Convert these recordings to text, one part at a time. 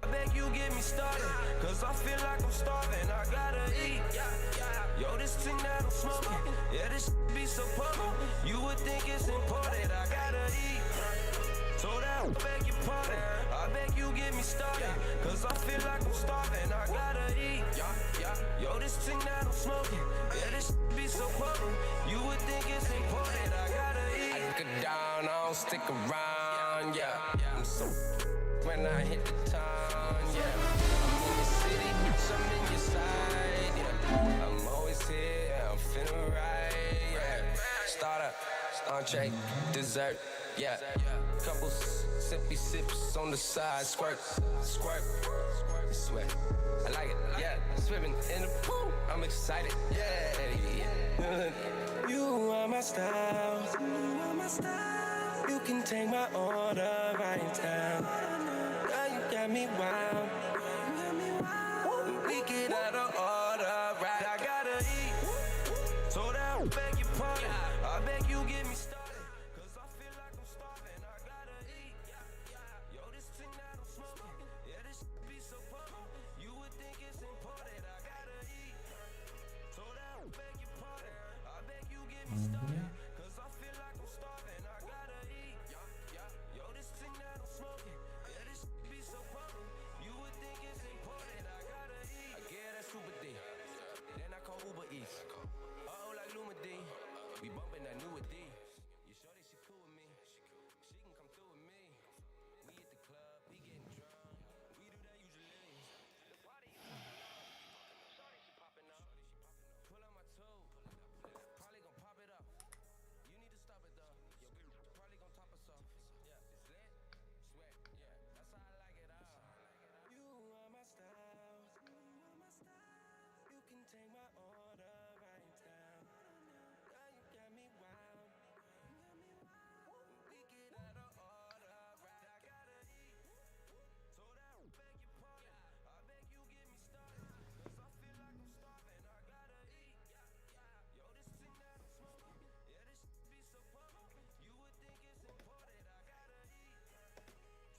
I beg you get me started, cause I feel like I'm starving, I gotta eat. Yo, this thing that I'm smoking, yeah, this be so potent. You would think it's important, I gotta eat. So that I beg your pardon, I beg you get me started, cause I feel like I'm starving, I gotta eat. Yo, this thing that I'm smoking, yeah, this be so potent. You would think it's important, I gotta eat. I get down, I don't stick around, yeah. I'm so when I hit the town, yeah. I'm in your city, bitch, I'm in your side, yeah. I'm always here, I'm feeling right, yeah. Starter, entree, dessert, yeah. Couple sippy sips on the side, squirt, squirt, sweat. I like it, yeah. Swimming in the pool, I'm excited, yeah, yeah. You are my style, you are my style. You can take my order right down. Girl, you got me wild. We get out of order, right? I gotta eat. So that I beg your pardon, I beg you get me started, cause I feel like I'm starving, I gotta eat. Yo, this thing that I'm smoking, yeah, this be so potent. You would think it's important, I gotta eat. So that I beg your pardon, I beg you get me started, cause I feel like I'm starving, I gotta eat. Yo, this thing that I'm smoking, yeah, this be so potent. You would think it's important, I gotta eat. I get that super D, then I call Uber Eats. Like Lumadi, we bumpin' that new D. You sure that she cool with me? She can come through with me. We at the club, we getting drunk. We do that usually. The party is shorty, she poppin' up. Pull on my toe, probably gon' pop it up. You need to stop it though. Yo, probably gon' top us off. Yeah, it's lit, sweat. Yeah, that's how I like it out. You are my style, you are my style. You can take my order right down. Girl, you got me wild. We get out of order, right? I gotta eat. So that I beg your pardon, I beg you get me started, cause I feel like I'm starving, I gotta eat. Yo, this thing that I'm smoking, yeah, this be so potent. You would think it's important, I gotta eat.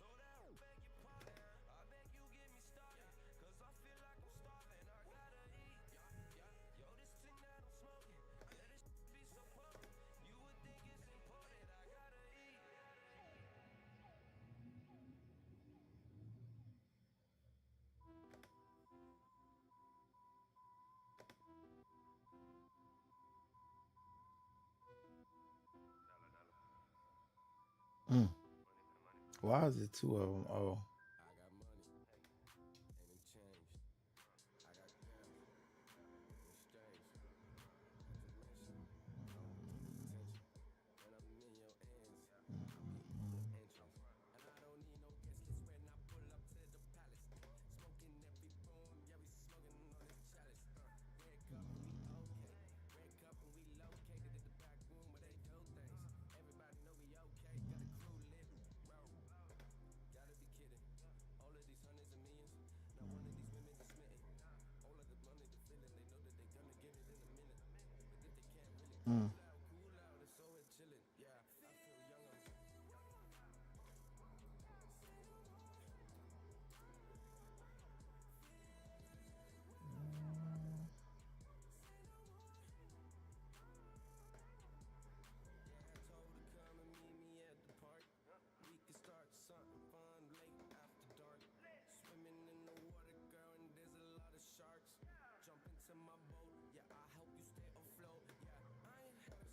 So that I beg your pardon, I beg you get me started, cause I feel like I'm starving, I gotta eat. Yo, this thing that I'm smoking, yeah, this be so potent. You would think it's important, I gotta eat. Why is it two of them? Oh. I got money, and it changed. I got grams, and it's strange. Not to mention, attention. When I'm in your ends, be easy entrance. And I don't need no guest list when I pull up to the palace. Smoking every room, yeah, we smoking on this chalice. Red cup and we okay. Red cup and we located in the back room where they do things. Everybody know we okay. Got a crew lit, roll. Gotta be kidding. All of these hundreds of millions, not one of these women is smitten. All of the money, the feeling, they know that they gonna get it in a minute. But if they can't really cool out, it's so chillin'. Yeah, I feel young. Yeah, I told her come and meet me at the park. We can start something fun late after dark. Swimming in the water, girl, and there's a lot of sharks. Jump into my boat, yeah, I'll help you stay afloat. Yeah, I ain't had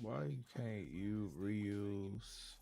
Why you can't you reuse?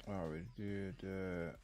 I already did that.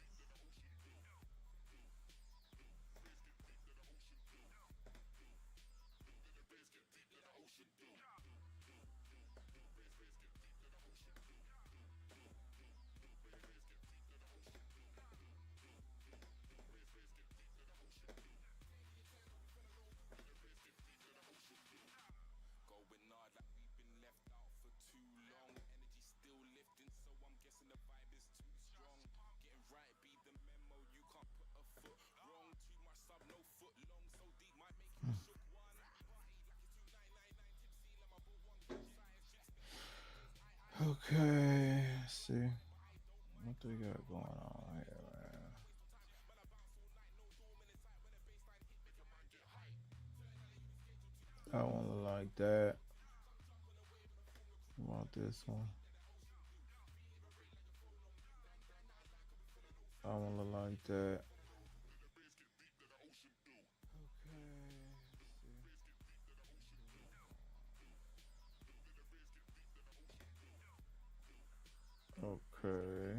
Okay, let's see what they got going on here, man. I want to look like that. I want this one. I want to look like that. Okay.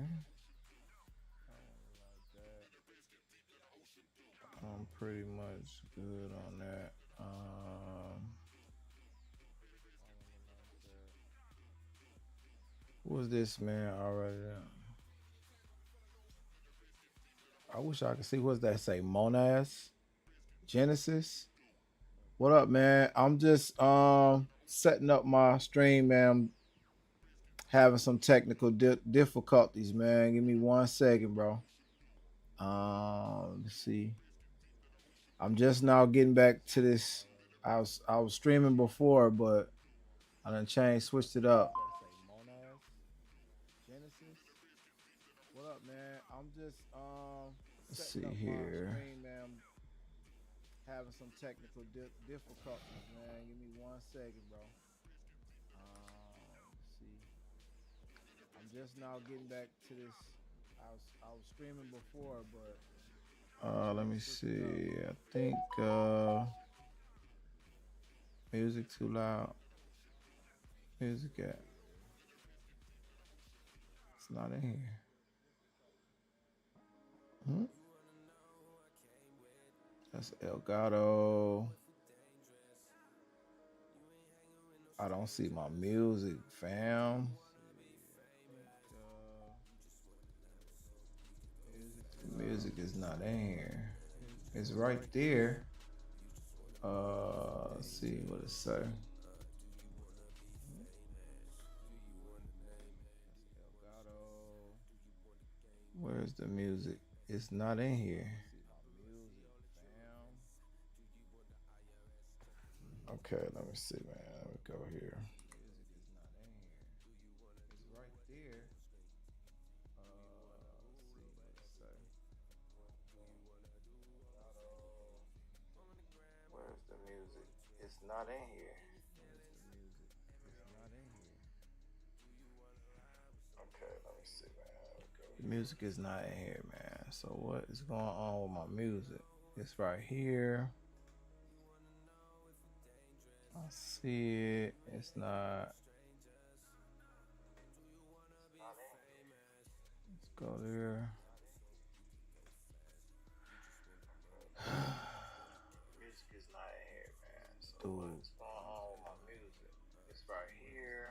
I'm pretty much good on that. Who was this man already? I wish I could see what's that say. Monas? Genesis? What up, man? I'm just setting up my stream, man. I'm having some technical difficulties, man. Give me 1 second, bro. Let's see. I'm just now getting back to this. I was streaming before, but I done switched it up. Genesis. What up, man? I'm just let's see here. Stream, man. I'm having some technical difficulties, man. Give me 1 second, bro. Let's see. I'm just now getting back to this. I was streaming before, but let me see. I think music too loud. Music at. It's not in here. That's Elgato. I don't see my music, fam. Music is not in here. It's right there. Let's see what it say. Where's the music? It's not in here. Okay, let me see, man. Let me go here. It's right there. Let's see what it say. Where's the music? It's not in here. Where's the music? It's not in here. Okay, let me see, man. The music is not in here, man. So what is going on with my music? It's right here. I see it. It's not. Let's go there. Music is not in here, man. So what's going on with my music? It's right here.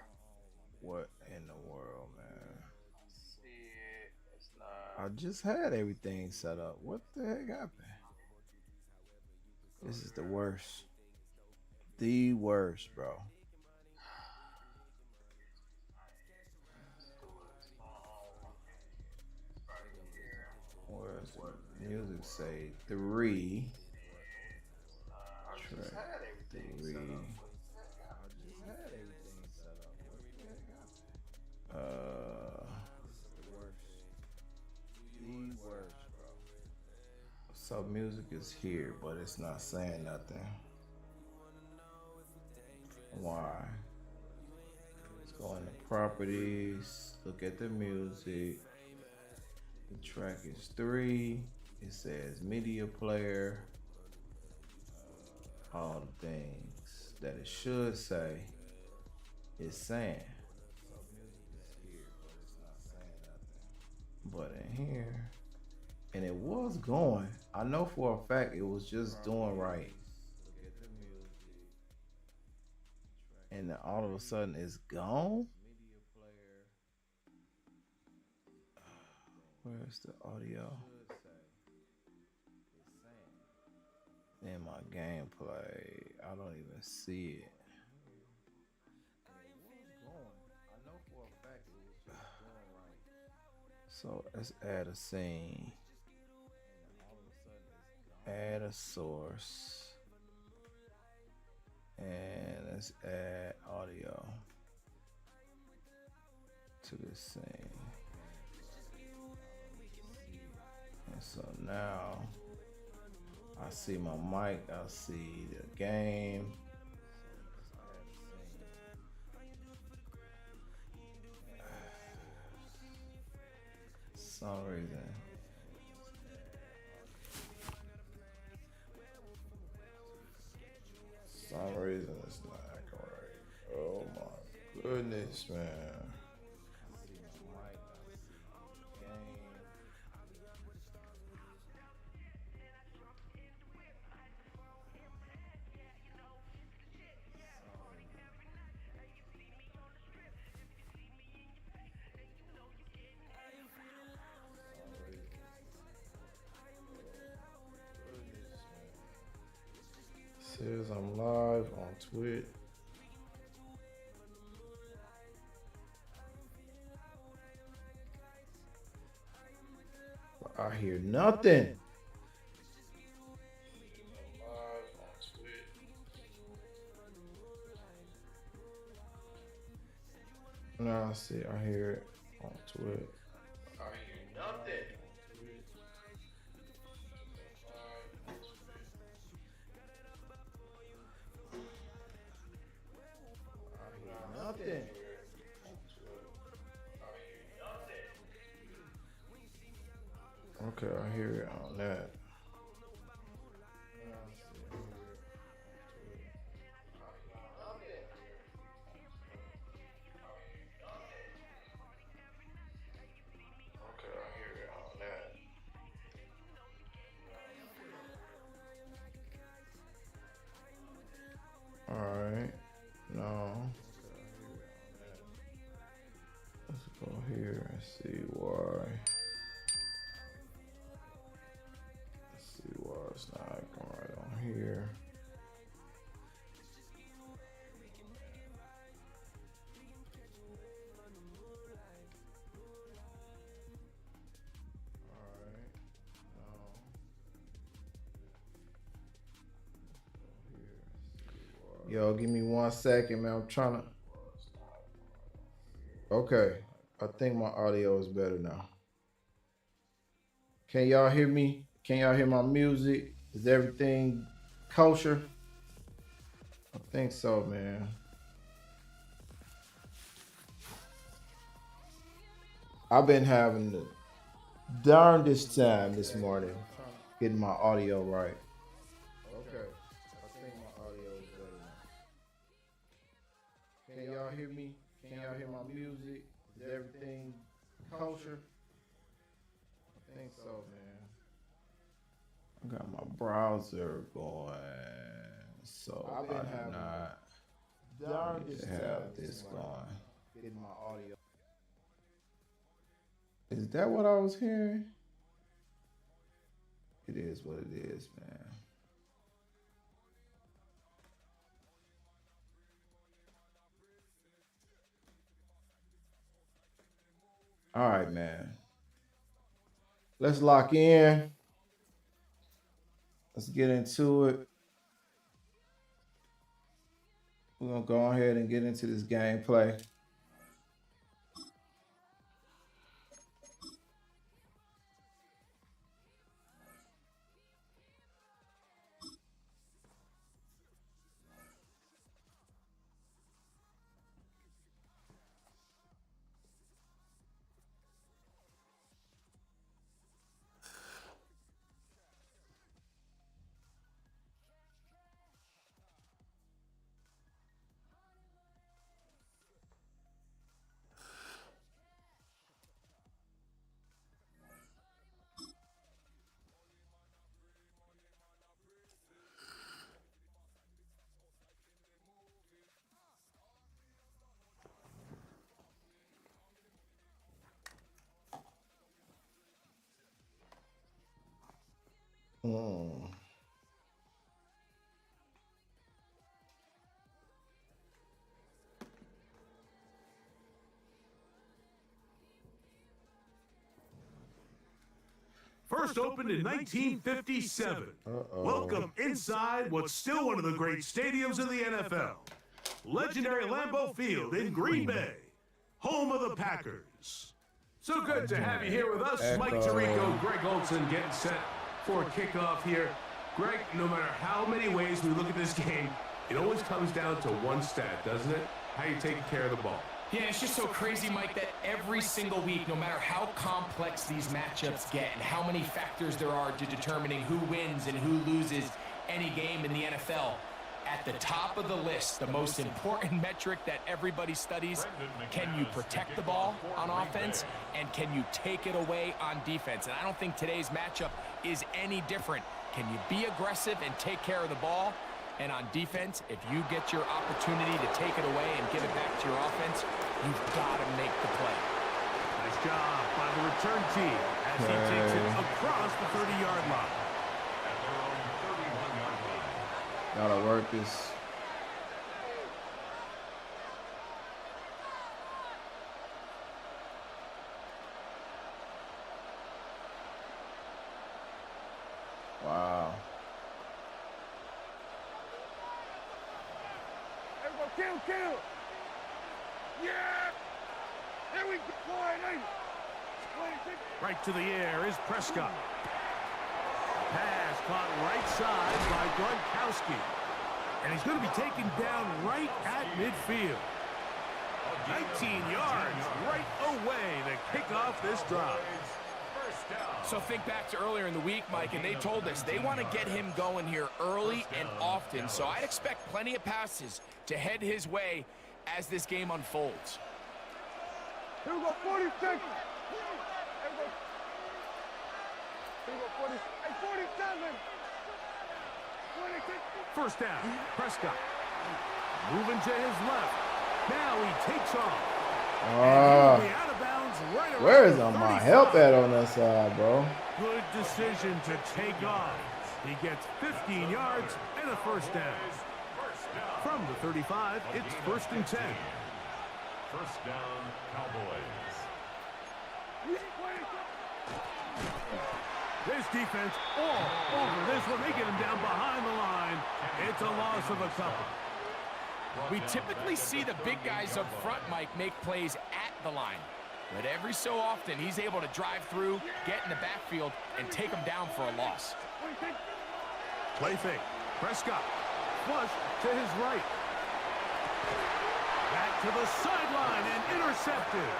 What in the world, man? I see it. It's not. I just had everything set up. What the heck happened? This is the worst. The worst, bro. Music say 3. Track 3. So music is here, but it's not saying nothing. Why? Let's go into properties, look at the music. The track is 3. It says media player. All the things that it should say is saying. But in here, and it was going. I know for a fact it was just doing right. And then all of a sudden it's gone. Where's the audio? In my gameplay, I don't even see it. So let's add a scene. Add a source. And let's add audio to this scene. And so now I see my mic, I see the game. Some reason. Some reason it's not acting right. Oh my goodness, man. Says I'm live on Twitch. But I hear nothing. No, I see. I hear it on Twitch. I hear nothing. Nothing. Okay, I hear it on that. Okay, I hear it on that. All right. No. Let's go here and see why. Let's see why it's not acting right on here. Yo, give me 1 second, man. I'm trying to. Okay. I think my audio is better now. Can y'all hear me? Can y'all hear my music? Is everything kosher? I think so, man. I've been having the darndest time this morning getting my audio right. Okay. I think my audio is better now. Can y'all hear me? Can y'all hear my music? Is everything kosher? I think so, man. I got my browser going, so I've been having not need to have this going. Getting my audio. Is that what I was hearing? It is what it is, man. All right, man. Let's lock in. Let's get into it. We're going to go ahead and get into this gameplay. First opened in 1957. Welcome inside what's still one of the great stadiums in the NFL. Legendary Lambeau Field in Green Bay, home of the Packers. So good to have you here with us. Mike Tirico, Greg Olson getting set for kickoff here. Greg, no matter how many ways we look at this game, it always comes down to one stat, doesn't it? How you taking care of the ball. Yeah, it's just so crazy, Mike, that every single week, no matter how complex these matchups get and how many factors there are to determining who wins and who loses any game in the NFL, at the top of the list, the most important metric that everybody studies, can you protect the ball on offense and can you take it away on defense? And I don't think today's matchup is any different. Can you be aggressive and take care of the ball? And on defense, if you get your opportunity to take it away and give it back to your offense, you've got to make the play. Nice job by the return team as he takes it across the 30-yard line. At their own 31-yard line. Gotta work this. Wow. Kill! Yeah! There we go! Right to the air is Prescott. Pass caught right side by Gronkowski. And he's going to be taken down right at midfield. 19 yards right away to kick off this drive. So think back to earlier in the week, Mike, and they told us they want to get him going here early and often. So I'd expect plenty of passes to head his way as this game unfolds. Here we go, 46. Here we go. Here we go, 40. Hey, 47. 26. First down, Prescott. Moving to his left. Now he takes off. And he'll be out of bounds right where is around my 35. help at on that side, bro? Good decision to take off. He gets 15 yards and a first down. From the 35, it's 1st and 10. First down, Cowboys. This defense all over this one. They get him down behind the line. It's a loss of a couple. We typically see the big guys up front, Mike, make plays at the line. But every so often, he's able to drive through, get in the backfield, and take them down for a loss. Play fake. Prescott. Flush to his right. Back to the sideline and intercepted.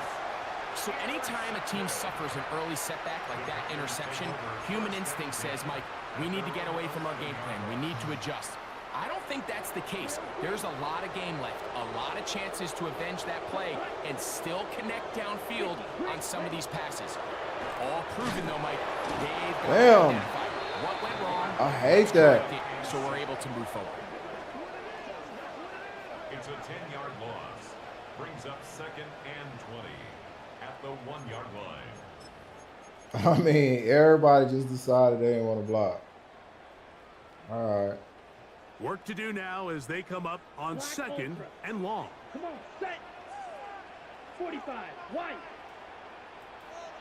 So anytime a team suffers an early setback like that interception, human instinct says, Mike, we need to get away from our game plan. We need to adjust. I don't think that's the case. There's a lot of game left, a lot of chances to avenge that play and still connect downfield on some of these passes. All proven, though, Mike. They've got to identify what went wrong. I hate that. So we're able to move forward. It's a 10-yard loss. Brings up 2nd and 20 at the 1-yard line. I mean, everybody just decided they didn't want to block. All right. Work to do now as they come up on 2nd and long. Come on, set. 45. White.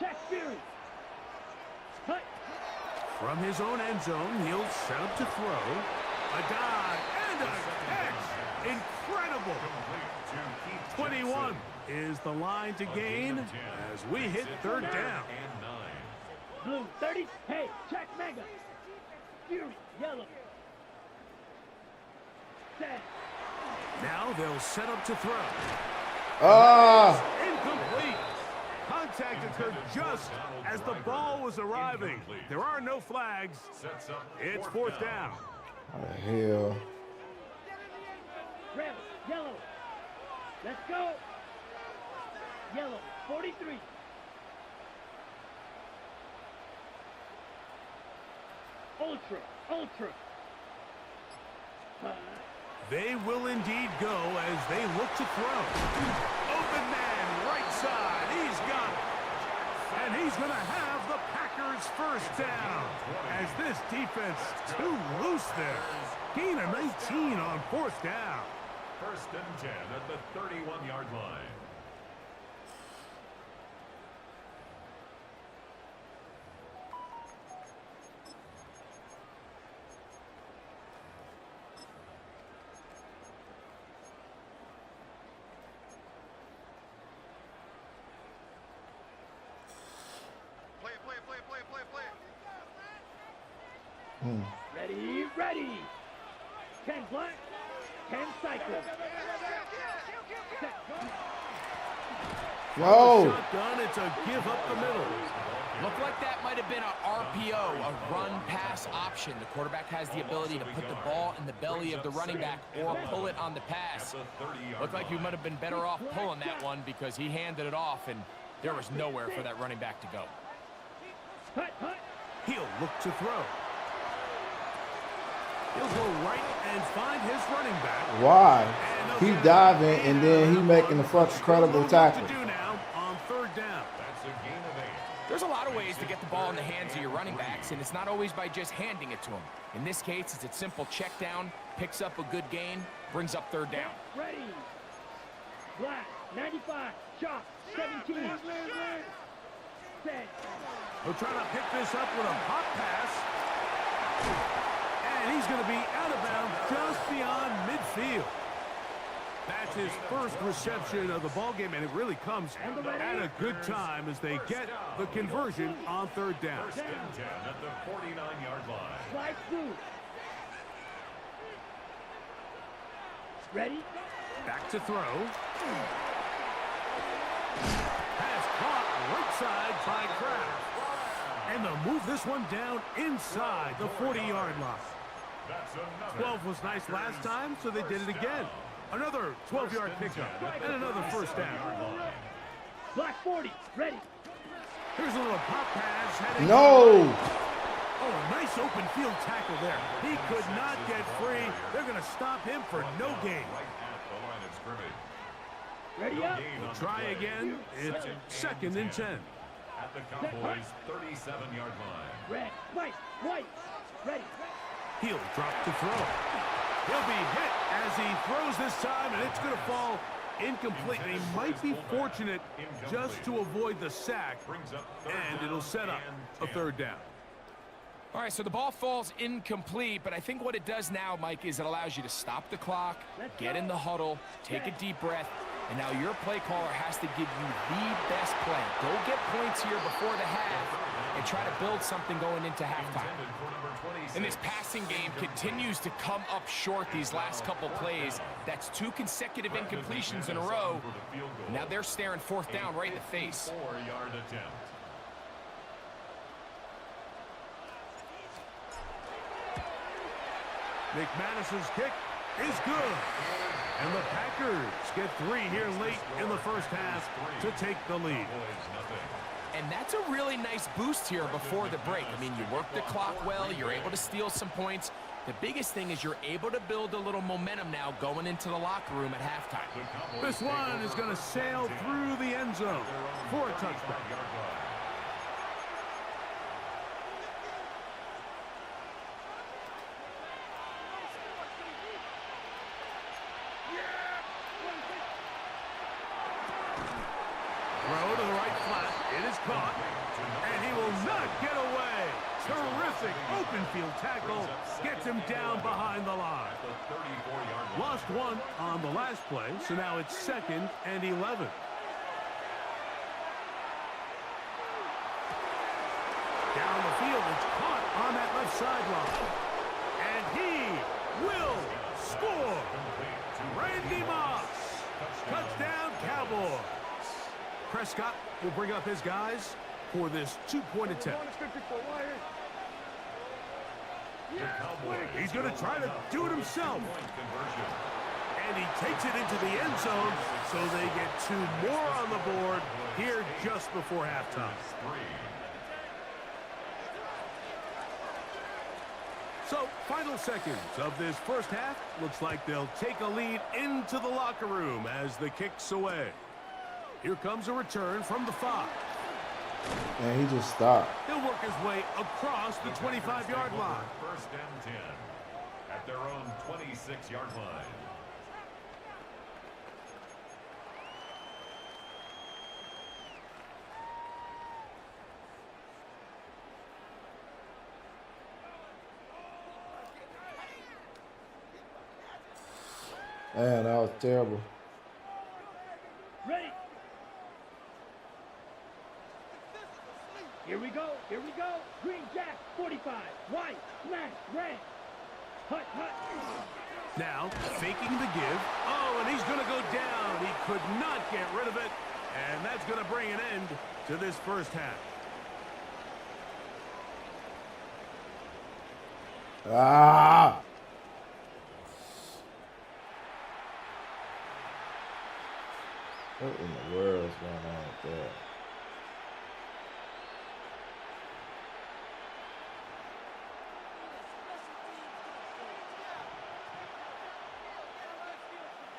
Jack Fury. Cut. From his own end zone, he'll set up to throw. A dive and a catch. Incredible. 21 is the line to gain as we hit third down. Blue 30. Hey, check mega. Fury, yellow. Set. Now they'll set up to throw. Ah! Incomplete. Contact occurred just as the ball was arriving. There are no flags. It's fourth down. What the hell? Red, yellow. Let's go. Yellow, 43. Ultra, ultra. They will indeed go as they look to throw. Open man, right side. He's got it. And he's going to have the Packers first down. As this defense too loose there. Gain of 19 on fourth down. First and 10 at the 31-yard line. Ready, ready. 10 black, 10 cycle. No! Shotgun, it's a give up the middle. Looked like that might have been an RPO, a run-pass option. The quarterback has the ability to put the ball in the belly of the running back or pull it on the pass. Looked like you might have been better off pulling that one because he handed it off, and there was nowhere for that running back to go. He'll look to throw. He'll go right and find his running back. Why? He diving and then he making the fucking incredible tackle. What to do now on third down? That's a gain of 8. There's a lot of ways to get the ball in the hands of your running backs, and it's not always by just handing it to them. In this case, it's a simple check down, picks up a good gain, brings up third down. Ready. Black, 95, chop, 17. Set. He'll try to pick this up with a hot pass. And he's going to be out of bounds just beyond midfield. That's his first reception of the ballgame, and it really comes at a good time as they get the conversion on third down. First and 10 at the 49-yard line. Slide through. Ready? Back to throw. Pass caught right side by Kraft. And they'll move this one down inside the 40-yard line. 12 was nice last time, so they did it again. Another 12-yard pickup and another first down. Black 40, ready. Here's a little pop pass. No! Oh, nice open field tackle there. He could not get free. They're going to stop him for no gain. Right at the line of scrimmage. Ready up. We'll try again. It's second and 10. At the Cowboys' 37-yard line. Red, white, ready. He'll drop to throw. He'll be hit as he throws this time, and it's going to fall incomplete. They might be fortunate just to avoid the sack, and it'll set up a third down. All right, so the ball falls incomplete, but I think what it does now, Mike, is it allows you to stop the clock, get in the huddle, take a deep breath, and now your play caller has to give you the best play. Go get points here before the half and try to build something going into halftime. And this passing game continues to come up short these last couple plays. That's 2 consecutive incompletions in a row. Now they're staring fourth down right in the face. 4-yard attempt. McManus's kick is good. And the Packers get 3 here late in the first half to take the lead. And that's a really nice boost here before the break. I mean, you work the clock well, you're able to steal some points. The biggest thing is you're able to build a little momentum now going into the locker room at halftime. This one is going to sail through the end zone for a touchback. Throw to the right flat. It is caught. And he will not get away. Terrific open field tackle gets him down behind the line. At the 34-yard line. Lost one on the last play, so now it's 2nd and 11. Down the field, it's caught on that left sideline. And he will score. Randy Moss. Touchdown, Cowboys. Prescott will bring up his guys for this 2-point attempt. He's going to try to do it himself. And he takes it into the end zone, so they get 2 more on the board here just before halftime. So, final seconds of this first half. Looks like they'll take a lead into the locker room as the kick's away. Here comes a return from the 5. And he just stopped. He'll work his way across the 25-yard line. 1st and 10 at their own 26-yard line. Man, that was terrible. Ready. Here we go. Here we go. Green jack, 45. White, smash, red. Hut, hut. Now, faking the give. Oh, and he's going to go down. He could not get rid of it. And that's going to bring an end to this first half. Ah! What in the world is going on with that?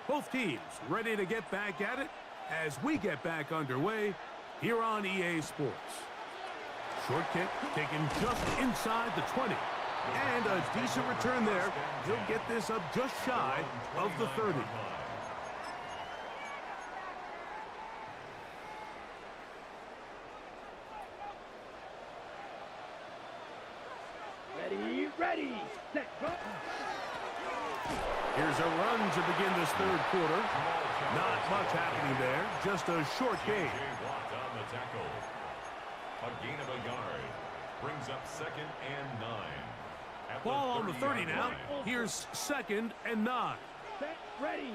Both teams ready to get back at it as we get back underway here on EA Sports. Short kick taken just inside the 20. And a decent return there. He'll get this up just shy of the 30. Ready, ready, set, go. Here's a run to begin this 3rd quarter. Not much happening there, just a short gain. Blocked on the tackle. A gain of a yard. Brings up 2nd and 9. At Ball on the 30 now. line. Here's 2nd and 9. Set, ready.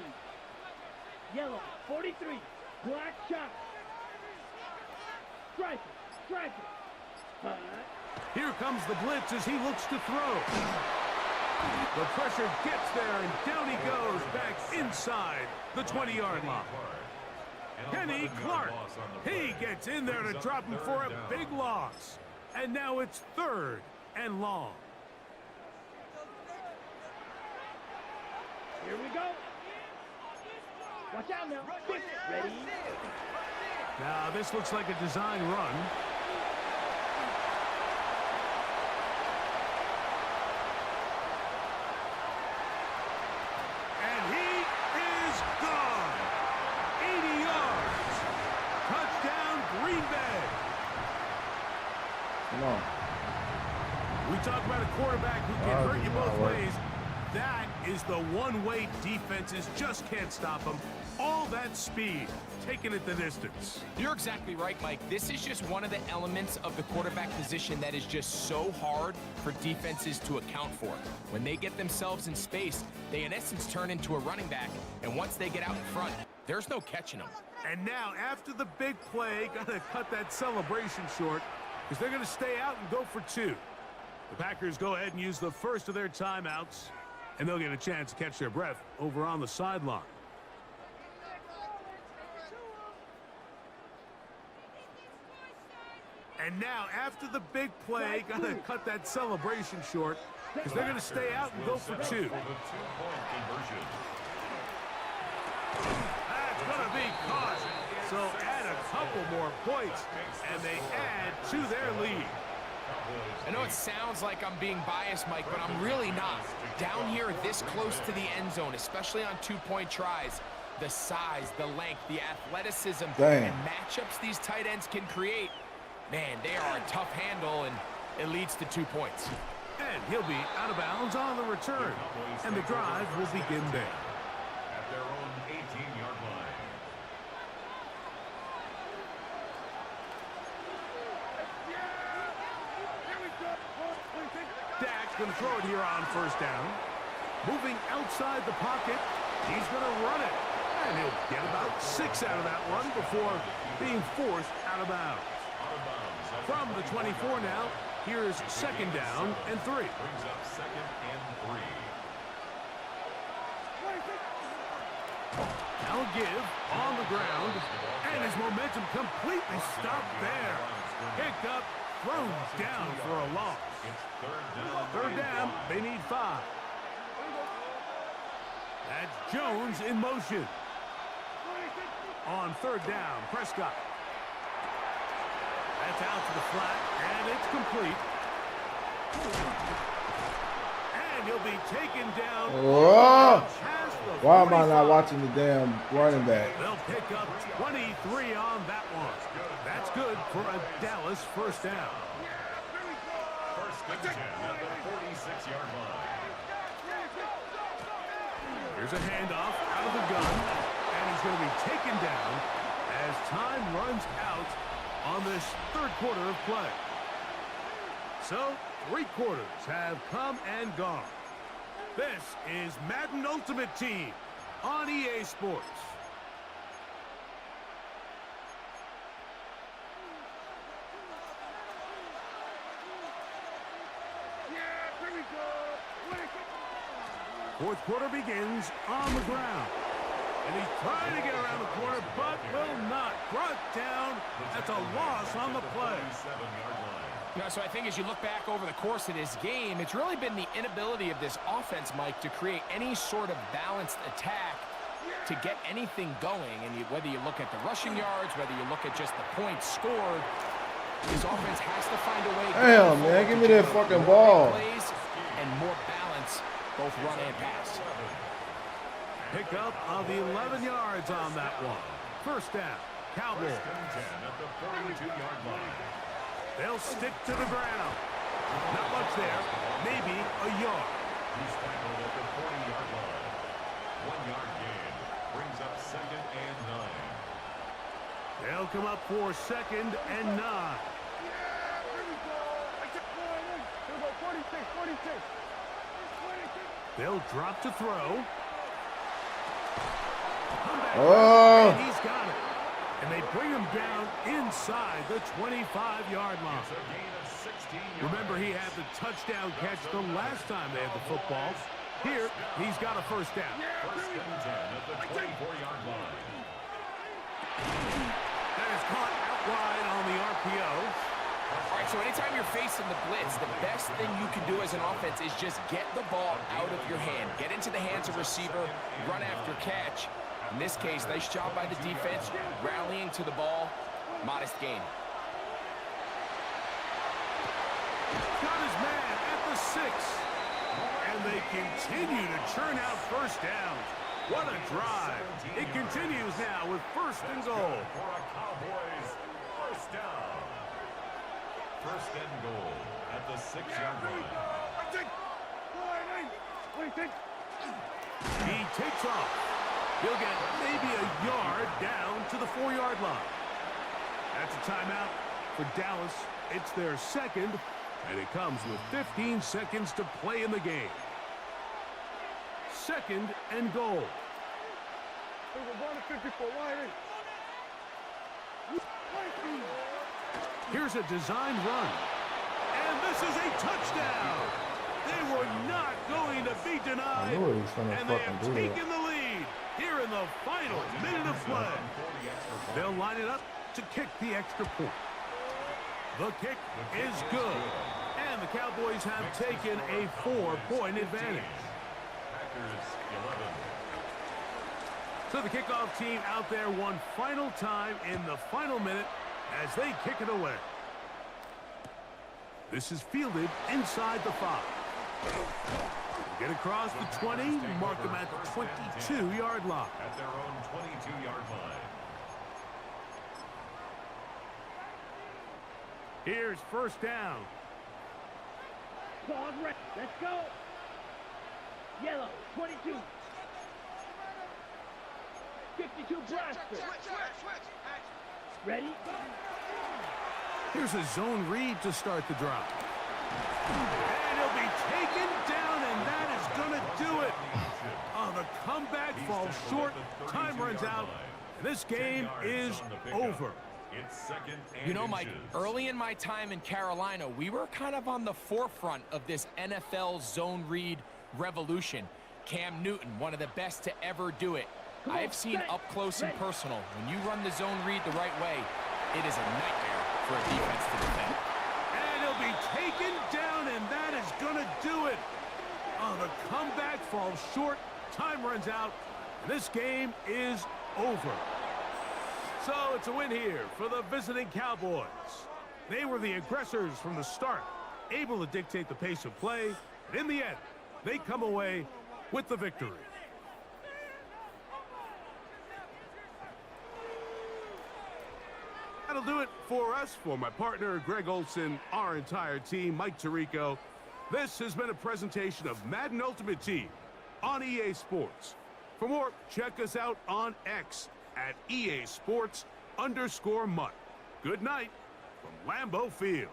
Yellow, 43. Black shot. Strike it, strike it. Hut. Here comes the blitz as he looks to throw. The pressure gets there, and down he goes back inside the 20-yard line. Kenny Clark, he gets in there to drop him for a big loss. And now it's 3rd and long. Here we go. Watch out now. Quick, ready. Now this looks like a design run. And he is gone. 80 yards. Touchdown, Green Bay. Come on. We talk about a quarterback who can hurt you both ways. That is the one way defenses just can't stop him. All that speed, taking it the distance. You're exactly right, Mike. This is just one of the elements of the quarterback position that is just so hard for defenses to account for. When they get themselves in space, they in essence turn into a running back. And once they get out in front, there's no catching them. And now, after the big play, got to cut that celebration short because they're going to stay out and go for 2. The Packers go ahead and use the first of their timeouts, and they'll get a chance to catch their breath over on the sideline. And now, after the big play, got to cut that celebration short because they're going to stay out and go for 2. For the 2-point conversion. That's going to be caught. So add a couple more points, and they add to their lead. I know it sounds like I'm being biased, Mike, but I'm really not. Down here this close to the end zone, especially on 2-point tries, the size, the length, the athleticism, and matchups these tight ends can create, man, they are a tough handle, and it leads to 2 points. And he'll be out of bounds on the return. And the drive will begin there. At their own 18-yard line. Dak's going to throw it here on first down. Moving outside the pocket, he's going to run it. And he'll get about 6 out of that one before being forced out of bounds. From the 24 now, here's second down and 3. Brings up second and 3. Now give on the ground, and his momentum completely stopped there. Picked up, thrown down for a loss. It's Third down, they need 5. That's Jones in motion. On third down, Prescott. That's out to the flat, and it's complete. And he'll be taken down. Oh! Past the Why am I 45. not watching the damn running back? They'll pick up 23 on that one. That's good for a Dallas first down. First and 10 at the 46-yard line. Here's a handoff out of the gun, and he's going to be taken down as time runs out on this third quarter of play. So, 3 quarters have come and gone. This is Madden Ultimate Team on EA Sports. Fourth quarter begins on the ground. And he's trying to get around the corner, but will not. Brought down. That's a loss on the play. 7-yard line. You know, so I think as you look back over the course of this game, it's really been the inability of this offense, Mike, to create any sort of balanced attack to get anything going. And whether you look at the rushing yards, whether you look at just the points scored, this offense has to find a way. Damn, man, give me that fucking ball. Plays and more balance, both run and pass. Pickup of 11 yards on that one. First down, Cowboys. First and 10 at the 42-yard line. They'll stick to the ground. Not much there, maybe a yard. He's tackled at the 40-yard line. 1-yard gain brings up second and 9. They'll come up for second and 9. They'll drop to throw. Oh! And he's got it. And they bring him down inside the 25-yard line. It's a gain of 16 yards. Remember, he had the touchdown catch the last time they had the football. Here, he's got a first down. First and 10 at the 24-yard line. That is caught out wide on the RPO. All right, so anytime you're facing the blitz, the best thing you can do as an offense is just get the ball out of your hand. Get into the hands of receiver, run after catch. In this case, nice job by the defense, rallying to the ball, modest gain. Got his man at the 6. And they continue to churn out first downs. What a drive. It continues now with first and goal. For a Cowboys first down. First and goal at the 6-yard line. He takes off. He'll get maybe a yard down to the 4-yard line. That's a timeout for Dallas. It's their second, and it comes with 15 seconds to play in the game. Second and goal. Here's a design run. And this is a touchdown. They were not going to be denied. I knew he was gonna And they fucking have do that. taken the lead here in the final minute of play. They'll line it up to kick the extra point. The kick is good. And the Cowboys have taken a 4-point advantage. Packers 11. So the kickoff team out there one final time in the final minute as they kick it away. This is fielded inside the 5. Get across the 20, mark them at the 22-yard line. At their own 22-yard line. Here's first down. Pause, right. Let's go. Yellow, 22. 52 blaster. Ready? Here's a zone read to start the drive. And he'll be taken down, and that is going to do it. Oh, the comeback falls short. Time runs out. And this game is over. It's second and You know, Mike, inches. early in my time in Carolina, we were kind of on the forefront of this NFL zone read revolution. Cam Newton, one of the best to ever do it. I've seen up close and personal. When you run the zone read the right way, it is a nightmare for a defense to defend. And he'll be taken down, and that is going to do it. Oh, the comeback falls short. Time runs out. And this game is over. So it's a win here for the visiting Cowboys. They were the aggressors from the start, able to dictate the pace of play. And in the end, they come away with the victory. That'll do it for us. For my partner, Greg Olson, our entire team, Mike Tirico, this has been a presentation of Madden Ultimate Team on EA Sports. For more, check us out on X at EA Sports_Mutt. Good night from Lambeau Field.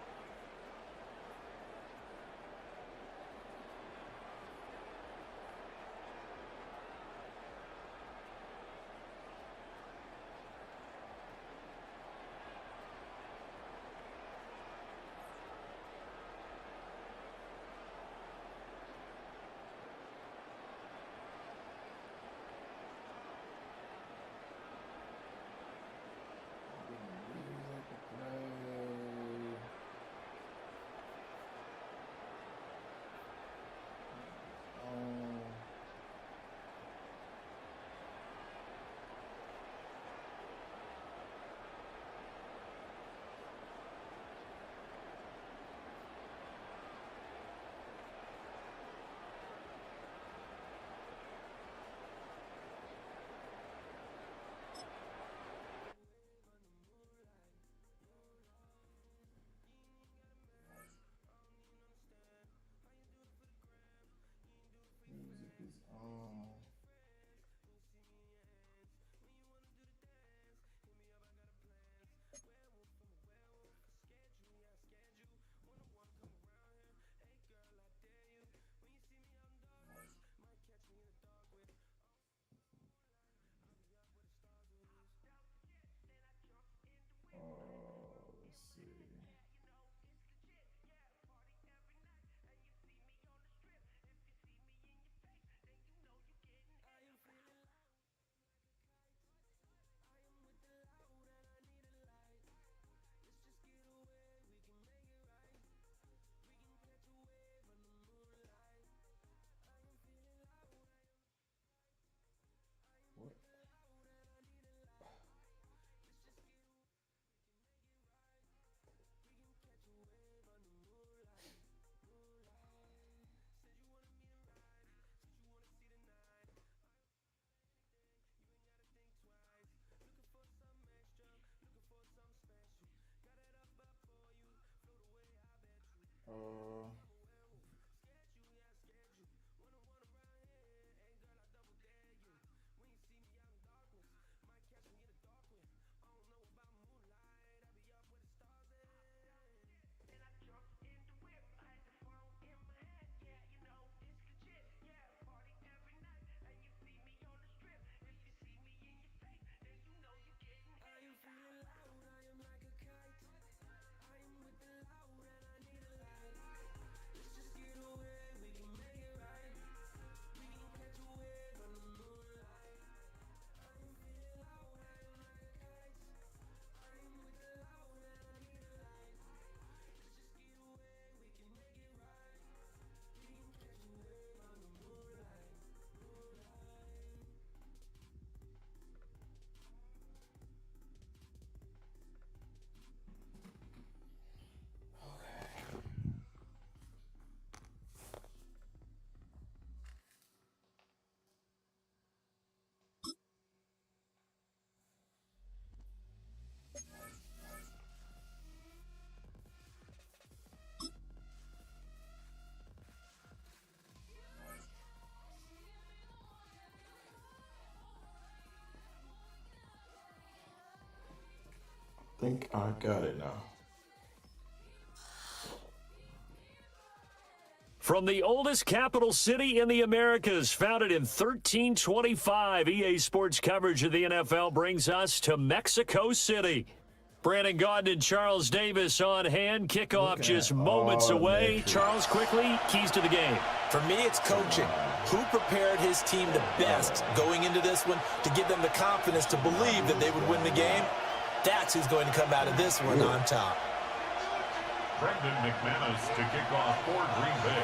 Music is on. Let's see. think I got it now. From the oldest capital city in the Americas, founded in 1325, EA Sports coverage of the NFL brings us to Mexico City. Brandon Gaudin and Charles Davis on hand. Kickoff just moments away. Charles, quickly, keys to the game. For me, it's coaching. Who prepared his team the best going into this one to give them the confidence to believe that they would win the game? That's who's going to come out of this one on top. Brendan McManus to kick off for Green Bay.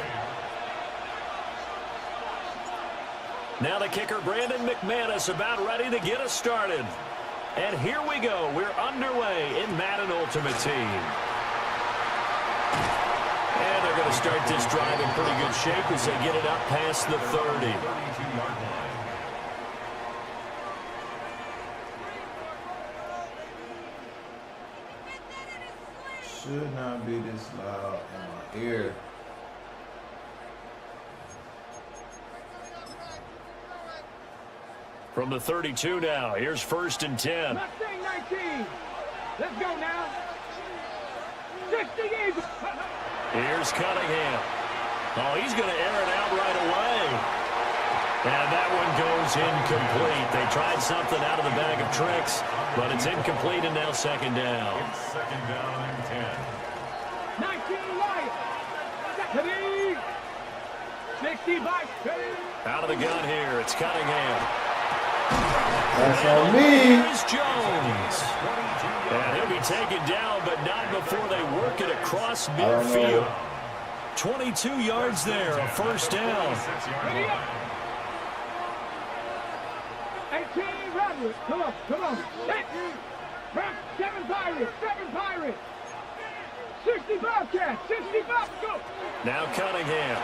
Now the kicker, Brandon McManus, about ready to get us started. And here we go. We're underway in Madden Ultimate Team. And they're going to start this drive in pretty good shape as they get it up past the 30. 32-yard line. Should not be this loud in my ear. From the 32 now, here's 1st and 10. Mustang 19. Let's go now. 60 Eagles. Here's Cunningham. Oh, he's going to air it out right away. And that one goes incomplete. They tried something out of the bag of tricks, but it's incomplete and now 2nd down. It's 2nd down and 10. 19 Lions. 60 by 2. Out of the gun here, it's Cunningham. That's on me. Here's Jones. And he'll be taken down, but not before they work it across midfield. 22 yards there, a 1st down. 18 Robert. Come on, come on. 7 Pirates, 7 Pirates. 60 Bobcats, 60 Bobcats. Go. Now Cunningham.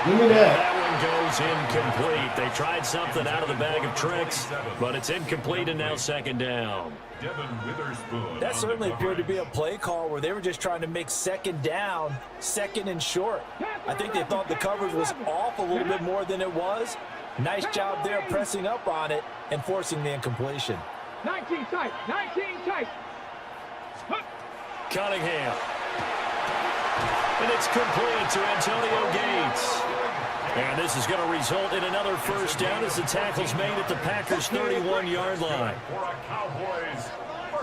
Give me that. That one goes incomplete. They tried something out of the bag of tricks, but it's incomplete and now 2nd down. Devin Witherspoon. That certainly appeared to be a play call where they were just trying to make 2nd down, 2nd and short. I think they thought the coverage was off a little bit more than it was. Nice job there pressing up on it and forcing the incompletion. 19 tight, 19 tight. Cunningham. And it's complete to Antonio Gates. And this is going to result in another 1st down as the tackle's made at the Packers' 31-yard line. For a Cowboys.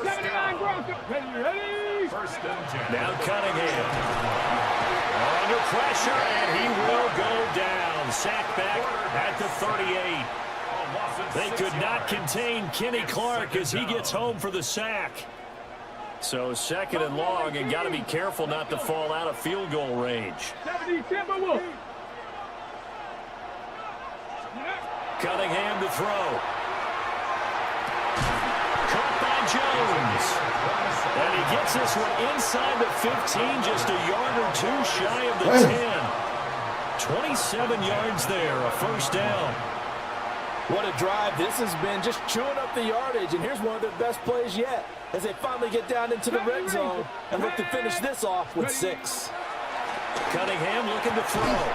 79 Broncos. Ready? 1st and 10. Now Cunningham. Under pressure, and he will go down. Sacked back at the 38. They could not contain Kenny Clark as he gets home for the sack. So 2nd and long, and got to be careful not to fall out of field goal range. 70 Timberwolves. Cunningham to throw. Caught by Jones. And he gets this one inside the 15, just a yard or 2 shy of the 10. 27 yards there, a 1st down. What a drive this has been, just chewing up the yardage, and here's one of their best plays yet as they finally get down into the red zone and look to finish this off with 6. Cunningham looking to throw.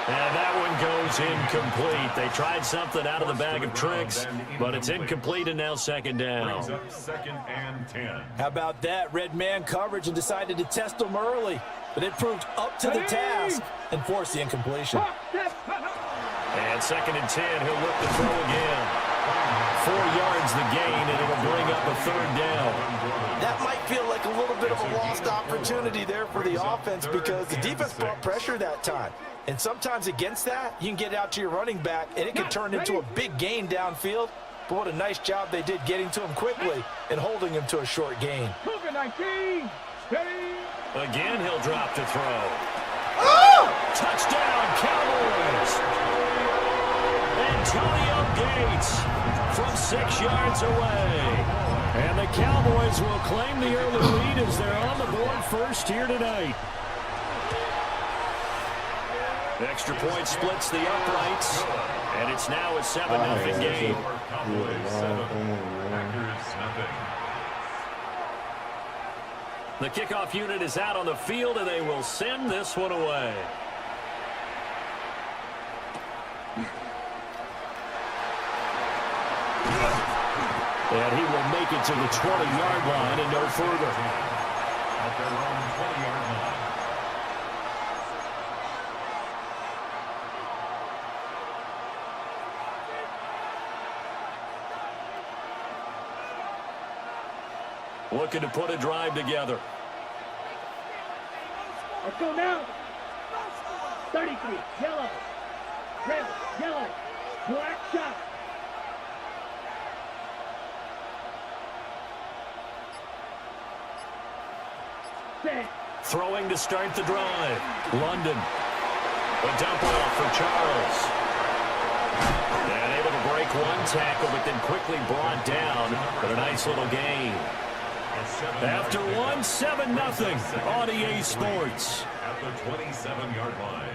And that one goes incomplete. They tried something out of the bag of tricks, but it's incomplete and now 2nd down. Brings up 2nd and 10. How about that? Red man coverage and decided to test them early, but it proved up to the task and forced the incompletion. And 2nd and 10, he'll look to throw again. 4 yards the gain, and it'll bring up a 3rd down. That might feel like a little bit of a lost opportunity there for the offense because the defense brought pressure that time. And sometimes against that, you can get out to your running back, and it can turn into a big gain downfield. But what a nice job they did getting to him quickly and holding him to a short gain. Again, he'll drop to throw. Oh! Touchdown, Cowboys! Antonio Gates from 6 yards away. And the Cowboys will claim the early lead as they're on the board first here tonight. The extra point splits the uprights, and it's now a 7-0 game. Cowboys 7, Packers nothing. The kickoff unit is out on the field, and they will send this one away. And he will make it to the 20-yard line and no further. At their own 20-yard line. Looking to put a drive together. Let's go now. 33, yellow. Red, yellow. Black shot. Set. Throwing to start the drive. London. A dump off for Charles. And able to break one tackle, but then quickly brought down for a nice little gain. After one, 7-0 on EA Sports. At the 27-yard line.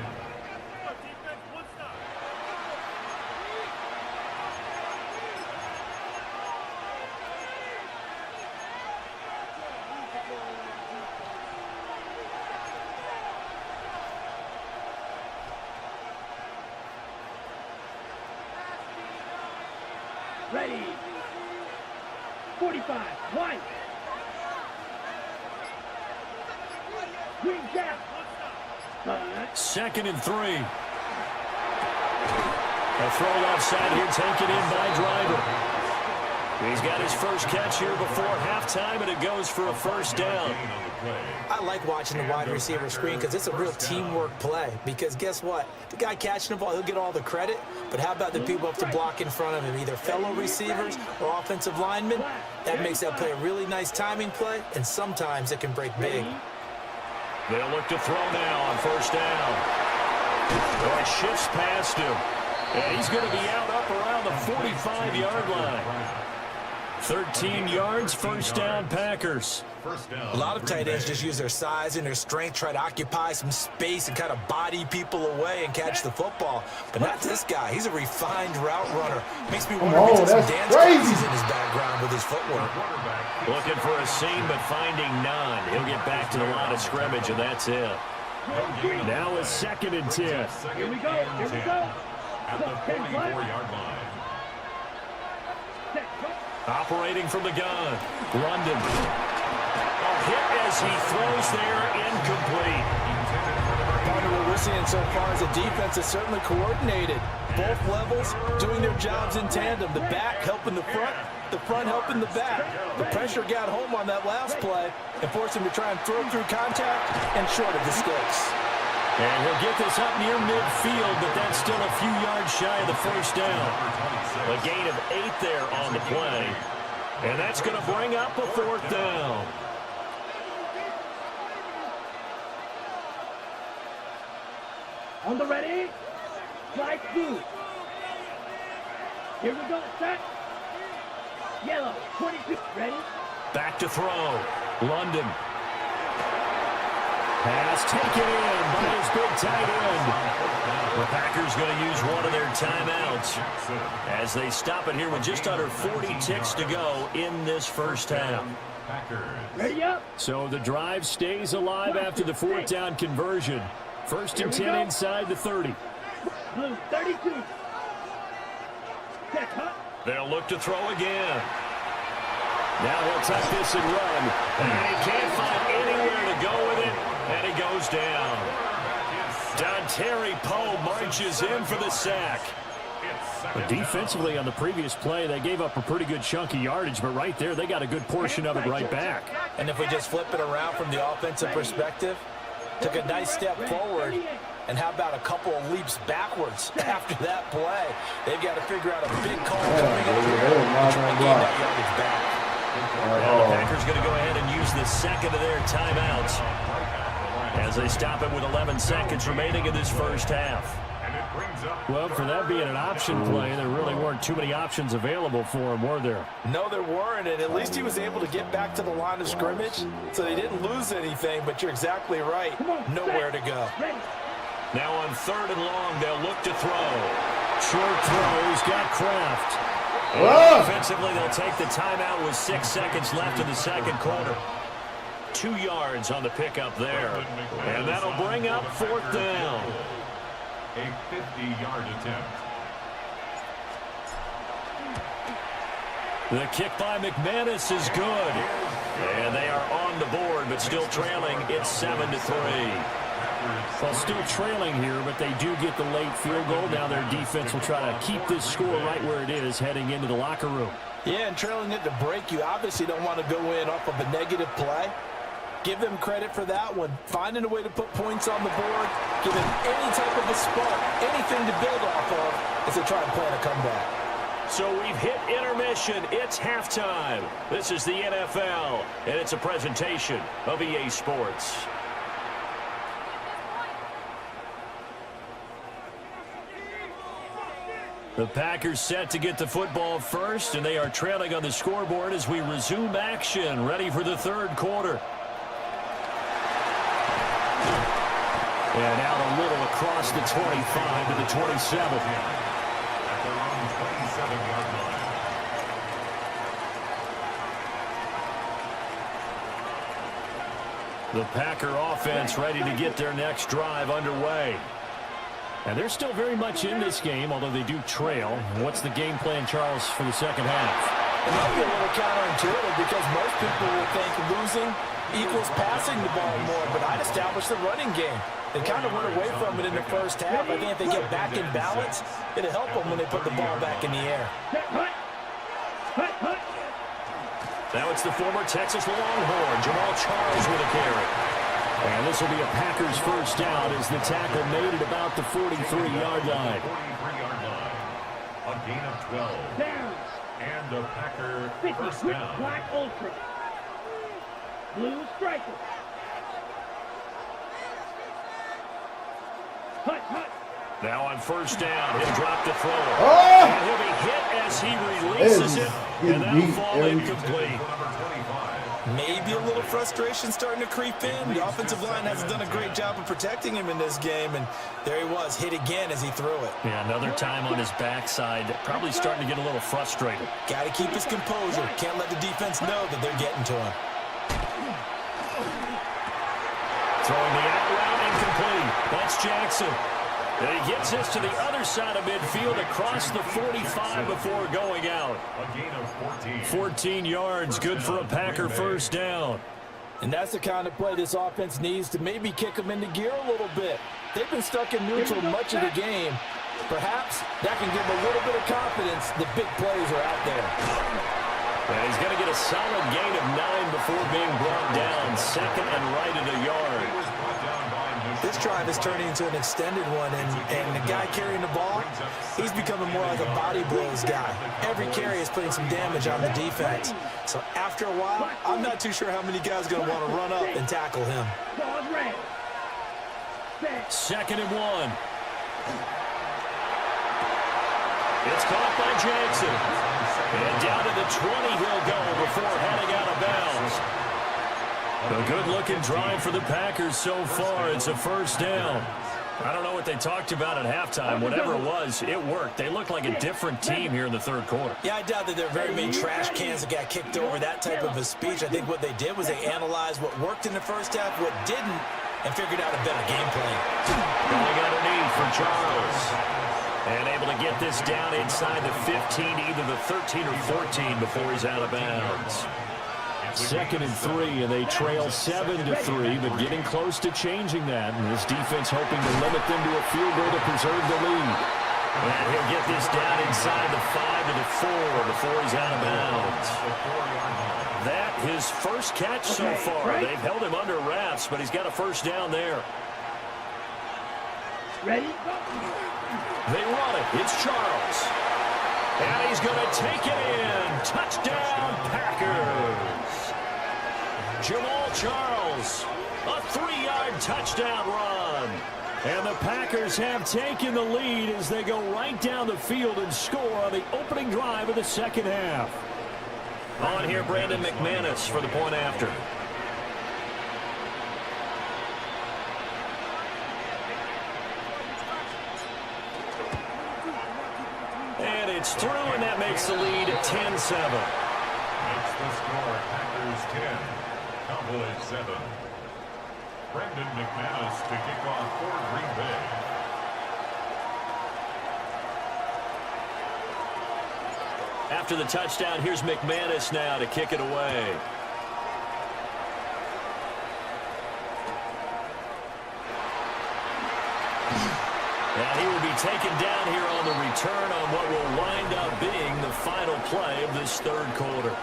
Ready. 45, white. Green cap. 2nd and 3. A throw offside here taken in by Driver. He's got his first catch here before halftime, and it goes for a first down. I like watching the wide receiver screen because it's a real teamwork play. Because guess what? The guy catching the ball, he'll get all the credit. But how about the people up to block in front of him, either fellow receivers or offensive linemen? That makes that play a really nice timing play, and sometimes it can break big. They'll look to throw now on first down. Oh, it shifts past him. And he's going to be out up around the 45-yard line. 13 yards, first down, Packers. A lot of tight ends just use their size and their strength, try to occupy some space and kind of body people away and catch the football. But not this guy. He's a refined route runner. Makes me wonder if he's got some dance classes in his background with his footwork. Looking for a seam, but finding none. He'll get back to the line of scrimmage, and that's it. Now it's 2nd and 10. Here we go. Here we go. At the 44-yard line. Operating from the gun. London. A hit as he throws there, incomplete. Part of what we're seeing so far is the defense is certainly coordinated. Both levels doing their jobs in tandem. The back helping the front helping the back. The pressure got home on that last play and forced him to try and throw through contact and short of the sticks. And he'll get this up near midfield, but that's still a few yards shy of the first down. A gain of 8 there on the play. And that's going to bring up a 4th down. On the ready. Slide through. Here we go. Set. Yellow. 22. Ready. Back to throw. London. Pass taken in by his big tight end. The Packers going to use one of their timeouts as they stop it here with just under 40 ticks to go in this first half. Ready up. So the drive stays alive after the 4th down conversion. 1st and 10 inside the 30. Blue 32. Set, huh? They'll look to throw again. Now he'll tuck this and run. And he can't find anywhere to go with it. And he goes down. Dontari Poe marches in for the sack. But defensively on the previous play, they gave up a pretty good chunk of yardage, but right there, they got a good portion of it right back. And if we just flip it around from the offensive perspective, took a nice step forward, and how about a couple of leaps backwards after that play? They've got to figure out a big call coming up here to try and gain that yardage back. And the Packers going to go ahead and use the second of their timeouts as they stop it with 11 seconds remaining in this first half. Well, for that being an option play, there really weren't too many options available for him, were there? No, there weren't, and at least he was able to get back to the line of scrimmage, so they didn't lose anything, but you're exactly right. Nowhere to go. Now on 3rd and long, they'll look to throw. Short throw, he's got Kraft. Offensively, they'll take the timeout with 6 seconds left in the second quarter. 2 yards on the pickup there. And that'll bring up 4th down. A 50-yard attempt. The kick by McManus is good. And they are on the board, but still trailing. It's 7-3. Well, still trailing here, but they do get the late field goal. Now their defense will try to keep this score right where it is heading into the locker room. Yeah, and trailing it to break, you obviously don't want to go in off of a negative play. Give them credit for that one. Finding a way to put points on the board, give them any type of a spark, anything to build off of as they try and plan a comeback. So we've hit intermission. It's halftime. This is the NFL, and it's a presentation of EA Sports. The Packers set to get the football first, and they are trailing on the scoreboard as we resume action, ready for the third quarter. And out a little across the 25 to the 27. At their own 27-yard line. The Packer offense ready to get their next drive underway. And they're still very much in this game, although they do trail. What's the game plan, Charles, for the second half? It might be a little counterintuitive because most people will think losing equals passing the ball more, but I'd establish the running game. They kind of went away from it in the first half. I think if they get back in balance, it'll help them when they put the ball back in the air. Now it's the former Texas Longhorn, Jamal Charles with a carry. And this will be a Packers first down as the tackle made it about the 43-yard line. 43-yard line. A gain of 12. Down. And a Packer 50 first quick down. black ultra. Blue striker. Hut, hut. Now on first down, he'll drop the throw. Oh! And he'll be hit as he releases it, and that'll fall incomplete. Maybe a little frustration starting to creep in. The offensive line hasn't done a great job of protecting him in this game, and there he was, hit again as he threw it. Yeah, another time on his backside, probably starting to get a little frustrated. Got to keep his composure. Can't let the defense know that they're getting to him. Throwing the out route incomplete. That's Jackson. And he gets this to the other side of midfield across the 45 before going out. A gain of 14. 14 yards, good for a Packer first down. And that's the kind of play this offense needs to maybe kick them into gear a little bit. They've been stuck in neutral much of the game. Perhaps that can give them a little bit of confidence the big plays are out there. And he's going to get a solid gain of 9 before being brought down. Second and right at a yard. This drive is turning into an extended one, and the guy carrying the ball, he's becoming more like a body blows guy. Every carry is putting some damage on the defense. So after a while, I'm not too sure how many guys are going to want to run up and tackle him. Ball red. Second and 1. It's caught by Jackson. And down to the 20 he'll go before heading out of bounds. A good-looking drive for the Packers so far. It's a first down. I don't know what they talked about at halftime. Whatever it was, it worked. They look like a different team here in the third quarter. Yeah, I doubt that there are very many trash cans that got kicked over that type of a speech. I think what they did was they analyzed what worked in the first half, what didn't, and figured out a better game plan. Going underneath for Charles. And able to get this down inside the 15, either the 13 or 14 before he's out of bounds. Second and 3, and they trail 7-3, but getting close to changing that. And this defense hoping to limit them to a field goal to preserve the lead. And he'll get this down inside the 5 to the 4 before he's out of bounds. That his first catch so far. They've held him under wraps, but he's got a first down there. Ready? They run it. It's Charles. And he's going to take it in. Touchdown, Packers. Jamal Charles, a 3-yard touchdown run. And the Packers have taken the lead as they go right down the field and score on the opening drive of the second half. On here, Brandon McManus for the point after. And it's through, and that makes the lead at 10-7. Makes the score Packers 10, Cowboys 7. Brandon McManus to kick off for Green Bay. After the touchdown, here's McManus now to kick it away. And he will be taken down here on the return on what will wind up being the final play of this third quarter.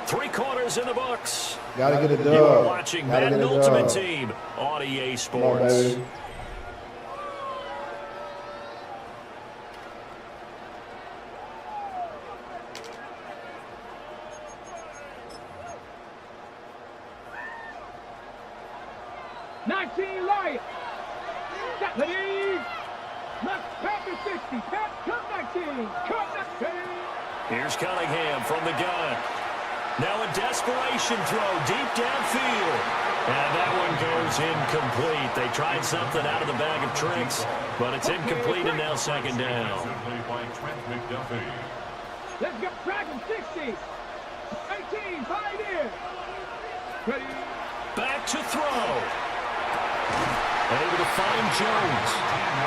3 quarters in the books. Gotta get it done. You are watching Madden Ultimate Team on EA Sports. On, 19 Lions. Please. Pass to 60. Pass, come 19. Come 19. Here's Cunningham from the gun. Now a desperation throw deep downfield. And that one goes incomplete. They tried something out of the bag of tricks, but it's incomplete and now second down. Let's go. Dragon 60. 18. Fight in. Ready. Back to throw. Able to find Jones.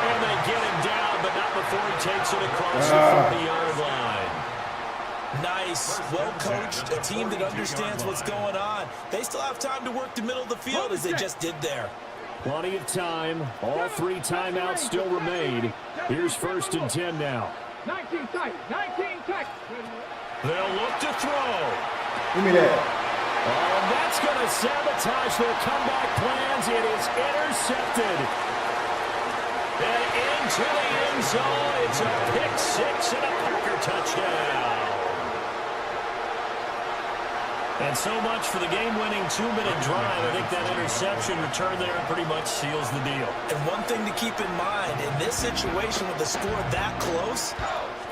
And they get him down, but not before he takes it across the 40-yard line. Nice, well-coached, a team that understands what's going on. They still have time to work the middle of the field as they just did there. Plenty of time. All 3 timeouts still remain. Here's 1st and 10 now. 19 tight. 19 tight. They'll look to throw. give me that. Oh, that's going to sabotage their comeback plans. It is intercepted. And into the end zone. It's a pick 6 and a Packer touchdown. And so much for the game-winning 2-minute drive. I think that interception return there pretty much seals the deal. And one thing to keep in mind, in this situation with the score that close,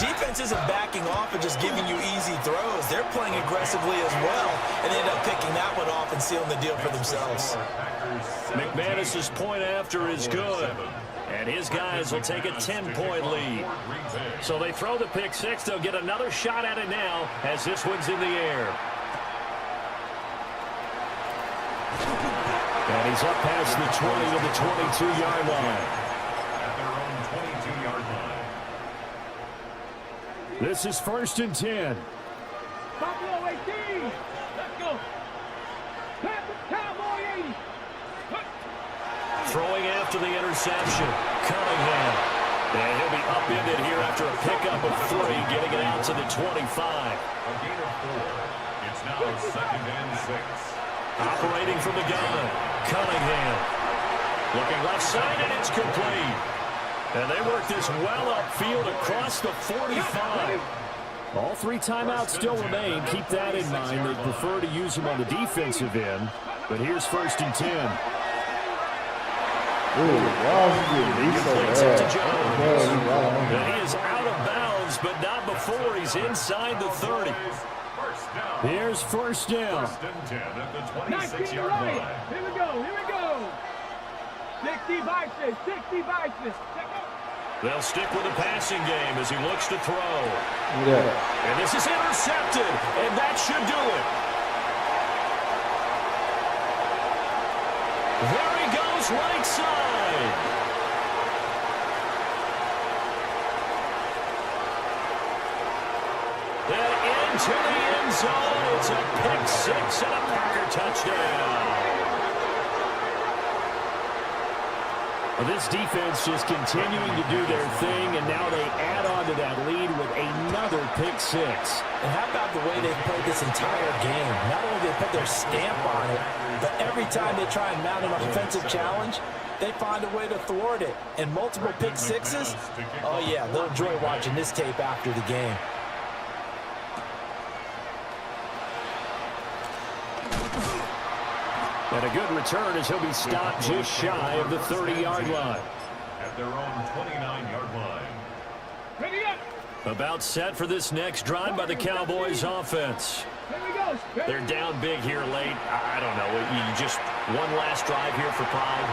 defense isn't backing off and just giving you easy throws. They're playing aggressively as well, and they end up picking that one off and sealing the deal for themselves. McManus's point after is good. And his guys will take a 10-point lead. So they throw the pick 6. They'll get another shot at it now as this one's in the air. And he's up past the 20 to the 22-yard line. At their own 22-yard line. This is 1st and 10. Buffalo 18. Let's go. Pass it, Cowboy 80. Throwing after the interception. Cunningham. And he'll be upended here after a pickup of 3, getting it out to the 25. A gain of 4. It's now 2nd and 6. Operating from the gun. Cunningham. Looking left side, and it's complete. And they work this well upfield across the 45. All 3 timeouts still remain. Keep that in mind. They prefer to use them on the defensive end. But here's 1st and 10. Completes it to Jones. And he is out of bounds, but not before he's inside the 30. Here's 1st down. 1st and 10 at the 19 26-yard right. line. Here we go. Here we go. 60 Vices. 60 Vices. They'll stick with the passing game as he looks to throw. Yeah. And this is intercepted, and that should do it. There he goes, right side. And into the end zone. It's a pick 6 and a Packer touchdown. Well, this defense just continuing to do their thing, and now they add on to that lead with another pick 6. And how about the way they've played this entire game? Not only do they put their stamp on it, but every time they try and mount an offensive challenge, they find a way to thwart it. And multiple pick 6s? Oh, yeah, they'll enjoy watching this tape after the game. And a good return as he'll be stopped just shy of the 30-yard line. At their own 29-yard line. Ready up. About set for this next drive by the Cowboys offense. Here we go. They're down big here late. I don't know. You just one last drive here for pride.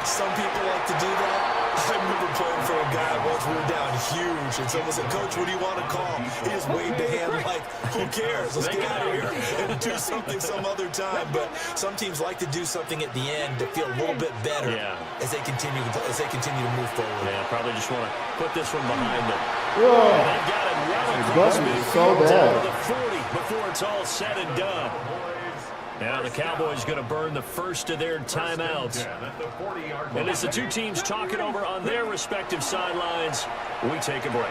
Some people like to do that. I remember playing for a guy once we were down huge, and someone said, "Coach, what do you want to call?" He just waved a hand like, "Who cares? Let's get out of here and do something some other time." But some teams like to do something at the end to feel a little bit better as they continue to move forward. Yeah, probably just want to put this one behind them. And they've got it run The across Bucks is midfield so down bad. to the 40 before it's all said and done. Now the Cowboys going to burn the first of their timeouts. And as the two teams talk it over on their respective sidelines, we take a break.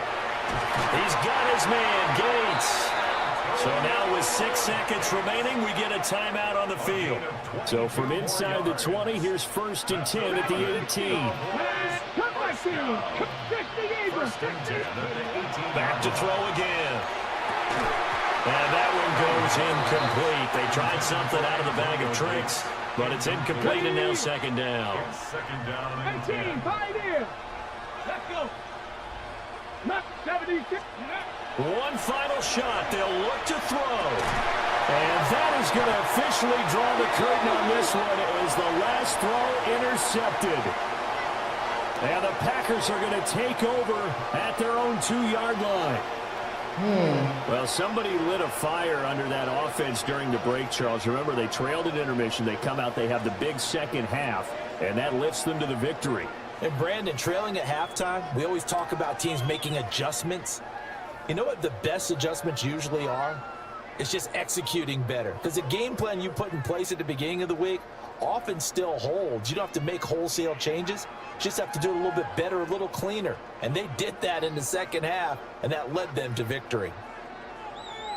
He's got his man, Gates. So now with 6 seconds remaining, we get a timeout on the field. So from inside the 20, here's 1st and 10 at the 18. Back to throw again. And that one goes incomplete. They tried something out of the bag of tricks, but it's incomplete and now 2nd down. 18, 5 in. Let's go. Not 76. One final shot. They'll look to throw. And that is going to officially draw the curtain on this one as the last throw intercepted. And the Packers are going to take over at their own 2-yard line. Well, somebody lit a fire under that offense during the break, Charles. Remember, they trailed at intermission. They come out, they have the big second half, and that lifts them to the victory. And Brandon, trailing at halftime, we always talk about teams making adjustments. You know what the best adjustments usually are? It's just executing better. Because the game plan you put in place at the beginning of the week often still holds. You don't have to make wholesale changes. You just have to do it a little bit better, a little cleaner. And they did that in the second half, and that led them to victory.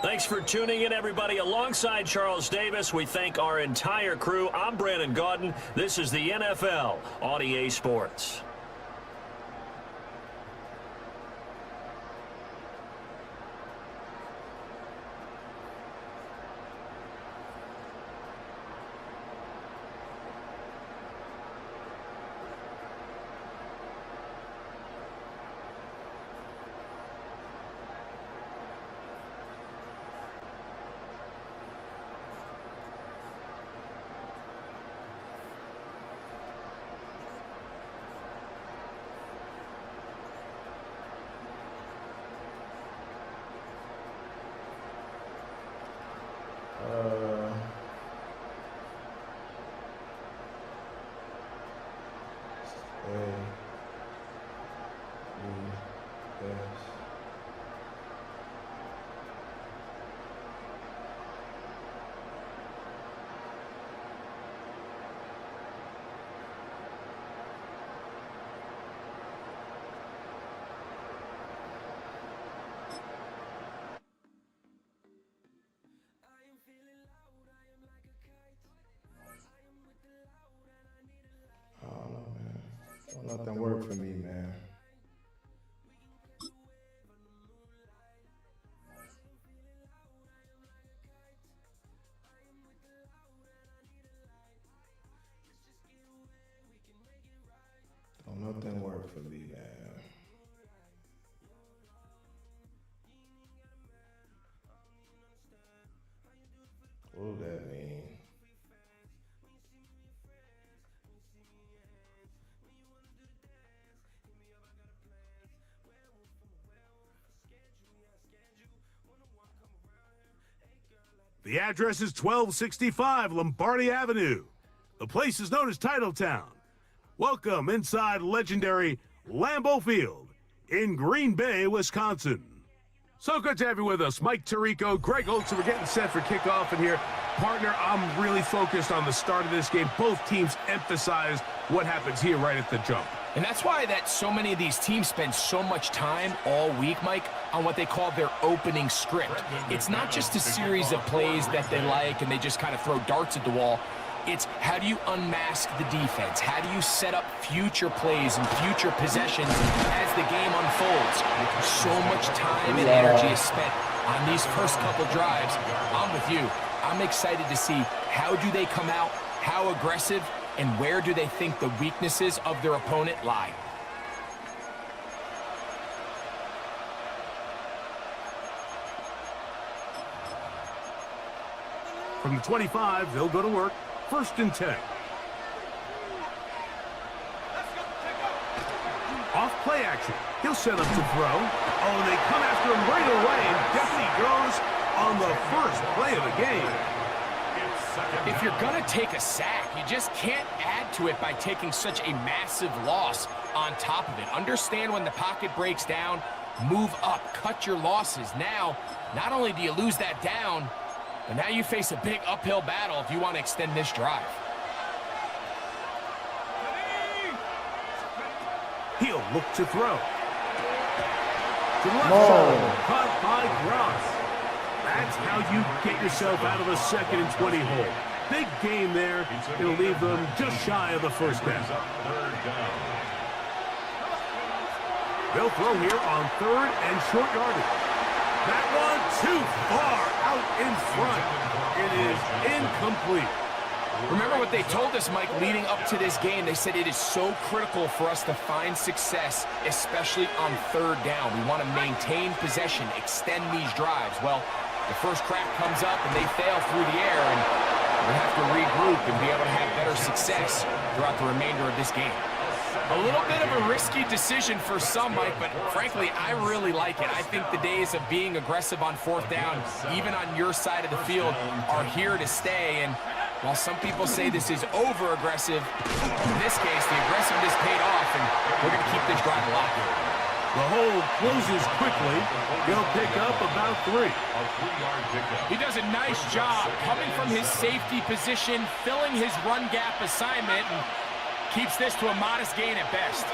Thanks for tuning in, everybody. Alongside Charles Davis, we thank our entire crew. I'm Brandon Gaudin. This is the NFL on EA Sports. Nothing worked for me, man. Nothing worked for me, man. What does that mean? The address is 1265 Lombardi Avenue. The place is known as Titletown. Welcome inside legendary Lambeau Field in Green Bay, Wisconsin. So good to have you with us. Mike Tirico, Greg Oates, we're getting set for kickoff in here. Partner, I'm really focused on the start of this game. Both teams emphasize what happens here right at the jump. And that's why that so many of these teams spend so much time all week, Mike, on what they call their opening script. It's not just a series of plays that they like and they just kind of throw darts at the wall. It's how do you unmask the defense? How do you set up future plays and future possessions as the game unfolds? So much time and energy is spent on these first couple drives. I'm with you. I'm excited to see how do they come out, how aggressive, and where do they think the weaknesses of their opponent lie. From the 25, they'll go to work. 1st and 10. Off play action. He'll set up to throw. Oh, and they come after him right away, and down he goes on the first play of the game. If you're going to take a sack, you just can't add to it by taking such a massive loss on top of it. Understand when the pocket breaks down, move up, cut your losses. Now, not only do you lose that down, but now you face a big uphill battle if you want to extend this drive. He'll look to throw. To the left side, caught by Gross. That's how you get yourself out of a 2nd and 20 hole. Big game there. It'll leave them just shy of the first down. They'll throw here on 3rd and short yardage. That one too far out in front. It is incomplete. Remember what they told us, Mike, leading up to this game. They said it is so critical for us to find success, especially on 3rd down. We want to maintain possession, extend these drives. Well, the first crack comes up and they fail through the air, and we have to regroup and be able to have better success throughout the remainder of this game. A little bit of a risky decision for some, Mike, but frankly, I really like it. I think the days of being aggressive on 4th down, even on your side of the field, are here to stay. And while some people say this is over-aggressive, in this case, the aggressiveness paid off, and we're going to keep this drive alive. The hold closes quickly. He'll pick up about 3. He does a nice job coming from his safety position, filling his run gap assignment, and keeps this to a modest gain at best.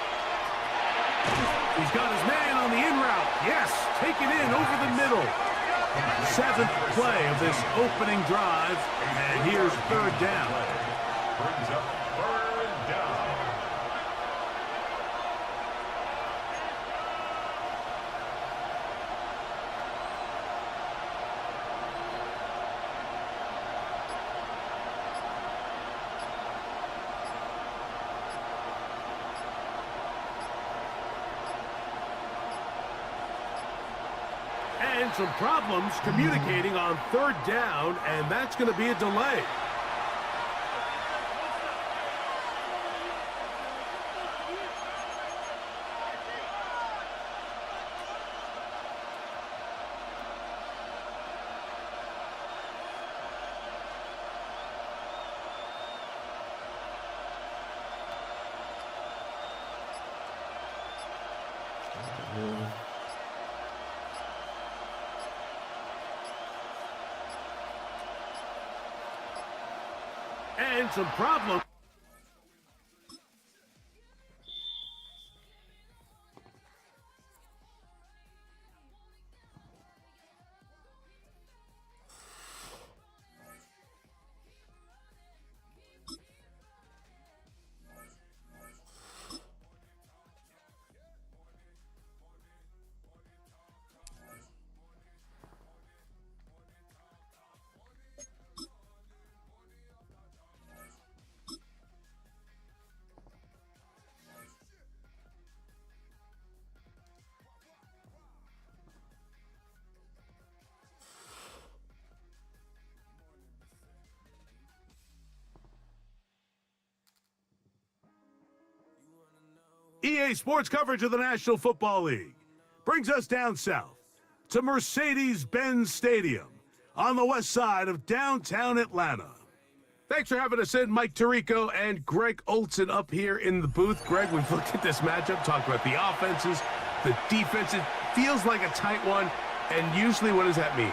He's got his man on the in route. Yes, take it in over the middle. 7th play of this opening drive, and here's 3rd down. Brings up 3rd down. And some problems communicating on 3rd down, and that's going to be a delay. And some problems. EA Sports coverage of the National Football League brings us down south to Mercedes-Benz Stadium on the west side of downtown Atlanta. Thanks for having us in, Mike Tirico and Greg Olson up here in the booth. Greg, we've looked at this matchup, talked about the offenses, the defense. It feels like a tight one, and usually what does that mean?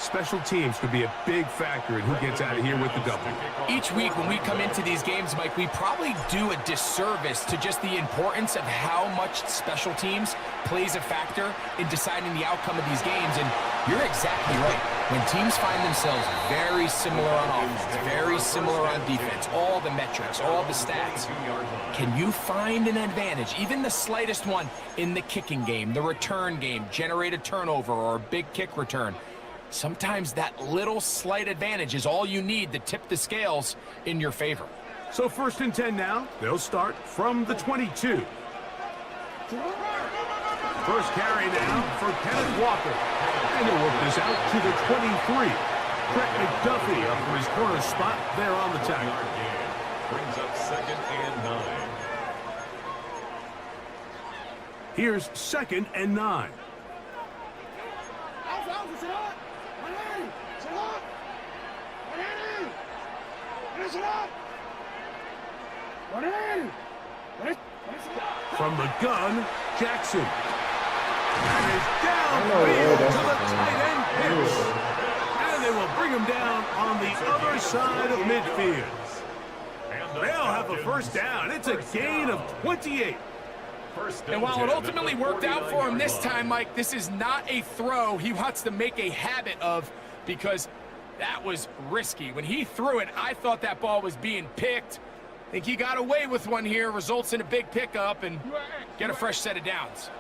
Special teams could be a big factor in who gets out of here with the double. Each week when we come into these games, Mike, we probably do a disservice to just the importance of how much special teams plays a factor in deciding the outcome of these games. And you're exactly right. When teams find themselves very similar on offense, very similar on defense, all the metrics, all the stats, can you find an advantage, even the slightest one, in the kicking game, the return game, generate a turnover or a big kick return? Sometimes that little slight advantage is all you need to tip the scales in your favor. So 1st and 10 now. They'll start from the 22. First carry now for Kenneth Walker. And he'll work this out to the 23. Brett McDuffie up for his corner spot there on the tackle. Brings up 2nd and 9. Here's 2nd and 9. From the gun, Jackson. And is downfield to the tight end pitch. And they will bring him down on the other side of midfield. They'll have a first down. It's a gain of 28. And while it ultimately worked out for him this time, Mike, this is not a throw he wants to make a habit of, because that was risky. When he threw it, I thought that ball was being picked. I think he got away with one here, results in a big pickup and get a fresh set of downs.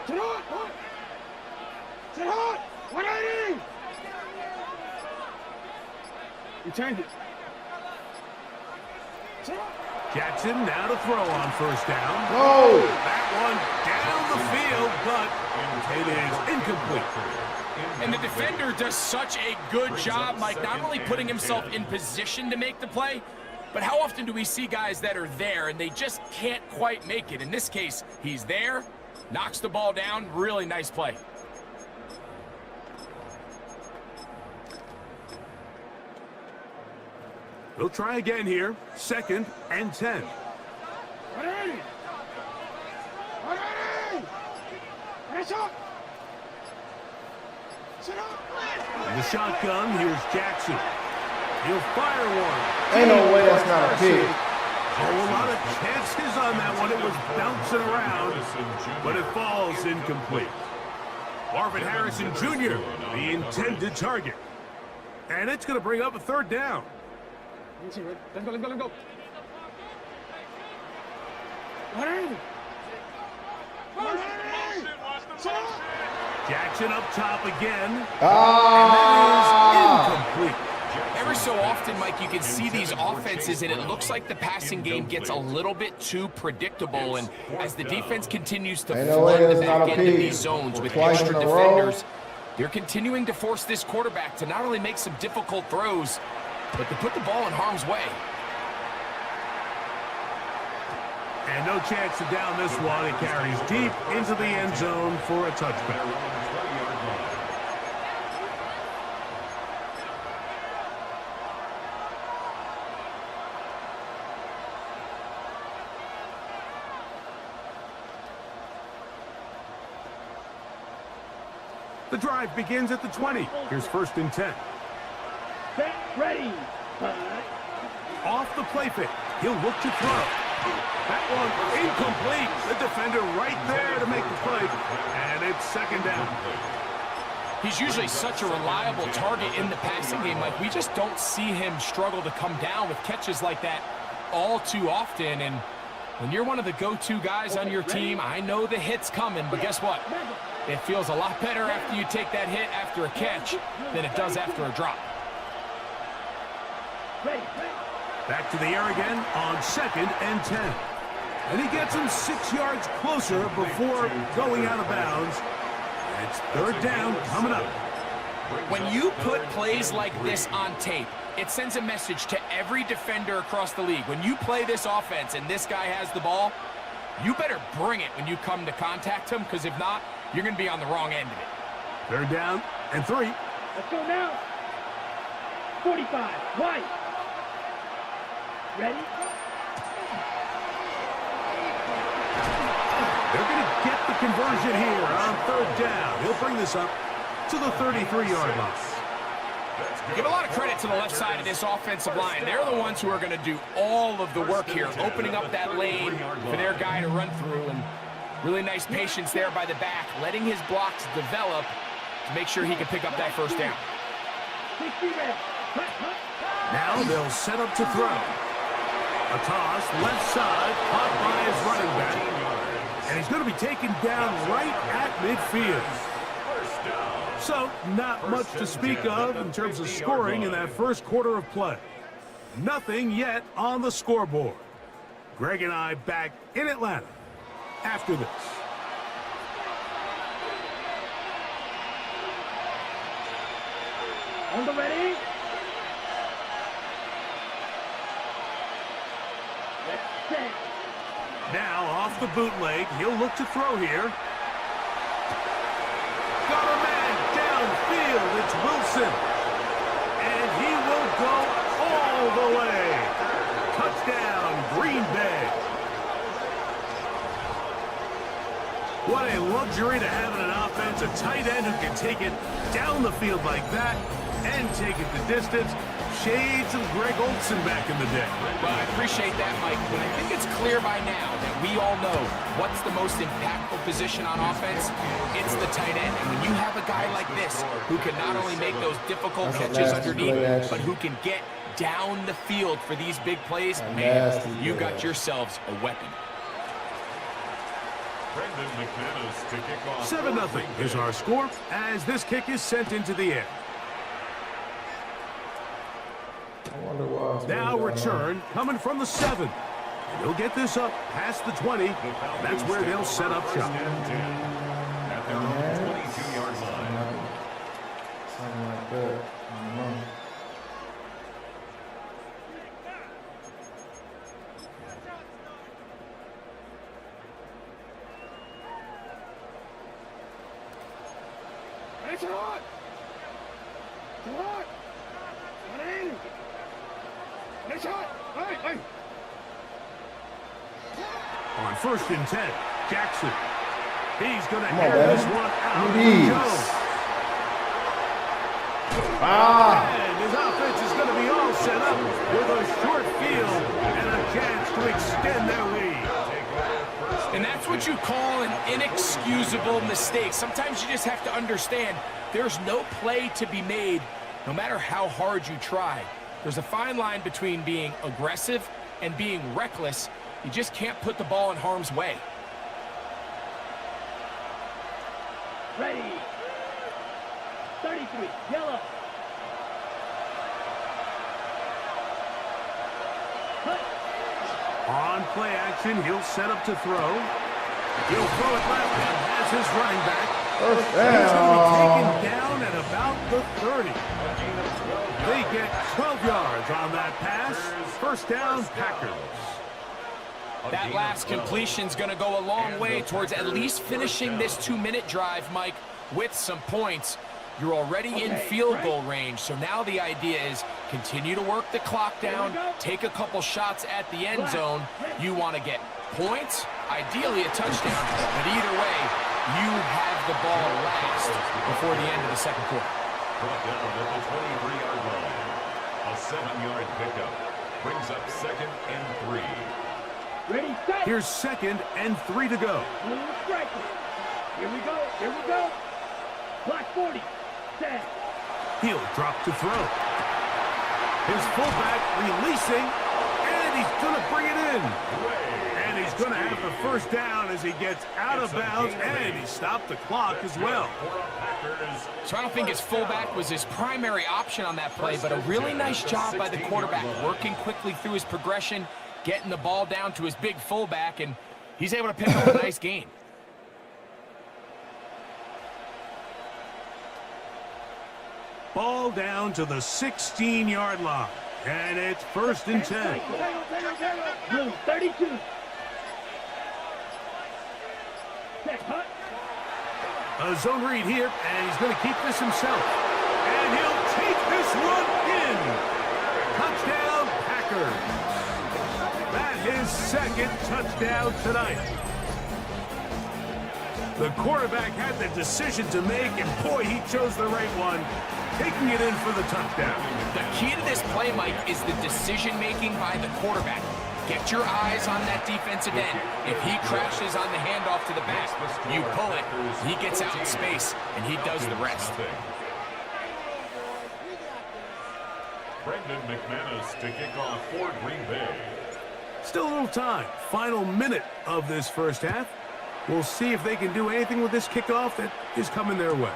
Sit on! Sit on! 180! You turned it. Jackson now to throw on first down. Whoa! That one down the field, but it is incomplete. And the defender does such a good job, Mike, not only putting himself in position to make the play, but how often do we see guys that are there and they just can't quite make it? In this case, he's there, knocks the ball down, really nice play. We'll try again here. 2nd and 10. 180! 180! Press up! Sit up! In the shotgun, here's Jackson. He'll fire one. Ain't no way that's not a pick. A lot of chances on that one. It was bouncing around, but it falls incomplete. Marvin Harrison Jr., the intended target. And it's going to bring up a third down. Let's go, let's go, let's go. 180! 180! Sit up! Jackson up top again. Ah! And that is incomplete. Every so often, Mike, you can see these offenses, and it looks like the passing game gets a little bit too predictable. And as the defense continues to flood the back end of these zones with extra defenders, they're continuing to force this quarterback to not only make some difficult throws, but to put the ball in harm's way. And no chance to down this one. It carries deep into the end zone for a touchback. The drive begins at the 20. Here's 1st and 10. Set, ready. Off the play fake. He'll look to throw. That one incomplete. The defender right there to make the play. And it's 2nd down. He's usually such a reliable target in the passing game. Like, we just don't see him struggle to come down with catches like that all too often. And when you're one of the go-to guys on your team, I know the hit's coming, but guess what? It feels a lot better after you take that hit after a catch than it does after a drop. Back to the air again on 2nd and 10. And he gets him 6 yards closer before going out of bounds. It's 3rd down coming up. When you put plays like this on tape, it sends a message to every defender across the league. When you play this offense and this guy has the ball, you better bring it when you come to contact him, because if not, you're going to be on the wrong end of it. 3rd down and 3. Let's go now. 45, wide. Ready? They're going to get the conversion here on 3rd down. He'll bring this up to the 33-yard line. Give a lot of credit to the left side of this offensive line. They're the ones who are going to do all of the work here, opening up that lane for their guy to run through. And really nice patience there by the back, letting his blocks develop to make sure he can pick up that first down. Now they'll set up to throw. A toss, left side, caught by his running back. And he's going to be taken down right at midfield. So, not much to speak of in terms of scoring in that first quarter of play. Nothing yet on the scoreboard. Greg and I back in Atlanta after this. On the ready? Let's set. Now off the bootleg, he'll look to throw here. Got a man downfield, it's Wilson. And he will go all all the way. Touchdown, Green Bay. What a luxury to have in an offense, a tight end who can take it down the field like that and take it the distance. Shades of Greg Olsen back in the day. Well, I appreciate that, Mike, but I think it's clear by now that we all know what's the most impactful position on offense. It's the tight end. And when you have a guy like this who can not only make those difficult catches underneath, but who can get down the field for these big plays, man, you got yourselves a weapon. 7-0 is our score as this kick is sent into the air. Now return coming from the 7. And he'll get this up past the 20. That's where they'll set up shop. At their own 22-yard line. Something like that. I don't know. It's hot! It's hot! It's hot! Hey! On 1st and 10, Jackson. He's going to air this one out. And his offense is going to be all set up with a short field and a chance to extend their lead. And that's what you call an inexcusable mistake. Sometimes you just have to understand there's no play to be made no matter how hard you try. There's a fine line between being aggressive and being reckless. You just can't put the ball in harm's way. Ready. 33, yellow. Cut. On play action, he'll set up to throw. He'll throw it left and has his running back. First He's going to be down. taken down at about the 30. They get 12 yards on that pass. First down, Packers. That last completion's going to go a long way towards at least finishing this 2-minute drive, Mike, with some points. You're already in field goal range, so now the idea is continue to work the clock down, take a couple shots at the end zone. You want to get points, ideally a touchdown, but either way, you have the ball last before the end of the second quarter. Brought down at the 23-yard line. A 7-yard pickup brings up 2nd and 3. Ready, set. Here's 2nd and 3 to go. Blue striker. Here we go. Block 40. Set. He'll drop to throw. His fullback releasing, and he's going to bring it in. And he's going to have the first down as he gets out of bounds, and he stopped the clock as well. So I don't think his fullback was his primary option on that play, but a really nice job by the quarterback, working quickly through his progression, getting the ball down to his big fullback, and he's able to pick up a nice gain. Ball down to the 16-yard line, and it's 1st and 10. Blue 32. Set, hut. A zone read here, and he's going to keep this himself. And he'll take this one in. Touchdown, Packers. That is 2nd touchdown tonight. The quarterback had the decision to make, and boy, he chose the right one, taking it in for the touchdown. The key to this play, Mike, is the decision-making by the quarterback. Get your eyes on that defensive end. If he crashes on the handoff to the back, you pull it, he gets out in space, and he does the rest. Brendan McManus to kick off for Green Bay. Still a little time. Final minute of this first half. We'll see if they can do anything with this kickoff that is coming their way.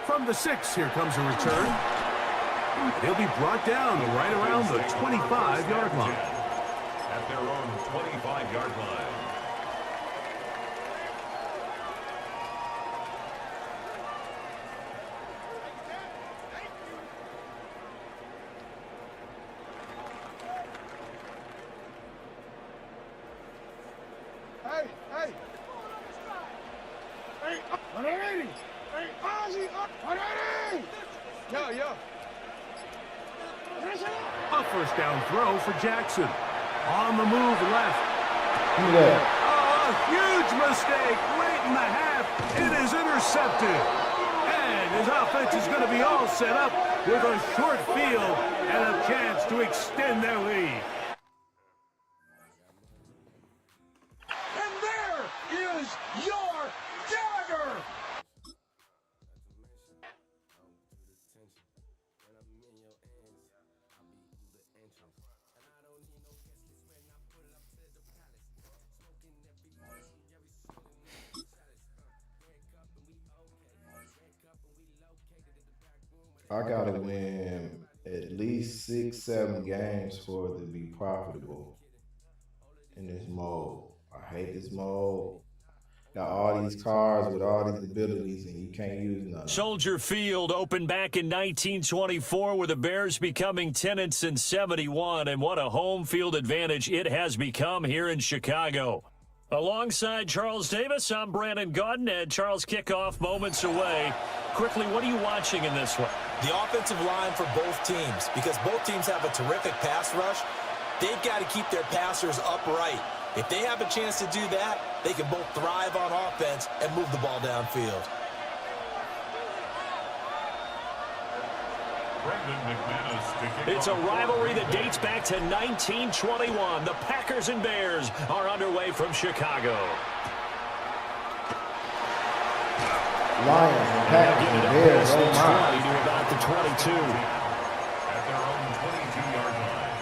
From the 6, here comes a return. He'll be brought down right around the 25-yard line. At their own 25-yard line. Hey, 180! Hey, Ozzy, 180! Yo. A first down throw for Jackson. On the move left. Oh, a huge mistake late in the half. It is intercepted. And his offense is going to be all set up with a short field and a chance to extend their lead. And there is your dagger. I gotta win at least 6-7 games for it to be profitable in this mode. I hate this mode. Got all these cars with all these abilities and you can't use none. Soldier Field opened back in 1924 with the Bears becoming tenants in 71, and what a home field advantage it has become here in Chicago. Alongside Charles Davis, I'm Brandon Gaudin, and Charles, kickoff moments away. Quickly, what are you watching in this one? The offensive line for both teams, because both teams have a terrific pass rush. They've got to keep their passers upright. If they have a chance to do that, they can both thrive on offense and move the ball downfield. It's a rivalry that dates back to 1921. The Packers and Bears are underway from Chicago. Lions and Packers and Bears. Oh my. To about the 22. At their own 22-yard line.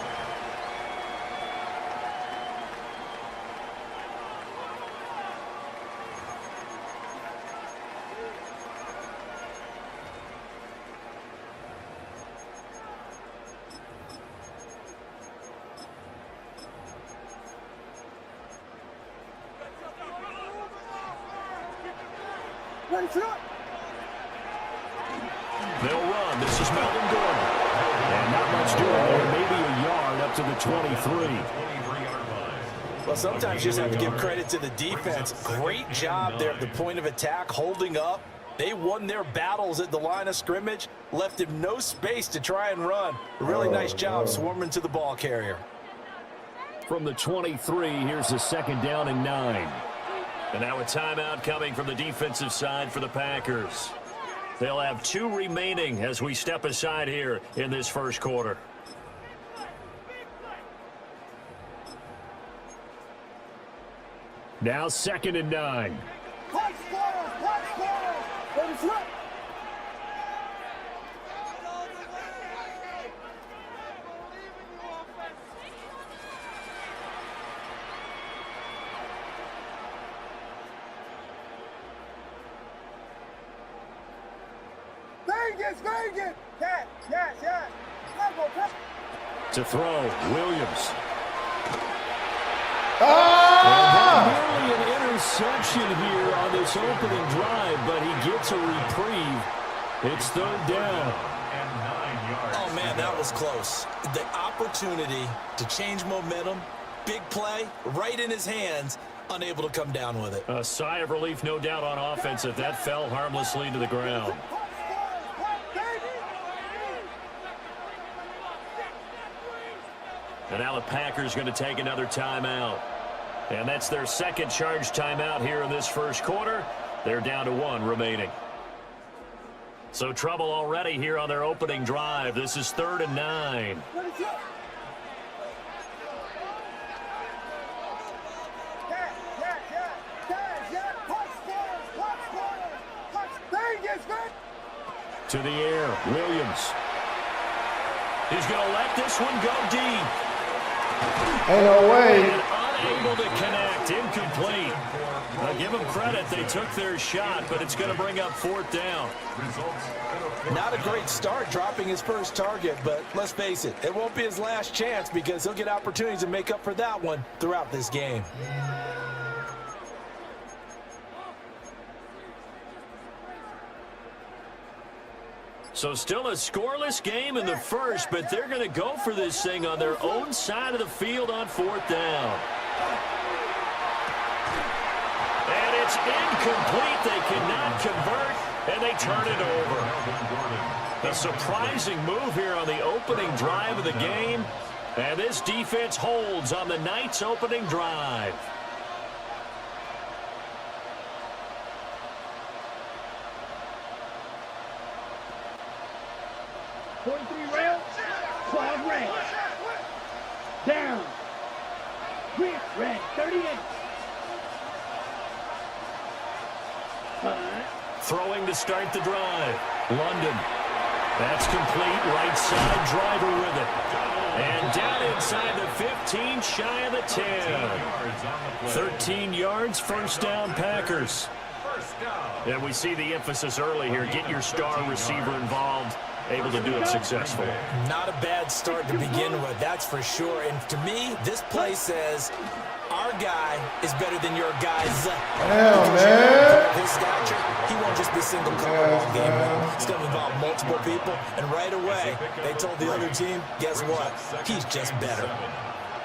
They'll run. This is Melvin Gordon. And not much doing there. Maybe a yard up to the 23. Well, sometimes you just have to give credit to the defense. Great job there at the point of attack, holding up. They won their battles at the line of scrimmage, left him no space to try and run. Really nice job swarming to the ball carrier. From the 23, here's the 2nd down and 9. And now a timeout coming from the defensive side for the Packers. They'll have 2 remaining as we step aside here in this first quarter. Now 2nd and 9. Vegas! Yes! To throw, Williams. Ah! Nearly an interception here on this opening drive, but he gets a reprieve. It's 3rd down. And 9 yards. Oh, man, that was close. The opportunity to change momentum, big play, right in his hands, unable to come down with it. A sigh of relief, no doubt, on offense if that fell harmlessly to the ground. And now the Packers going to take another timeout. And that's their 2nd charge timeout here in this first quarter. They're down to 1 remaining. So trouble already here on their opening drive. This is 3rd and 9. To the air, Williams. He's going to let this one go deep. Ain't no way. And unable to connect, incomplete. Now give them credit, they took their shot, but it's going to bring up 4th down. Not a great start dropping his first target, but let's face it, it won't be his last chance because he'll get opportunities to make up for that one throughout this game. So still a scoreless game in the first, but they're going to go for this thing on their own side of the field on 4th down. And it's incomplete. They cannot convert. and they turn it over. A surprising move here on the opening drive of the game, and this defense holds on the Knights' opening drive. Rail, 12 red. Down. Green, red, 38. Throwing to start the drive. London. That's complete. Right side driver with it. And down inside the 15, shy of the 10. 13 yards, first down Packers. And we see the emphasis early here. Get your star receiver involved. Able to do it successfully. Not a bad start to begin with, that's for sure. And to me, this play says our guy is better than your guy's. Damn, man. His stature, he won't just be single cover all game long. It's going to involve multiple people. And right away, they told the other team, guess what? He's just better.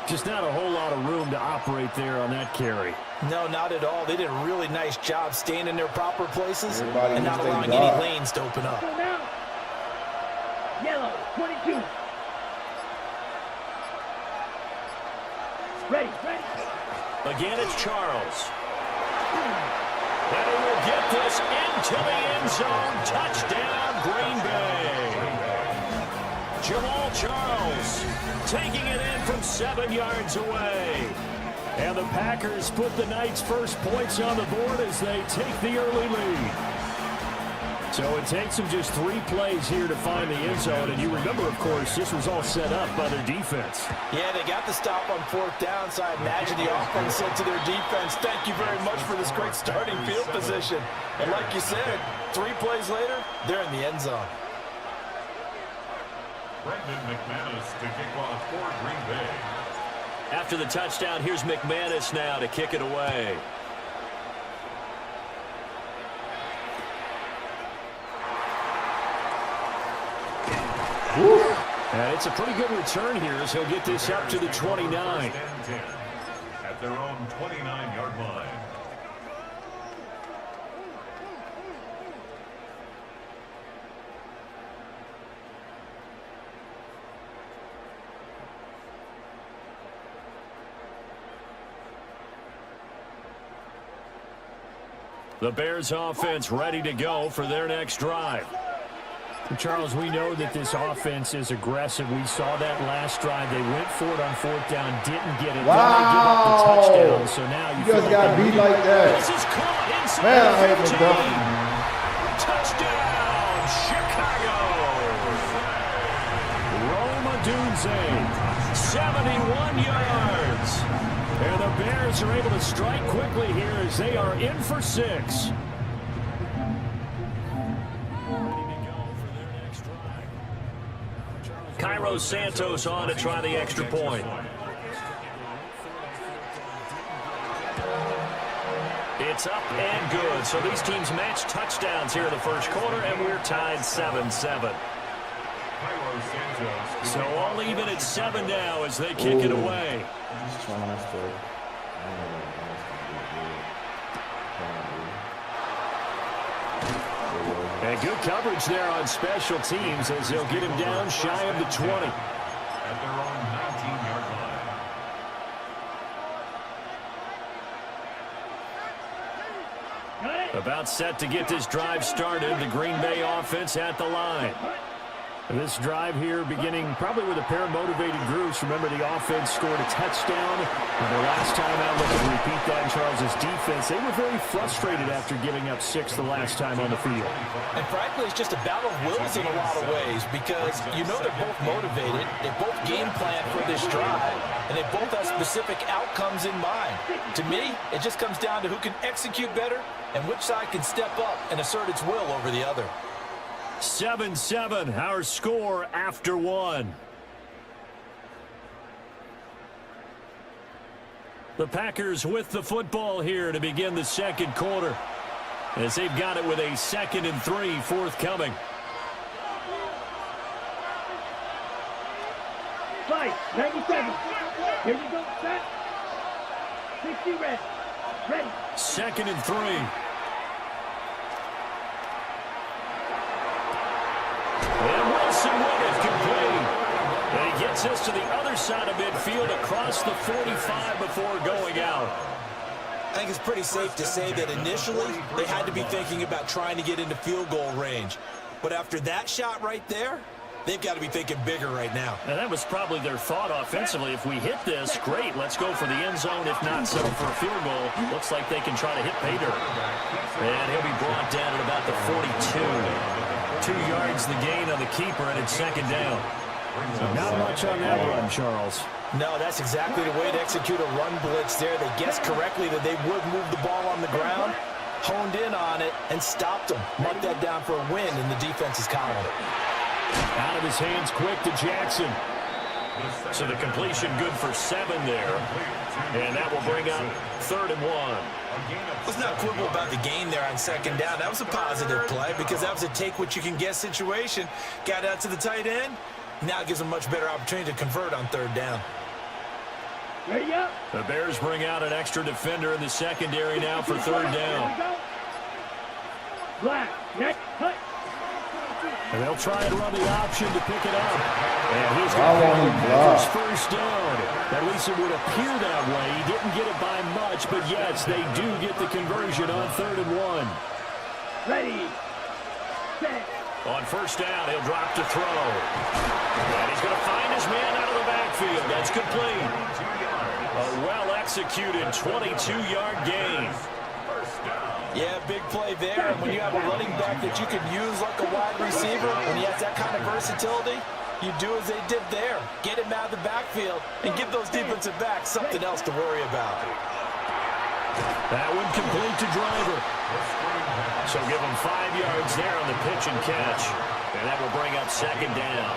Just not a whole lot of room to operate there on that carry. No, not at all. They did a really nice job staying in their proper places Everybody and not allowing any lanes to open up. Yellow, 22. Ready. Again, it's Charles. And he will get this into the end zone. Touchdown, Green Bay. Jamal Charles taking it in from 7 yards away. And the Packers put the Knights' first points on the board as they take the early lead. So it takes them just 3 plays here to find the end zone. And you remember, of course, this was all set up by their defense. Yeah, they got the stop on 4th down, so I imagine the offense said to their defense, thank you very much for this great starting field position. And like you said, 3 plays later, they're in the end zone. Brendan McManus to kick off for Green Bay. After the touchdown, here's McManus now to kick it away. And it's a pretty good return here as he'll get this up to the 29. At their own 29-yard line. The Bears offense ready to go for their next drive. Charles, we know that this offense is aggressive. We saw that last drive. They went for it on 4th down, didn't get it. Wow. Then they give up the touchdown. So now you guys got beat like that. This is caught inside Man, I the hate 15. McDuffie. Touchdown, Chicago. Roma Dunze, 71 yards. And the Bears are able to strike quickly here as they are in for 6. Cairo Santos on to try the extra point. It's up and good. So these teams match touchdowns here in the first quarter, and we're tied 7-7. So all even at 7 now as they kick it away. And good coverage there on special teams as they'll get him down shy of the 20. At their own 19-yard line. About set to get this drive started. The Green Bay offense at the line. This drive here beginning probably with a pair of motivated groups. Remember, the offense scored a touchdown. And the last time out, look at repeat that in Charles' defense. They were very frustrated after giving up 6 the last time on the field. And frankly, it's just a battle of wills in a lot of ways because you know they're both motivated. They both game plan for this drive. And they both have specific outcomes in mind. To me, it just comes down to who can execute better and which side can step up and assert its will over the other. 7-7, our score after 1. The Packers with the football here to begin the second quarter as they've got it with a 2nd and 3 forthcoming. Fight, 97. Here you go, set. 60 red. Ready. 2nd and 3. And Wilson with it, complete. And he gets us to the other side of midfield across the 45 before going out. I think it's pretty safe to say that initially they had to be thinking about trying to get into field goal range. But after that shot right there, they've got to be thinking bigger right now. And that was probably their thought offensively. If we hit this, great. Let's go for the end zone. If not, settle for a field goal. Looks like they can try to hit pay dirt. And he'll be brought down at about the 42. 2 yards the gain on the keeper, and it's second down. Not much on that run, Charles. No, that's exactly the way to execute a run blitz there. They guessed correctly that they would move the ball on the ground, honed in on it, and stopped them. Mark that down for a win in the defense's column. Out of his hands quick to Jackson. So the completion good for 7 there. And that will bring up 3rd and 1. Let's not quibble about the gain there on second down. That was a positive play because that was a take-what-you-can-get situation. Got out to the tight end. Now it gives them much better opportunity to convert on 3rd down. Ready up. The Bears bring out an extra defender in the secondary now for 3rd down. Black, next, cut. And they'll try and run the option to pick it up. And he's going to get his first down. At least it would appear that way. He didn't get it by much, but yes, they do get the conversion on 3rd and 1. Ready, set. On first down, he'll drop to throw. And he's going to find his man out of the backfield. That's complete. A well-executed 22-yard gain. Yeah, big play there. And when you have a running back that you can use like a wide receiver, when he has that kind of versatility, you do as they did there. Get him out of the backfield and give those defensive backs something else to worry about. That one complete to Driver. So give him 5 yards there on the pitch and catch. And that will bring up second down.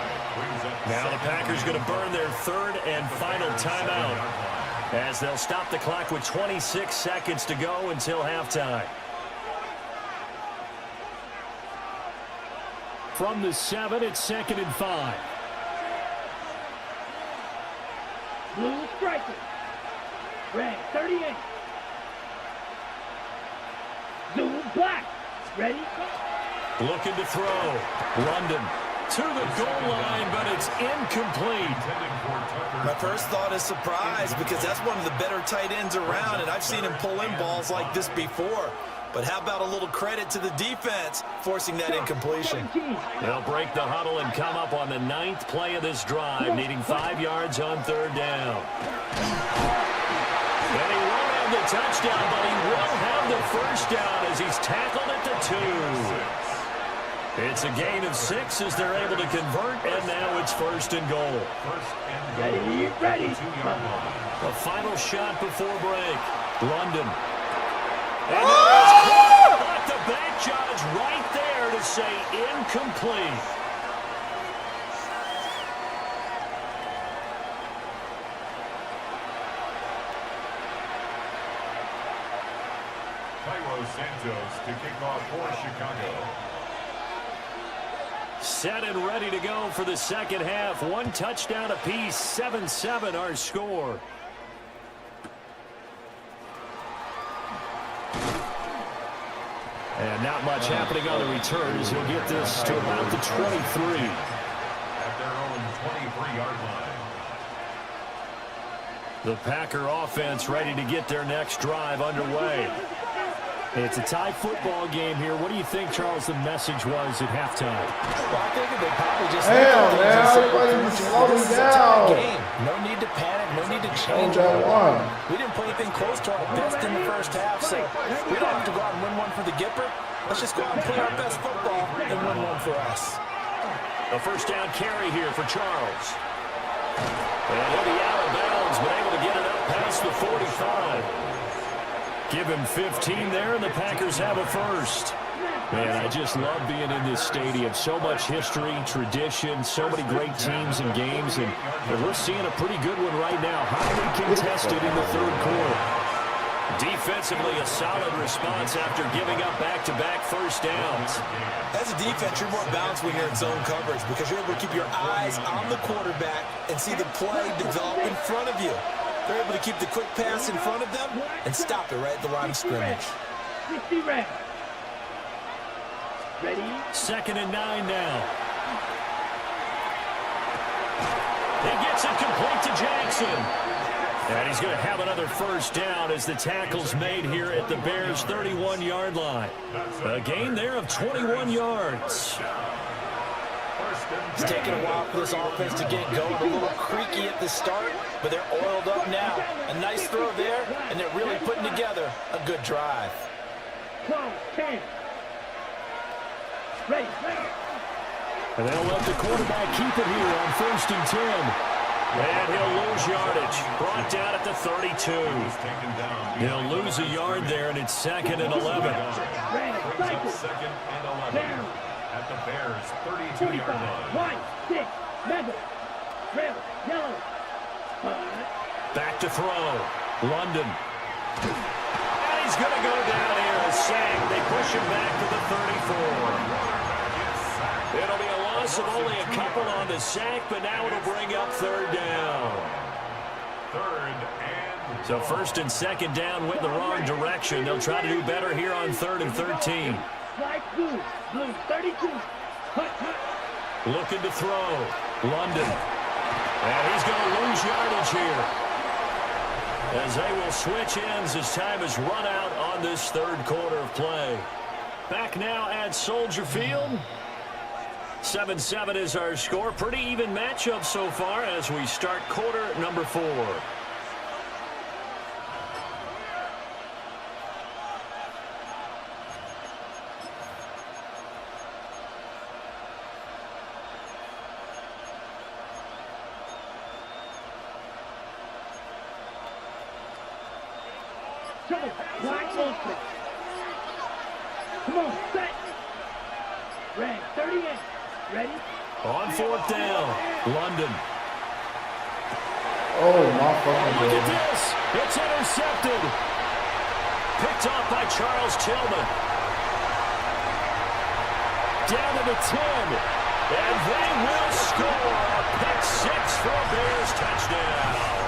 Now the Packers going to burn their 3rd and final timeout as they'll stop the clock with 26 seconds to go until halftime. From the 7, it's 2nd and 5. Blue striker. Red, 38. Blue, black. Ready? Looking to throw. London to the goal line, but it's incomplete. My first thought is surprise because that's one of the better tight ends around, and I've seen him pull in balls like this before. But how about a little credit to the defense forcing that incompletion? They'll break the huddle and come up on the 9th play of this drive, needing 5 yards on 3rd down. And he won't have the touchdown, but he will have the first down as he's tackled at the 2. It's a gain of 6 as they're able to convert, and now it's 1st and goal. Ready, ready. The final shot before break. London. And but the back judge right there to say incomplete. Santos to kick off for Chicago. Set and ready to go for the second half. 1 touchdown apiece, 7-7 our score. And not much happening on the return as he'll get this to about the 23. At their own 23-yard line. The Packer offense ready to get their next drive underway. It's a tie football game here. What do you think, Charles, the message was at halftime? Well, I think they probably just everybody slow down. Game. No need to panic. No need to change. We didn't play anything close to our best in the first half, so we don't have to go out and win one for the Gipper. Let's just go out and play our best football and win one for us. A first down carry here for Charles. And he'll be out of bounds, but able to get it up past the 45. Give him 15 there, and the Packers have a first. Man, I just love being in this stadium. So much history, tradition, so many great teams and games, and we're seeing a pretty good one right now. Highly contested in the 3rd quarter. Defensively, a solid response after giving up back-to-back first downs. As a defense, you're more balanced when you're in zone coverage because you're able to keep your eyes on the quarterback and see the play develop in front of you. They're able to keep the quick pass in front of them and stop it right at the line of scrimmage. 60 red. Ready? 2nd and 9 now. He gets it complete to Jackson. And he's going to have another first down as the tackle's made here at the Bears' 31-yard line. A gain there of 21 yards. It's taken a while for this offense to get going. A little creaky at the start, but they're oiled up now. A nice throw there, and they're really putting together a good drive. 12, 10. Ready. And they'll let the quarterback keep it here on 1st and 10. And he'll lose yardage. Brought down at the 32. He'll lose a yard there, and it's 2nd and 11. Second and 11 at the Bears' 32-yard line. White, stick, Madden, red, yellow. Back to throw. London. And he's going to go down here. A sack. They push him back to the 34. It'll be a loss of only a couple on the sack, but now it'll bring up 3rd down. So 1st and 2nd down went the wrong direction. They'll try to do better here on 3rd and 13. Flag blue, 32. Looking to throw. London. And he's going to lose yardage here, as they will switch ends as time is run out on this 3rd quarter of play. Back now at Soldier Field. 7-7 is our score. Pretty even matchup so far as we start quarter number 4. Black ultra. Come on, set. Red, 38. Ready? On 4th down, London. Oh, my fucking Look at God. this. It's intercepted. Picked off by Charles Tillman. Down to the 10. And they will score a pick 6 for a Bears touchdown.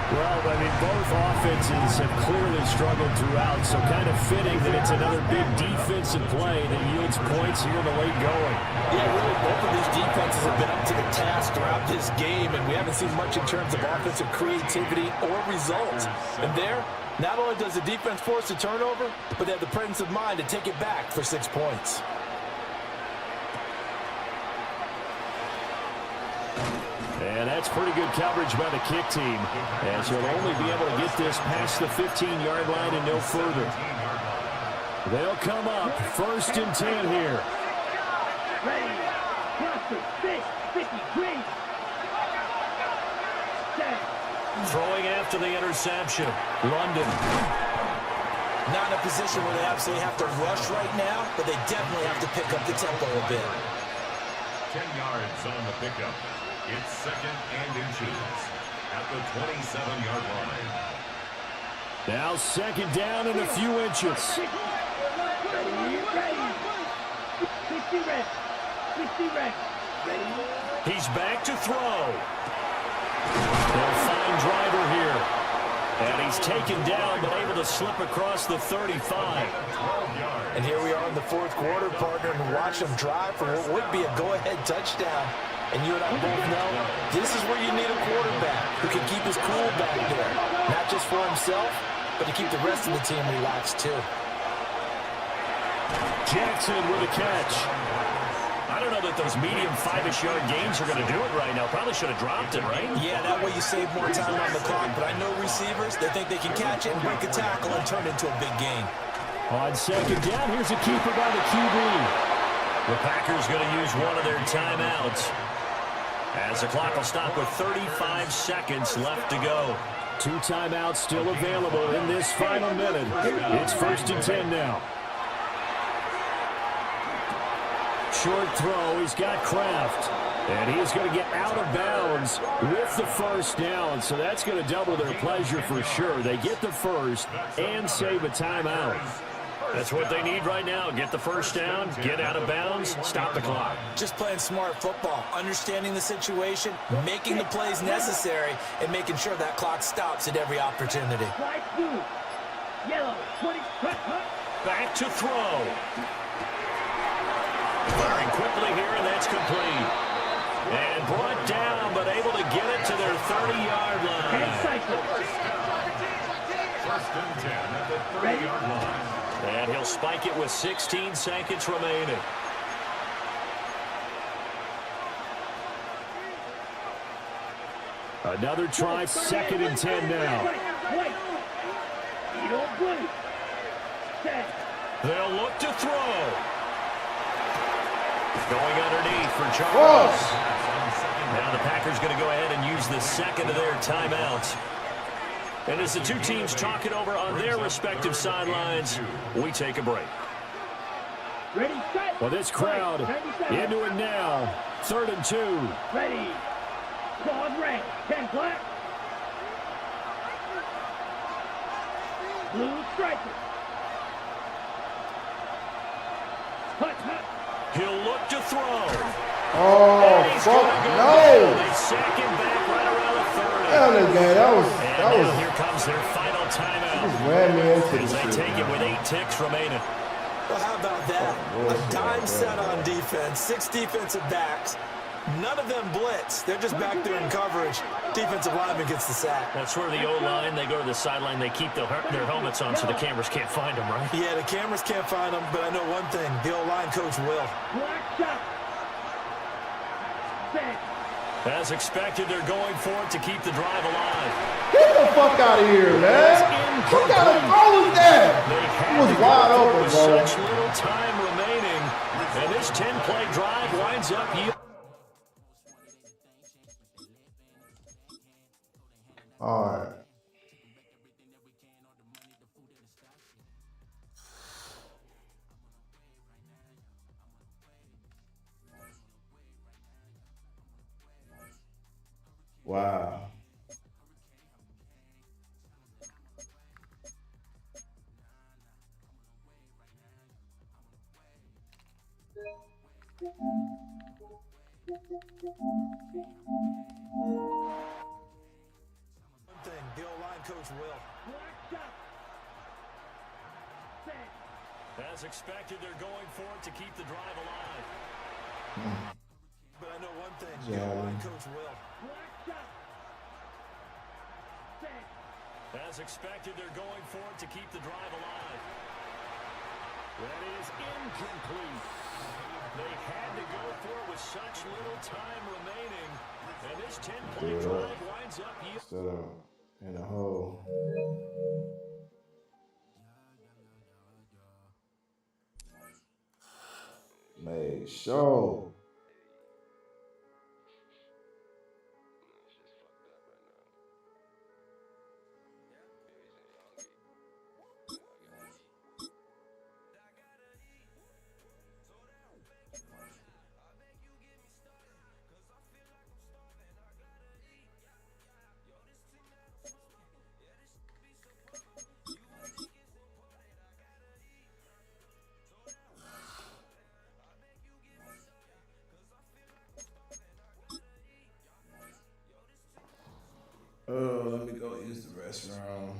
Well, I mean, both offenses have clearly struggled throughout, so kind of fitting that it's another big defensive play that yields points here in the late going. Yeah, really, both of these defenses have been up to the task throughout this game, and we haven't seen much in terms of offensive creativity or results. And there, not only does the defense force a turnover, but they have the presence of mind to take it back for 6 points. And that's pretty good coverage by the kick team, as he'll only be able to get this past the 15-yard line and no further. They'll come up 1st and 10 here. Ready. Cluster, 6, 50, green. Set. Throwing after the interception. London. Not in a position where they absolutely have to rush right now, but they definitely have to pick up the tempo a bit. 10 yards on the pickup. It's 2nd and inches at the 27-yard line. Now 2nd down and a few inches. Ready. 60 red. 60 red. Ready. He's back to throw. They'll find driver here. And he's taken down, but able to slip across the 35. And here we are in the 4th quarter, partner, and watch them drive for what would be a go-ahead touchdown. And you and I both know this is where you need a quarterback who can keep his cool back there. Not just for himself, but to keep the rest of the team relaxed too. Jackson with a catch. I don't know that those medium 5-ish yard gains are going to do it right now. Probably should have dropped it, right? Yeah, that way you save more time on the clock. But I know receivers, they think they can catch it and break a tackle and turn it into a big gain. On 2nd down, here's a keeper by the QB. The Packers going to use one of their timeouts, as the clock will stop with 35 seconds left to go. 2 timeouts still available in this final minute. It's 1st and 10 now. Short throw. He's got Kraft. And he is going to get out of bounds with the first down. So that's going to double their pleasure for sure. They get the first and save a timeout. That's what they need right now. Get the first down, get out of bounds, stop the clock. Just playing smart football, understanding the situation, making the plays necessary, and making sure that clock stops at every opportunity. Flag blue. Yellow. 20. Back to throw. Firing quickly here, and that's complete. And brought down, but able to get it to their 30-yard line. First and 10 at the 30-yard line. And he'll spike it with 16 seconds remaining. Another try, 2nd and 10 now. They'll look to throw. Going underneath for Charles. Now the Packers going to go ahead and use the second of their timeouts. And as the two teams talk it over on their respective sidelines, we take a break. Well, this crowd into it now. 3rd and 2. Ready. Pause red. 10 black. Blue striker. Hut, hut. He'll look to throw. Oh, fuck no. They sack him back right around the 30. Hell, man, that was. Here comes their final timeout. Ran me into as they take it with 8 ticks remaining. Well, how about that? A dime set on defense, 6 defensive backs. None of them blitz. They're just back there in coverage. Defensive lineman gets the sack. That's where the O-line, they go to the sideline, they keep their helmets on so the cameras can't find them, right? Yeah, the cameras can't find them, but I know one thing. The O-line coach will. Black shot. As expected, they're going for it to keep the drive alive. Get the fuck out of here, man. What kind of throw was that? It was wide open, with bro. such little time remaining. And this 10-play drive winds up All right. Wow. One thing, the O-line coach will. As expected, they're going for it to keep the drive alive. But I know one thing, the O-line coach will. As expected, they're going for it to keep the drive alive. That is incomplete. They had to go for it with such little time remaining. And this 10-play drive winds up Set up in a hole. Made sure. Oh, let me go use the restroom.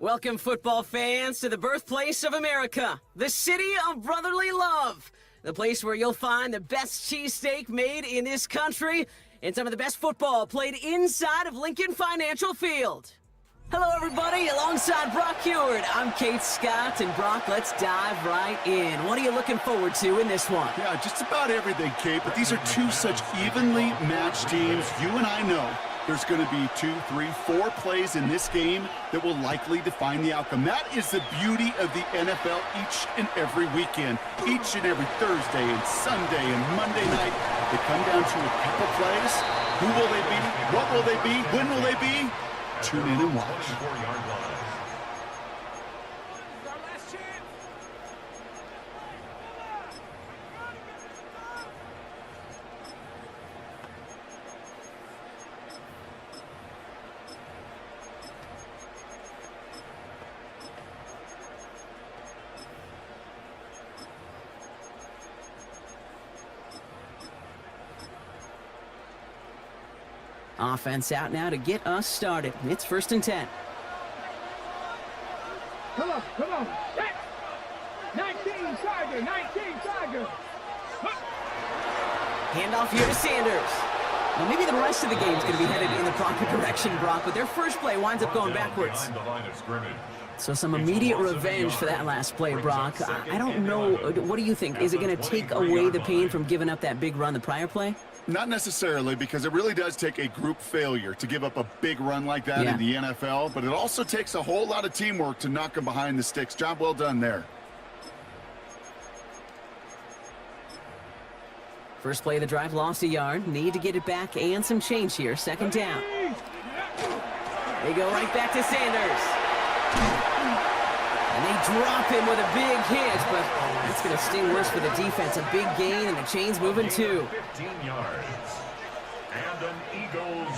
Welcome, football fans, to the birthplace of America, the city of brotherly love, the place where you'll find the best cheesesteak made in this country and some of the best football played inside of Lincoln Financial Field. Hello, everybody. Alongside Brock Heward, I'm Kate Scott, and Brock, let's dive right in. What are you looking forward to in this one? Yeah, just about everything, Kate, but these are two such evenly matched teams. You and I know there's going to be 2, 3, 4 plays in this game that will likely define the outcome. That is the beauty of the NFL each and every weekend, each and every Thursday and Sunday and Monday night. They come down to a couple plays. Who will they be? What will they be? When will they be? Tune in and watch. Offense out now to get us started. It's 1st and 10. Come on. Set. 19, Tiger. 19, Tiger. Handoff here to Sanders. Well, maybe the rest of the game's going to be headed in the proper direction, Brock, but their first play winds up going backwards. So some immediate revenge for that last play, Brock. I don't know. What do you think? Is it going to take away the pain from giving up that big run the prior play? Not necessarily, because it really does take a group failure to give up a big run like that in the NFL, but it also takes a whole lot of teamwork to knock them behind the sticks. Job well done there. First play of the drive, lost a yard. Need to get it back and some change here. 2nd down. They go right back to Sanders. And they drop him with a big hit, but that's going to sting worse for the defense. A big gain, and the chain's moving too. 15 yards. And an Eagles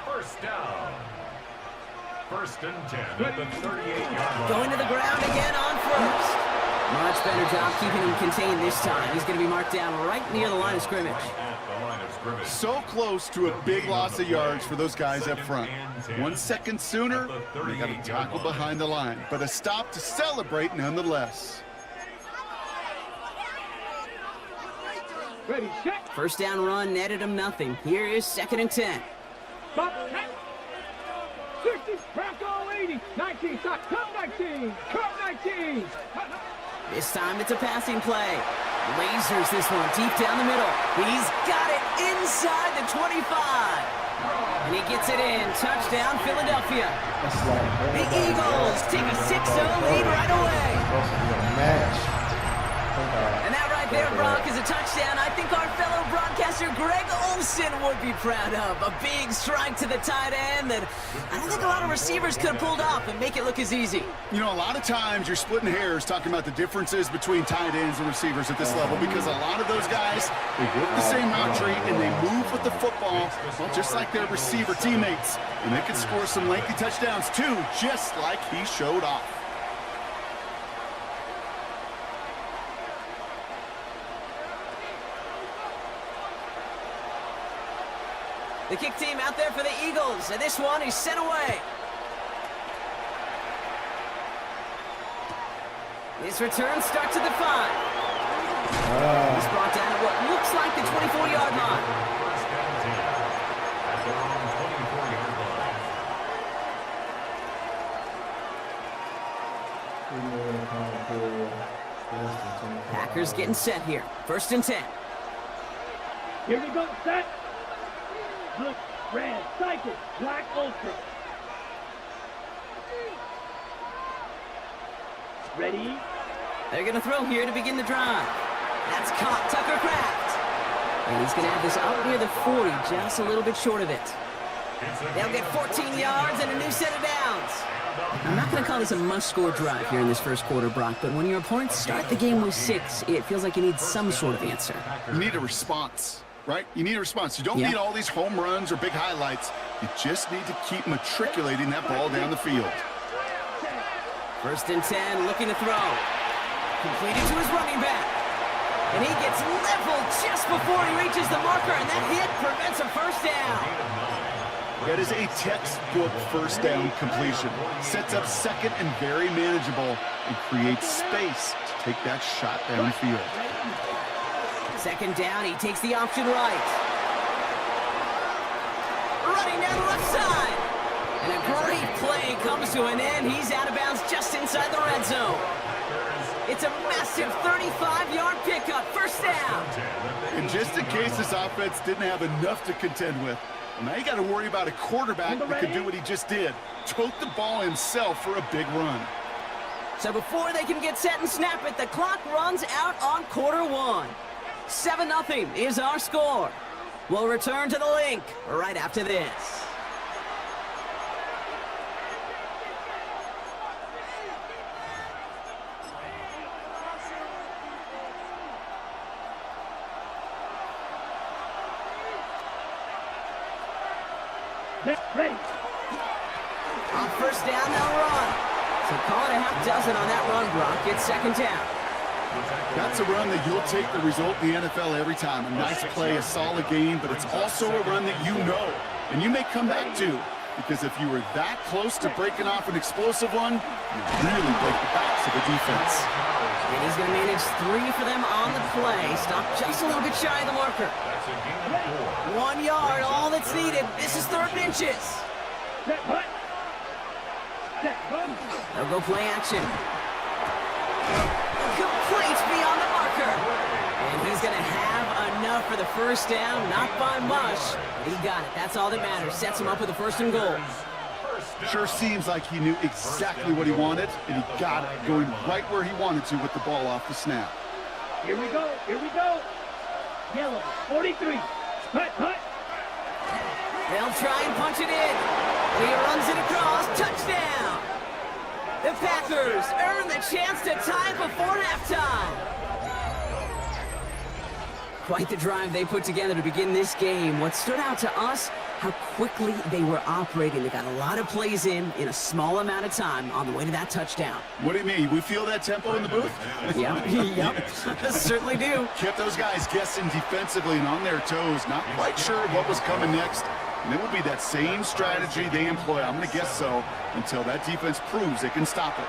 first down. 1st and 10 at the 38-yard line. Going to the ground again on first. Much better job keeping him contained this time. He's going to be marked down right near the line of scrimmage. So close to a big loss of yards for those guys up front. 1 second sooner, they got a tackle behind the line, but a stop to celebrate nonetheless. Ready, set. First down run netted him nothing. Here is 2nd and 10. 60, Bronco 80, 19, stop, come 19, come 19. This time it's a passing play. Lasers this one deep down the middle. He's got it inside the 25. And he gets it in. Touchdown, Philadelphia. The Eagles take a 6-0 lead right away. And that right there, Brock, is a touchdown I think our fellow broadcaster Greg Olsen would be proud of. A big strike to the tight end that I don't think a lot of receivers could have pulled off and make it look as easy. You know, a lot of times you're splitting hairs talking about the differences between tight ends and receivers at this level, because a lot of those guys, they work the same route tree and they move with the football, well, just like their receiver teammates. And they can score some lengthy touchdowns too, just like he showed off. The kick team out there for the Eagles, and this one is sent away. This return starts at the 5. He's brought down at what looks like the 24-yard line. First down 10 at their own 24-yard line. Packers getting set here. 1st and 10. Here we go, set. Blue, red, cycle, black, ultra. Ready? They're going to throw here to begin the drive. That's caught, Tucker Kraft. And he's going to have this up near the 40, just a little bit short of it. They'll get 14 yards and a new set of downs. I'm not going to call this a must-score drive here in this first quarter, Brock, but when your opponents start the game with 6, it feels like you need some sort of answer. You need a response. Right? You need a response. You don't need all these home runs or big highlights. You just need to keep matriculating that ball down the field. 1st and 10, looking to throw. Completed to his running back. And he gets leveled just before he reaches the marker, and that hit prevents a first down. That is a textbook first down completion. Sets up second and very manageable and creates space to take that shot downfield. Second down, he takes the option right. Running down the left side. And a great play comes to an end. He's out of bounds just inside the red zone. It's a massive 35-yard pickup, first down. And just in case this offense didn't have enough to contend with, well, now you got to worry about a quarterback that could do what he just did. Tote the ball himself for a big run. So before they can get set and snap it, the clock runs out on quarter one. 7-0 is our score. We'll return to the link right after this. Ready. On first down, they'll run. So call it a half dozen on that run, Brock. It's second down. That's a run that you'll take the result in the NFL every time. A nice play, a solid game, but it's also a run that you know, and you may come back to, because if you were that close to breaking off an explosive one, you really break the backs of the defense. And he's going to manage 3 for them on the play. Stop just a little bit shy of the marker. 1 yard, all that's needed. This is third and inches. Set punt. Set punt. They'll go play action. Complete beyond the marker. And he's going to have enough for the first down. Not by much. He got it. That's all that matters. Sets him up with a first and goal. Sure seems like he knew exactly what he wanted, and he got it, going right where he wanted to with the ball off the snap. Here we go. Here we go. Yellow, 43. Punt, punt. They'll try and punch it in. He runs it across. Touchdown. The Packers earn the chance to tie before halftime. Quite the drive they put together to begin this game. What stood out to us, how quickly they were operating. They got a lot of plays in a small amount of time on the way to that touchdown. What do you mean? We feel that tempo in the booth? Yep, certainly do. Kept those guys guessing defensively and on their toes, not quite sure what was coming next. And it will be that same strategy they employ, I'm going to guess so, until that defense proves it can stop it.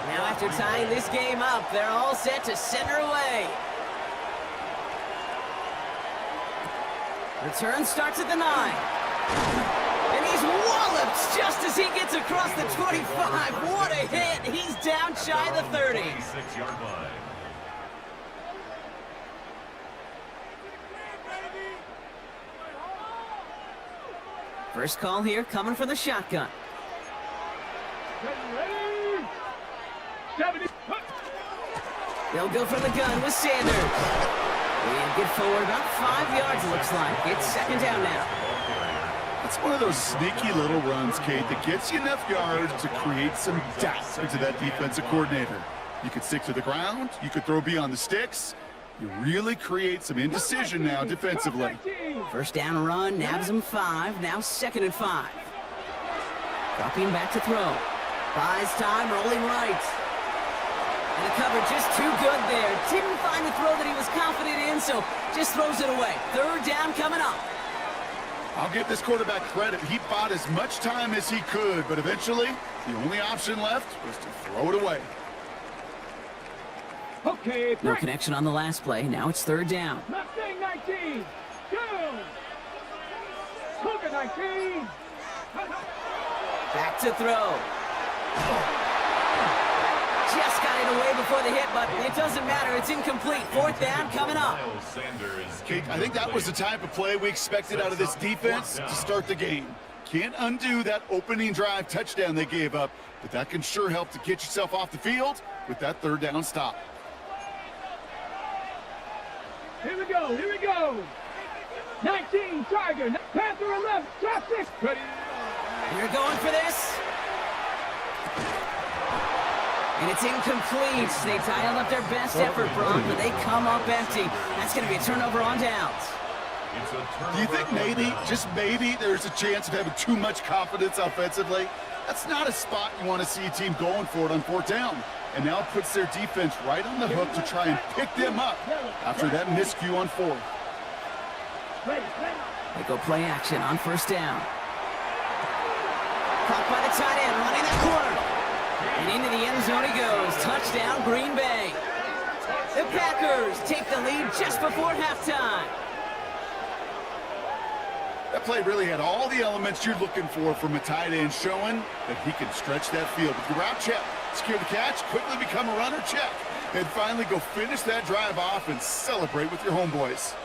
Now after tying this game up, they're all set to send her away. Return starts at the 9. And he's walloped just as he gets across the 25. What a hit. He's down shy of the 30. First call here coming from the shotgun. Ready. 70. They'll go for the gun with Sanders. And get forward about 5 yards, it looks like. It's second down now. It's one of those sneaky little runs, Kate, that gets you enough yards to create some doubt into that defensive coordinator. You could stick to the ground. You could throw beyond the sticks. You really create some indecision now defensively. First down run, nabs him 5. Now second and 5. Dropping back to throw. Buys time, rolling right. And the cover just too good there. Didn't find the throw that he was confident in, so just throws it away. Third down coming up. I'll give this quarterback credit. He bought as much time as he could, but eventually, the only option left was to throw it away. Okay, No connection on the last play. Now it's third down. Mustang 19. Go. Cougar 19. Back to throw. Just got it away before the hit, but it doesn't matter. It's incomplete. Fourth down coming up. Kate, I think that was the type of play we expected out of this defense to start the game. Can't undo that opening drive touchdown they gave up, but that can sure help to get yourself off the field with that third down stop. Here we go. Here we go. 19, Tiger. Panther 11, top 6. Ready. You're going for this. And it's incomplete. They dialed up their best effort, Brock, but they come up empty. That's going to be a turnover on downs. Do you think maybe, just maybe, there's a chance of having too much confidence offensively? That's not a spot you want to see a team going for it on 4th down. And now it puts their defense right on the hook to try and pick them up after that miscue on 4th. They go play action on 1st down. Caught by the tight end, running that corner. And into the end zone he goes. Touchdown, Green Bay. The Packers take the lead just before halftime. That play really had all the elements you're looking for from a tight end, showing that he can stretch that field. With your route check, secure the catch, quickly become a runner check, and finally go finish that drive off and celebrate with your homeboys.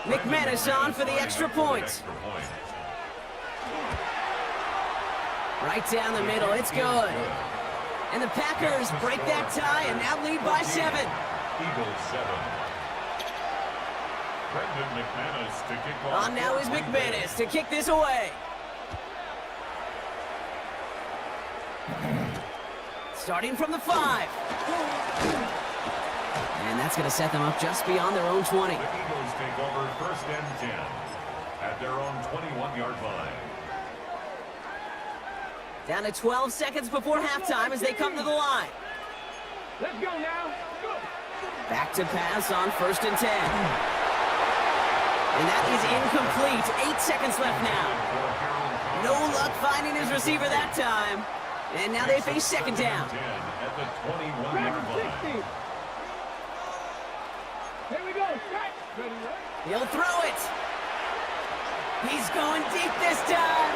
McManus on for the extra point. Right down the middle, it's good. And the Packers break that tie and now lead by 7. Eagles 7. Brendan McManus to kick off. On now is McManus to kick this away. Starting from the 5. And that's going to set them up just beyond their own 20. The Eagles take over 1st and 10 at their own 21-yard line. Down to 12 seconds before halftime as they come to the line. Let's go now. Go. Back to pass on 1st and 10. And that is incomplete. 8 seconds left now. No luck finding his receiver that time. And now they face 2nd down. At the 21-yard line. Here we go. Strike. Ready, right? He'll throw it. He's going deep this time.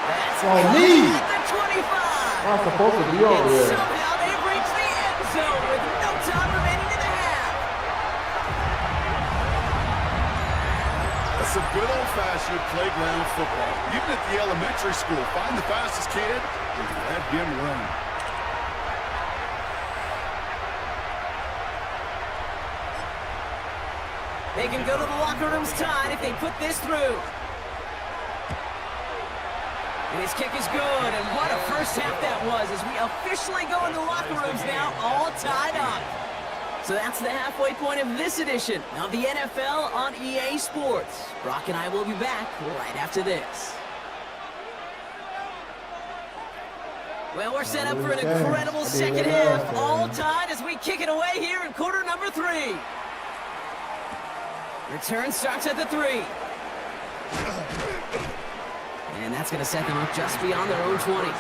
That's me. the 25. I'm supposed to be over And there. somehow they've reached the end zone with no time remaining in the half. That's some good old-fashioned playground football. Even at the elementary school, find the fastest kid and let him run. They can go to the locker rooms tied if they put this through. And his kick is good, and what a first half that was as we officially go into locker rooms now, all tied up. So that's the halfway point of this edition of the NFL on EA Sports. Brock and I will be back right after this. Well, we're set up for an incredible second half, all tied as we kick it away here in quarter number 3. Return starts at the 3. And that's going to set them up just beyond their own 20. At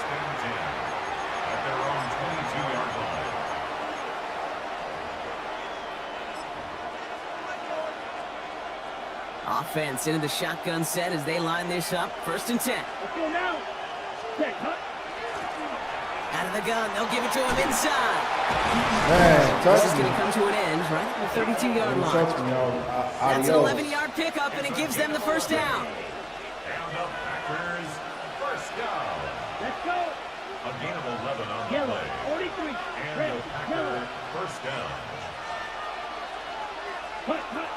their own 22-yard line. Offense into the shotgun set as they line this up. 1st and 10. Let's go now. Check, huh? Out of the gun, they'll give it to him inside. Man, This is touch going me. to come to an end right at the 32-yard Don't line. touch me, y'all. That's an Adios. 11-yard pickup, and it gives them the 1st down. And the Packers, 1st down. Let's go. A gain of 11 on the Yellow. play. 43. And Red. the Packer, Yellow. 1st down. Hut, hut.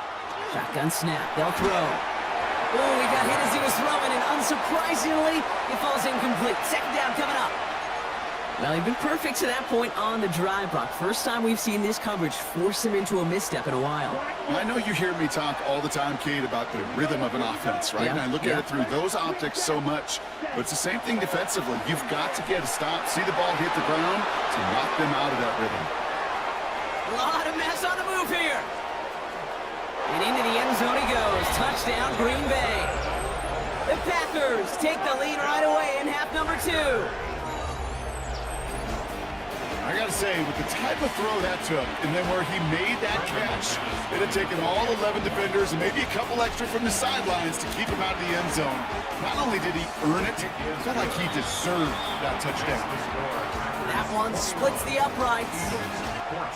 Shotgun snap, they'll throw. Oh, he got hit as he was throwing, and unsurprisingly, it falls incomplete. 2nd down coming up. Well, he'd been perfect to that point on the drive, Brock. First time we've seen this coverage force him into a misstep in a while. I know you hear me talk all the time, Kate, about the rhythm of an offense, right? Yeah, And I look at it through those optics so much. But it's the same thing defensively. You've got to get a stop, see the ball hit the ground to knock them out of that rhythm. A lot of mess on the move here. And into the end zone he goes. Touchdown, Green Bay. The Packers take the lead right away in half number 2. I got to say, with the type of throw that took, and then where he made that catch, it had taken all 11 defenders and maybe a couple extra from the sidelines to keep him out of the end zone. Not only did he earn it, it felt like he deserved that touchdown. That one splits the uprights.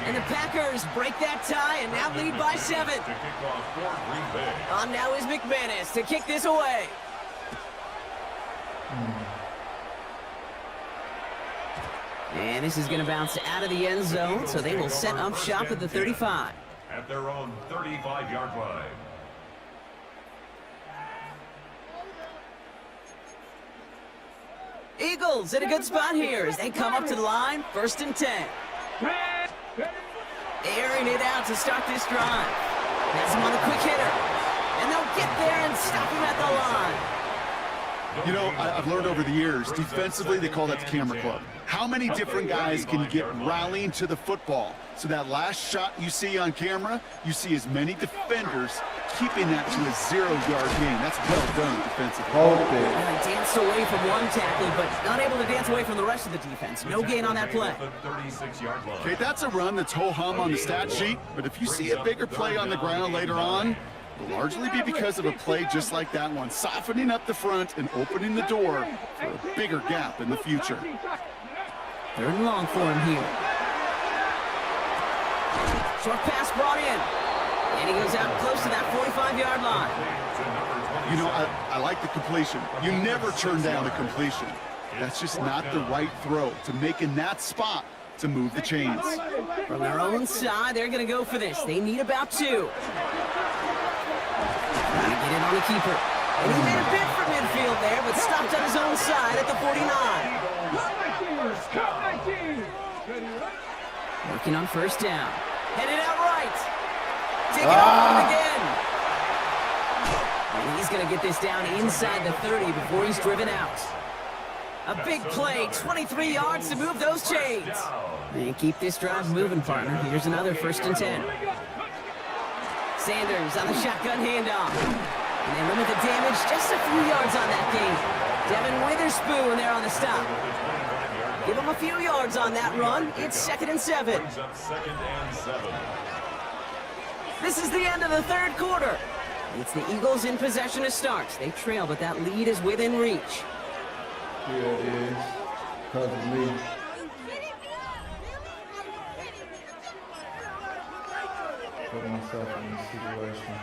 And the Packers break that tie and now lead by 7. To kick off for Green Bay. On now is McManus to kick this away. And this is going to bounce out of the end zone, so they will set up shop at the 35. At their own 35-yard line. Eagles in a good spot here as they come up to the line, 1st and 10. Airing it out to start this drive. Has him on the quick hitter. And they'll get there and stop him at the line. You know, I've learned over the years, defensively, they call that the camera club. How many different guys can you get rallying to the football? So that last shot you see on camera, you see as many defenders keeping that to a 0-yard gain. That's well done defensively. Well, he danced away from one tackle, but not able to dance away from the rest of the defense. No gain on that play. Okay, that's a run that's ho-hum on the stat sheet, but if you see a bigger play on the ground later on, will largely be because of a play just like that one, softening up the front and opening the door for a bigger gap in the future. 3rd and long for him here. Short pass brought in. And he goes out close to that 45-yard line. You know, I like the completion. You never turn down a completion. That's just not the right throw to make in that spot to move the chains. From their own side, they're going to go for this. They need about 2. Trying to get it on the keeper. And he made a bid for midfield there, but stopped on his own side at the 49. Working on 1st down. Headed out right. Take it off again. And he's going to get this down inside the 30 before he's driven out. A big play, 23 yards to move those chains. And keep this drive moving, partner. Here's another 1st and 10. Sanders on the shotgun handoff. And they limit the damage just a few yards on that gain. Devin Witherspoon there on the stop. Give him a few yards on that run. It's 2nd and 7. This is the end of the 3rd quarter. It's the Eagles in possession to start. They trail, but that lead is within reach. Yeah, it is. Because of me. Put myself in this situation.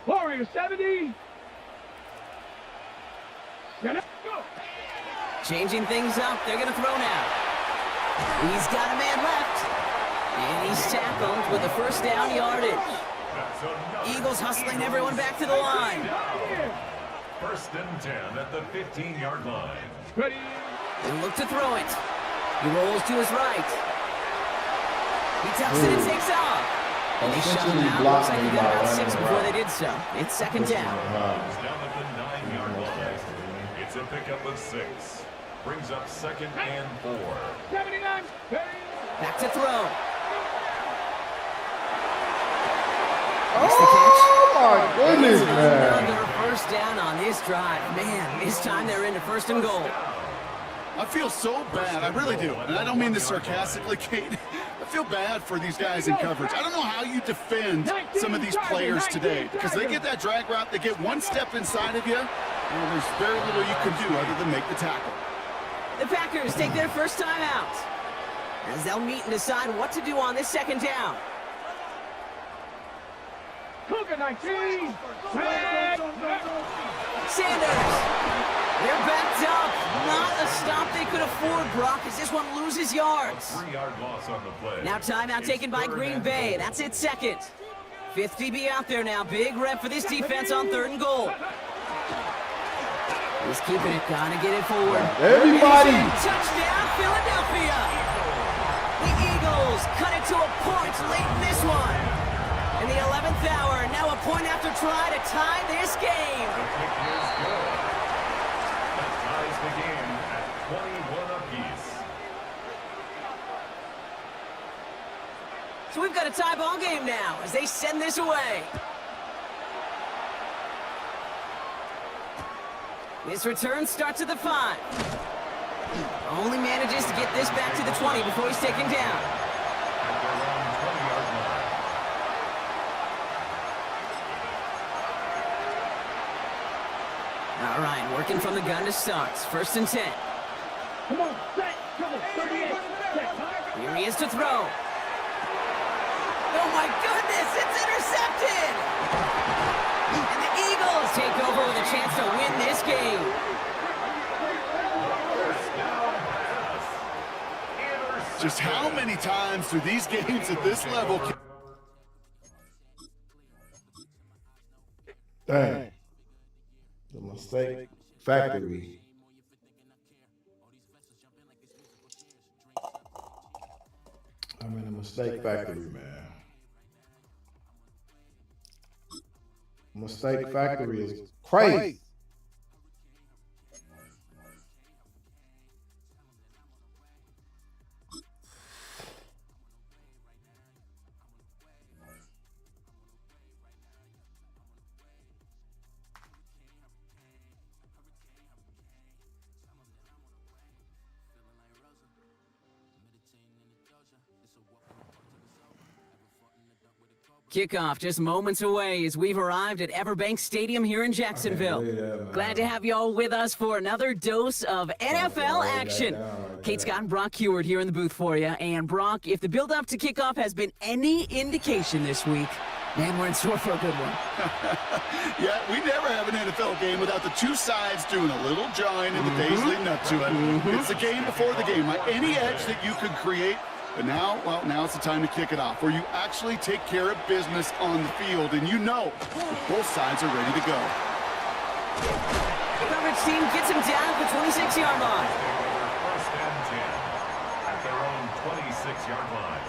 Warrior 70. Changing things up. They're going to throw now. He's got a man left. And he's tackled with a 1st down yardage. Eagles hustling everyone back to the line. 1st and 10 at the 15-yard line. Ready. They look to throw it. He rolls to his right. He tucks it and takes off. And they shut him out. Looks like he got about 6 before they did so. It's 2nd down. He's down at the 9-yard line. It's a pickup of 6. Brings up 2nd and 4. 79. Back to throw. Oh my goodness, man. Another 1st down on this drive. Man, this time they're into 1st and goal. I feel so bad, I really do. And I don't mean this sarcastically, Kate. I feel bad for these guys in coverage. I don't know how you defend some of these players today, because they get that drag route, they get one step inside of you, and there's very little you can do other than make the tackle. The Packers take their 1st time out, as they'll meet and decide what to do on this 2nd down. Cougar 19. Sanders. They're backed up. Not a stop they could afford, Brock, as this one loses yards. 3-yard loss on the play. Now timeout taken by Green Bay. That's its 2nd. 5th DB out there now. Big rep for this defense on 3rd and goal. He's keeping it. Gotta get it forward. Everybody. Touchdown, Philadelphia. The Eagles cut it to a point late in this one. In the 11th hour, now a point after try to tie this game. The kick is good. That ties the game at 21 apiece. So we've got a tie ball game now as they send this away. This return starts at the 5. Only manages to get this back to the 20 before he's taken down. At their own 20-yard line. All right, working from the gun to start. 1st and 10. Come on, set. Come on, 38. Set. Here he is to throw. Oh my goodness, it's intercepted! And the Eagles take over with a chance to win this game. Just how many times do these games at this level... Dang. The mistake factory. I'm in a mistake factory, man. Mistake factory is crazy. Kickoff just moments away as we've arrived at Everbank Stadium here in Jacksonville. Glad to have you all with us for another dose of NFL action. Kate Scott and Brock Heward here in the booth for you. And Brock, if the build-up to kickoff has been any indication this week, man, we're in store for a good one. Yeah, we never have an NFL game without the two sides doing a little jawing in the days leading up to it. It's the game before the game, right? Any edge that you could create. But now, well, now it's the time to kick it off, where you actually take care of business on the field, and you know both sides are ready to go. The coverage team gets him down at the 26-yard line. First and 10 at their own 26-yard line.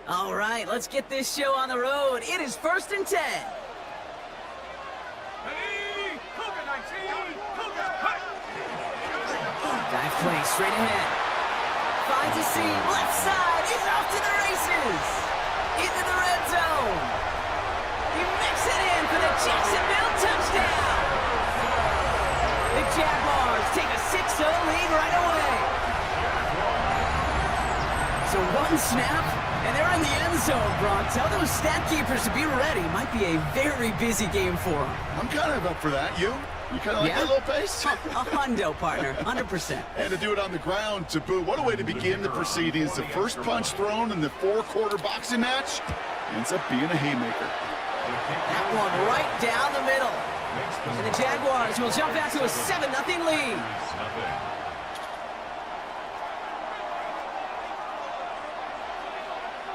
All right, let's get this show on the road. It is 1st and 10. Dive play straight ahead. Finds a seam, left side, he's off to the races. Into the red zone. He makes it in for the Jacksonville touchdown. The Jaguars take a 6-0 lead right away. So one snap, and they're in the end zone, Brock. Tell those stat keepers to be ready. Might be a very busy game for them. I'm kind of up for that. You kind of like that little pace? A hundo, partner, 100%. And to do it on the ground, to boot. What a way to begin the proceedings. The first punch thrown in the four-quarter boxing match ends up being a haymaker. That one right down the middle. And the Jaguars will jump out to a 7-0 lead.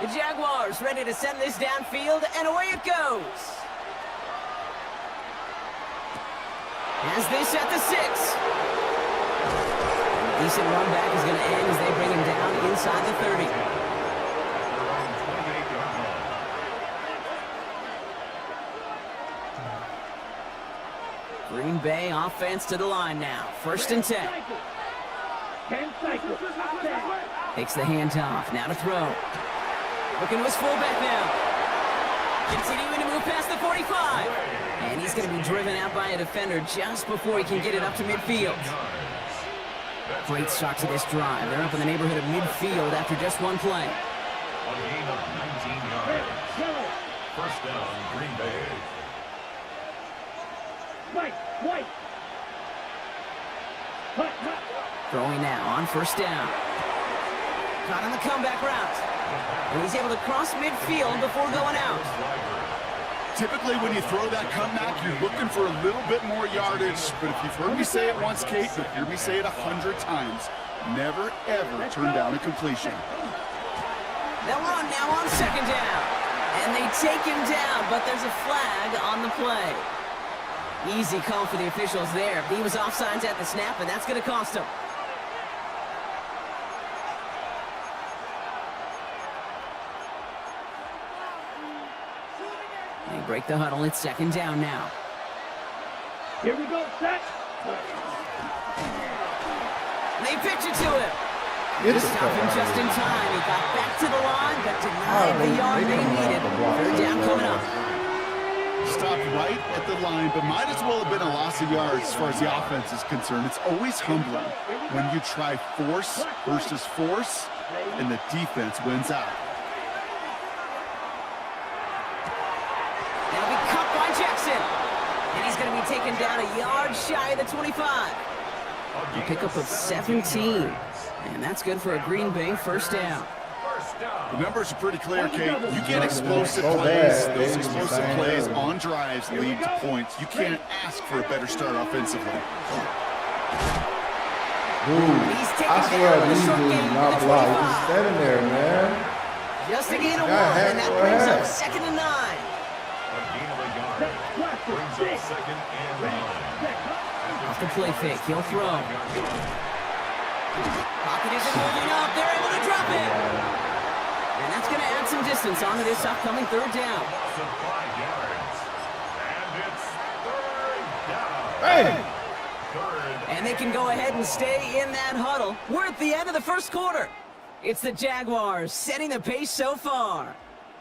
The Jaguars ready to send this downfield, and away it goes. As this at the 6. Decent run back is going to end as they bring him down inside the 30. Green Bay offense to the line now. 1st and 10. 10 cycles. Takes the handoff. Now to throw. Looking to his fullback now. Continuing to move past the 45. And he's going to be driven out by a defender just before he can get it up to midfield. Great start to this drive. They're up in the neighborhood of midfield after just one play. A gain of 19 yards. First down, Green Bay. White. Throwing now on 1st down. Caught on the comeback route. And he's able to cross midfield before going out. Typically, when you throw that comeback, you're looking for a little bit more yardage. But if you've heard me say it once, Kate, you'll hear me say it 100 times. Never, ever turn down a completion. They'll run now on 2nd down. And they take him down, but there's a flag on the play. Easy call for the officials there. He was offsides at the snap, and that's going to cost him. They break the huddle. It's 2nd down now. Here we go, set. They pitch it to him. Stop him just in time. He got back to the line, but denied the yard they needed. 3rd down coming up. Stopped right at the line, but might as well have been a loss of yards as far as the offense is concerned. It's always humbling when you try force versus force, and the defense wins out. That'll be cut by Jackson. And he's going to be taken down a yard shy of the 25. A pickup of 17. And that's good for a Green Bay 1st down. The numbers are pretty clear, Kate. You get explosive plays. Those explosive plays on drives lead to points. You can't ask for a better start offensively. He's taken I swear down with a these short dudes game not for the blocked. 25. Just standing there, man. Just a gain of 1, Got and that half brings for up half. 2nd and 9. A gain of a yard. Brings up 2nd and 9. Off the play fake, he'll throw. Pocket isn't holding up. They're able to drop it. And that's going to add some distance onto this upcoming 3rd down. So 5 yards. And it's 3rd down. Hey! 3rd. And they can go ahead and stay in that huddle. We're at the end of the 1st quarter. It's the Jaguars setting the pace so far.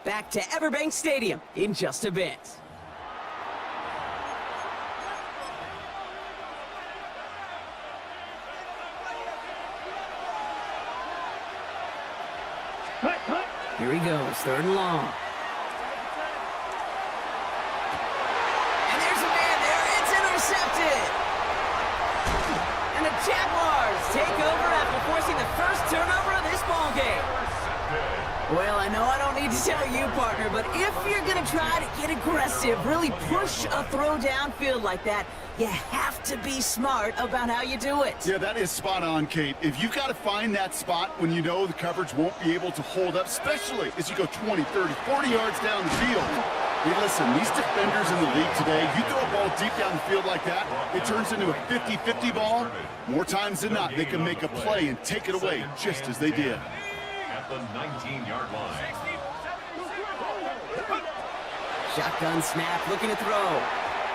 Back to Everbank Stadium in just a bit. Here he goes, 3rd and long. And there's a man there. It's intercepted. And the Jaguars take over after forcing the first turnover of this ball game. Well, I know I don't need to tell you, partner, but if you're going to try to get aggressive, really push a throw downfield like that, you have to be smart about how you do it. Yeah, that is spot on, Kate. If you've got to find that spot when you know the coverage won't be able to hold up, especially as you go 20, 30, 40 yards down the field. Hey, listen, these defenders in the league today, you throw a ball deep down the field like that, it turns into a 50-50 ball. More times than not, they can make a play and take it away just as they did. At the 19-yard line. Shotgun snap, looking to throw.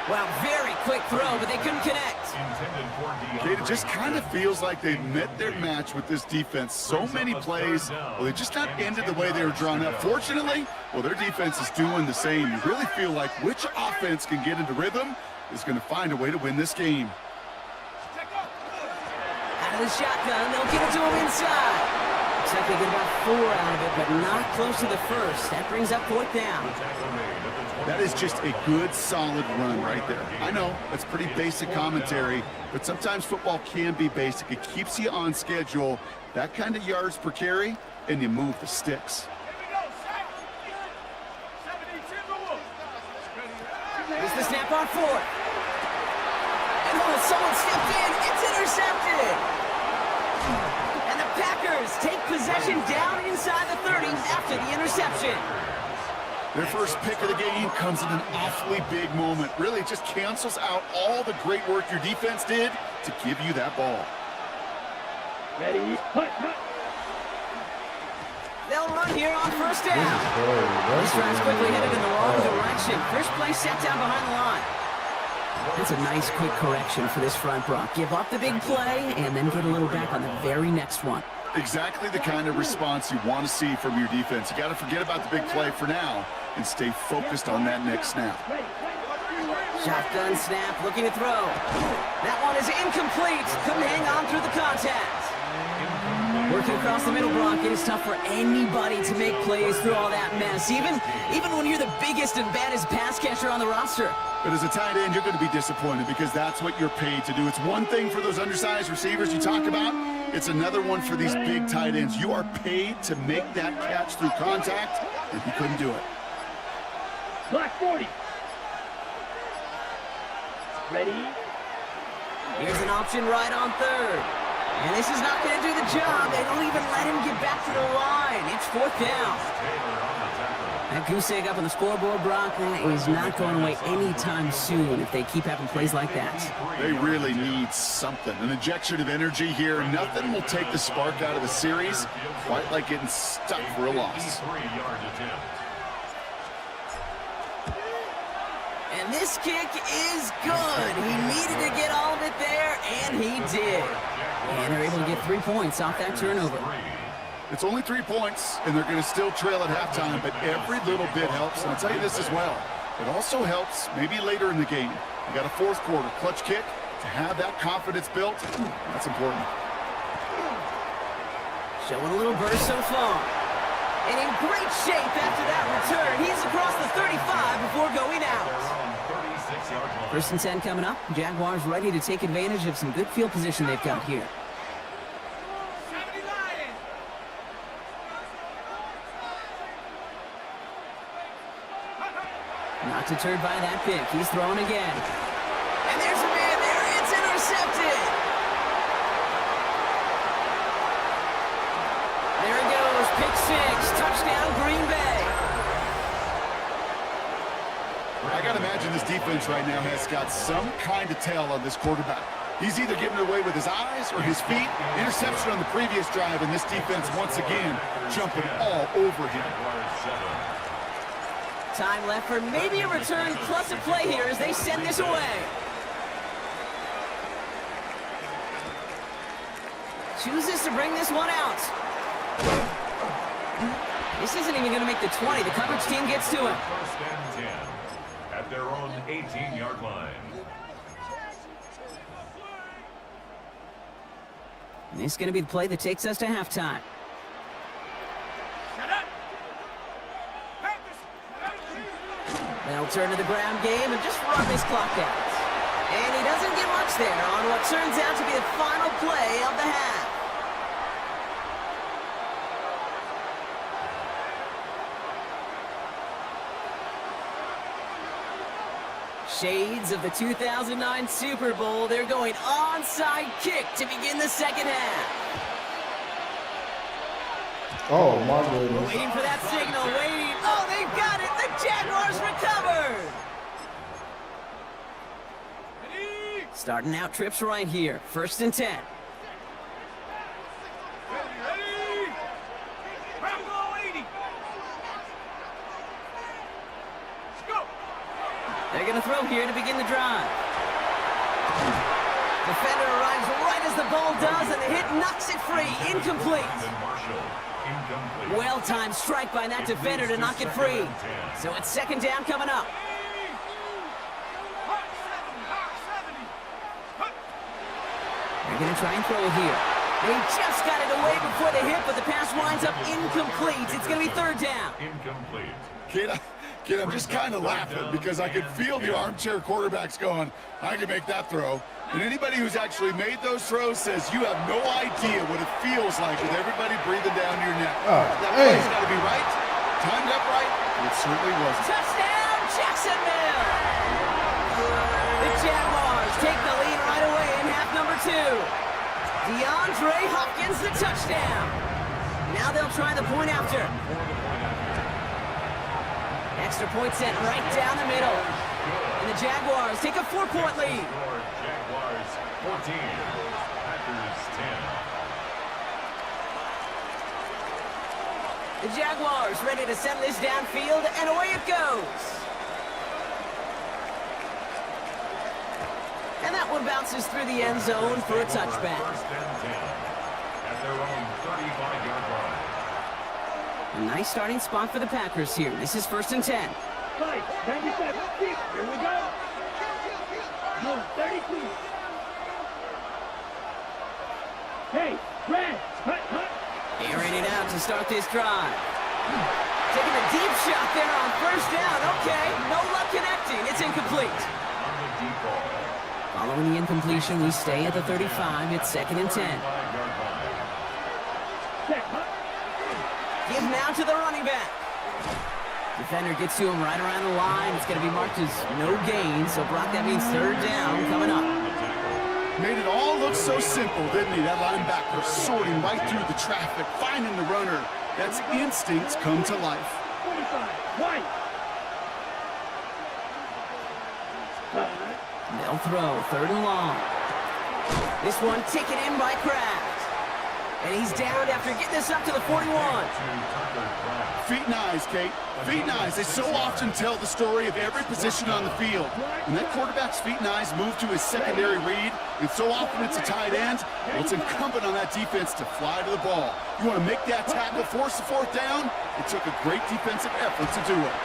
Wow, very quick throw, but they couldn't connect. Kate, it just kind of feels like they've met their match with this defense. So many plays, well, they just not ended the way they were drawn up. Fortunately, well, their defense is doing the same. You really feel like which offense can get into rhythm is going to find a way to win this game. Out of the shotgun, they'll get it to him inside. Looks like they get about 4 out of it, but not close to the first. That brings up 4th down. That is just a good, solid run right there. I know, that's pretty basic commentary, but sometimes football can be basic. It keeps you on schedule, that kind of yards per carry, and you move the sticks. Here's the snap on 4th. And oh, someone stepped in. It's intercepted. And the Packers take possession down inside the 30 after the interception. Their first pick of the game comes in an awfully big moment. Really, it just cancels out all the great work your defense did to give you that ball. Ready, hut. They'll run here on 1st down. This drive's quickly headed in the wrong direction. First play set down behind the line. That's a nice quick correction for this front, Brock. Give up the big play and then get a little back on the very next one. Exactly the kind of response you want to see from your defense. You got to forget about the big play for now and stay focused on that next snap. Shotgun snap, looking to throw. That one is incomplete. Couldn't hang on through the contact. Working across the middle, Brock, it is tough for anybody to make plays through all that mess, even when you're the biggest and baddest pass catcher on the roster. But as a tight end, you're going to be disappointed because that's what you're paid to do. It's one thing for those undersized receivers you talk about. It's another one for these big tight ends. You are paid to make that catch through contact, and you couldn't do it. Black 40. Ready? Here's an option right on 3rd. And this is not going to do the job. They don't even let him get back to the line. It's 4th down. That goose egg up on the scoreboard, Brock, that is not going away anytime soon if they keep having plays like that. They really need something. An injection of energy here. Nothing will take the spark out of the series quite like getting stuck for a loss. And this kick is good. He needed to get all of it there, and he did. And they're able to get 3 points off that turnover. It's only 3 points, and they're going to still trail at halftime, but every little bit helps. And I'll tell you this as well. It also helps maybe later in the game. You got a 4th quarter clutch kick. To have that confidence built, that's important. Showing a little burst so far. And in great shape after that return. He's across the 35 before going out. 1st and 10 coming up. Jaguars ready to take advantage of some good field position they've got here. Not deterred by that pick. He's throwing again. And there's a man there. It's intercepted. 6, touchdown Green Bay. I got to imagine this defense right now has got some kind of tail on this quarterback. He's either giving it away with his eyes or his feet. Interception on the previous drive, and this defense once again jumping all over him. Time left for maybe a return plus a play here as they send this away. Chooses to bring this one out. This isn't even going to make the 20. The coverage team gets to him. First and 10 at their own 18-yard line. And this is going to be the play that takes us to halftime. They'll turn to the ground game and just run this clock out. And he doesn't get much there on what turns out to be the final play of the half. Shades of the 2009 Super Bowl. They're going onside kick to begin the second half. Oh, my goodness. Waiting for that signal, waiting. Oh, they've got it. The Jaguars recovered. Starting out trips right here. First and 10. They're going to throw here to begin the drive. Defender arrives right as the ball does, and the hit knocks it free. Incomplete. Well-timed strike by that defender to knock it free. So it's second down coming up. They're going to try and throw it here. They just got it away before the hit, but the pass winds up incomplete. It's going to be third down. Incomplete. Kid, I'm just kind of laughing because I could feel the armchair quarterbacks going, I can make that throw. And anybody who's actually made those throws says you have no idea what it feels like with everybody breathing down your neck. That play's got to be right, timed up right, and it certainly wasn't. Touchdown, Jacksonville! The Jaguars take the lead right away in half number 2. DeAndre Hopkins, the touchdown. Now they'll try the point after. Extra point sent right down the middle. And the Jaguars take a 4-point lead. Jaguars 14, Packers 10. The Jaguars ready to send this downfield, and away it goes. And that one bounces through the end zone for a touchback. First and 10 at their own 35-yard line. A nice starting spot for the Packers here. This is first and 10. 5, 97, 6, here we go. No, 32. Hey, Brad, hut. Airing it out to start this drive. Taking a deep shot there on first down. Okay, no luck connecting. It's incomplete. On the deep ball. Following the incompletion, we stay at the 35. It's second and 10. 35-yard line. Check, hut. Give now to the running back. Defender gets to him right around the line. It's going to be marked as no gain. So, Brock, that means third down coming up. Made it all look so simple, didn't he? That linebacker sorting right through the traffic, finding the runner. That's instincts come to life. 45, White. They'll throw third and long. This one taken in by Kraft. And he's down after getting this up to the 41. Feet and eyes, Kate. Feet and eyes. They so often tell the story of every position on the field. When that quarterback's feet and eyes move to his secondary read, and so often it's a tight end, well, it's incumbent on that defense to fly to the ball. You want to make that tackle, force the fourth down? It took a great defensive effort to do it.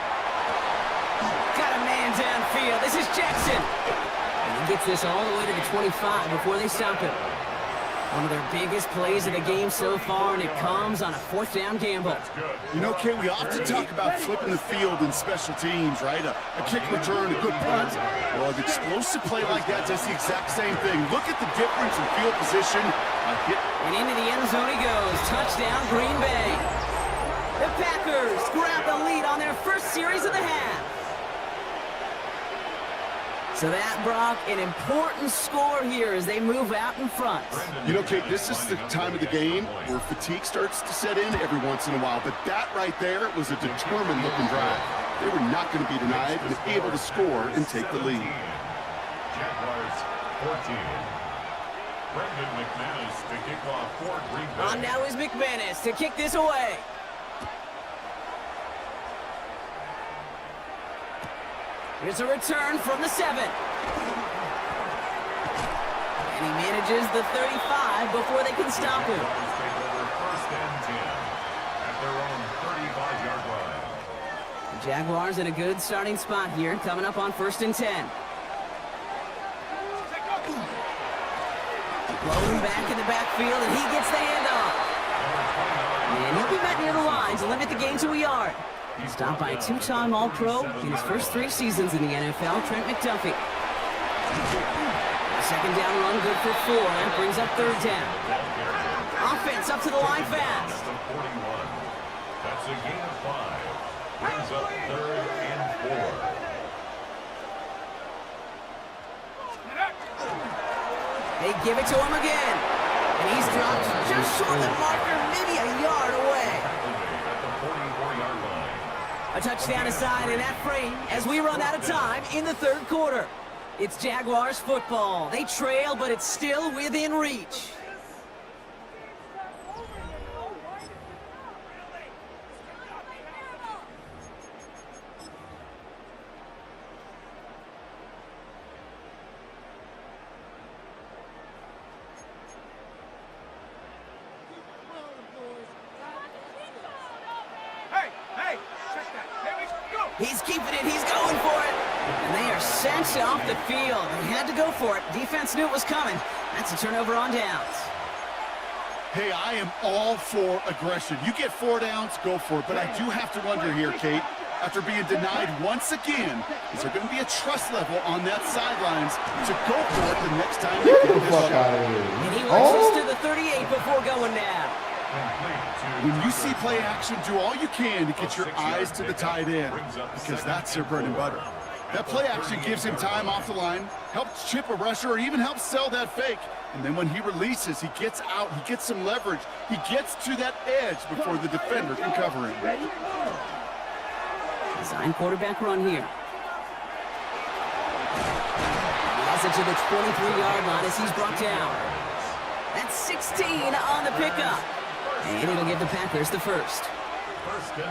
Got a man downfield. This is Jackson. And he gets this all the way to the 25 before they stop him. One of their biggest plays of the game so far, and it comes on a fourth down gamble. You know, Kay, we often talk about flipping the field in special teams, right? A kick return, a good punt. Well, an explosive play like that does the exact same thing. Look at the difference in field position. And into the end zone he goes. Touchdown, Green Bay. The Packers grab the lead on their first series of the half. So that, Brock, an important score here as they move out in front. You know, Kate, this is the time of the game where fatigue starts to set in every once in a while, but that right there was a determined-looking drive. They were not going to be denied and able to score and take the lead. Jaguars 14. Brendan McManus to kick off for Green Bay. On now is McManus to kick this away. Here's a return from the 7. And he manages the 35 before they can stop him. Take over first and 10 at their own 35-yard line. The Jaguars in a good starting spot here, coming up on first and 10. Blowing back in the backfield, and he gets the handoff. And he'll be met near the line to limit the gain to a yard. Stopped by a two-time All-Pro in his first 3 seasons in the NFL, Trent McDuffie. A second down run good for 4, and brings up third down. Offense up to the line fast. That's a gain of 5. Brings up third and 4. They give it to him again. And he's dropped just short of the marker, maybe a yard away. A touchdown aside in that frame as we run out of time in the third quarter. It's Jaguars football. They trail, but it's still within reach. He's keeping it. He's going for it. And they are sent off the field. They had to go for it. Defense knew it was coming. That's a turnover on downs. Hey, I am all for aggression. You get 4 downs, go for it. But I do have to wonder here, Kate, after being denied once again, is there going to be a trust level on that sidelines to go for it the next time they get this shot? And he works this to the 38 before going down. When you see play action, do all you can to get your eyes to the tight end, because that's their bread and butter. That play action gives him time off the line, helps chip a rusher, or even helps sell that fake. And then when he releases, he gets out, he gets some leverage, he gets to that edge before the defender can cover him. Design quarterback run here. Lost it to the 23-yard line as he's brought down. That's 16 on the pickup. And it'll give the Packers the first.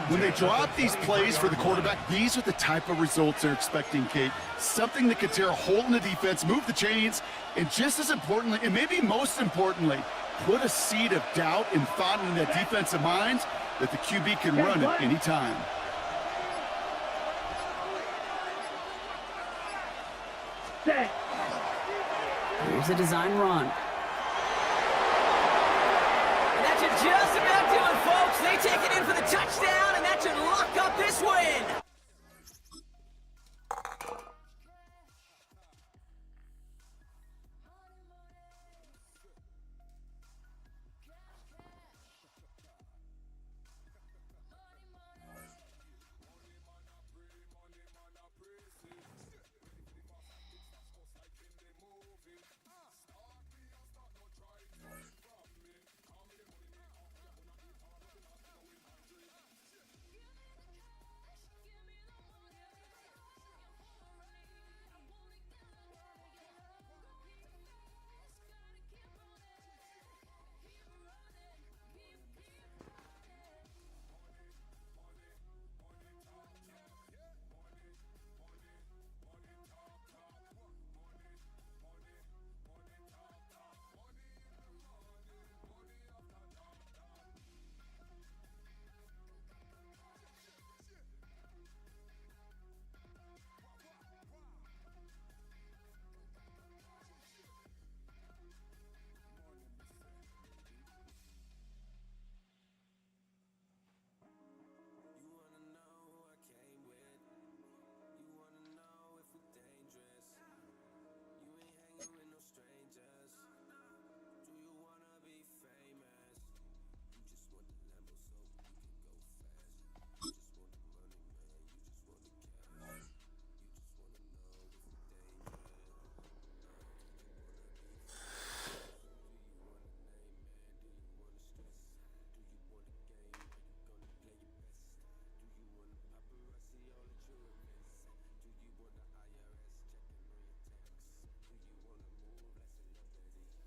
When they draw up these plays for the quarterback, these are the type of results they're expecting, Kate. Something that could tear a hole in the defense, move the chains, and just as importantly, and maybe most importantly, put a seed of doubt and thought in that defensive mind that the QB can run at any time. Here's a design run. Just about do it, folks. They take it in for the touchdown, and that should lock up this win.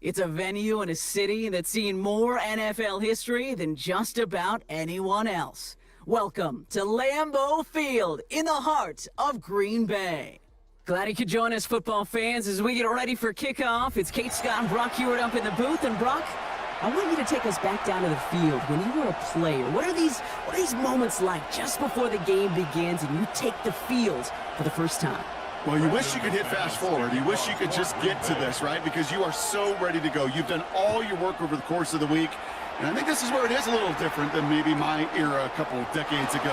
It's a venue and a city that's seen more NFL history than just about anyone else. Welcome to Lambeau Field in the heart of Green Bay. Glad you could join us, football fans, as we get ready for kickoff. It's Kate Scott and Brock Hewitt up in the booth. And Brock, I want you to take us back down to the field. When you were a player, what are these moments like just before the game begins and you take the field for the first time? Well, you wish you could hit fast forward. You wish you could just get to this, right? Because you are so ready to go. You've done all your work over the course of the week. And I think this is where it is a little different than maybe my era a couple of decades ago.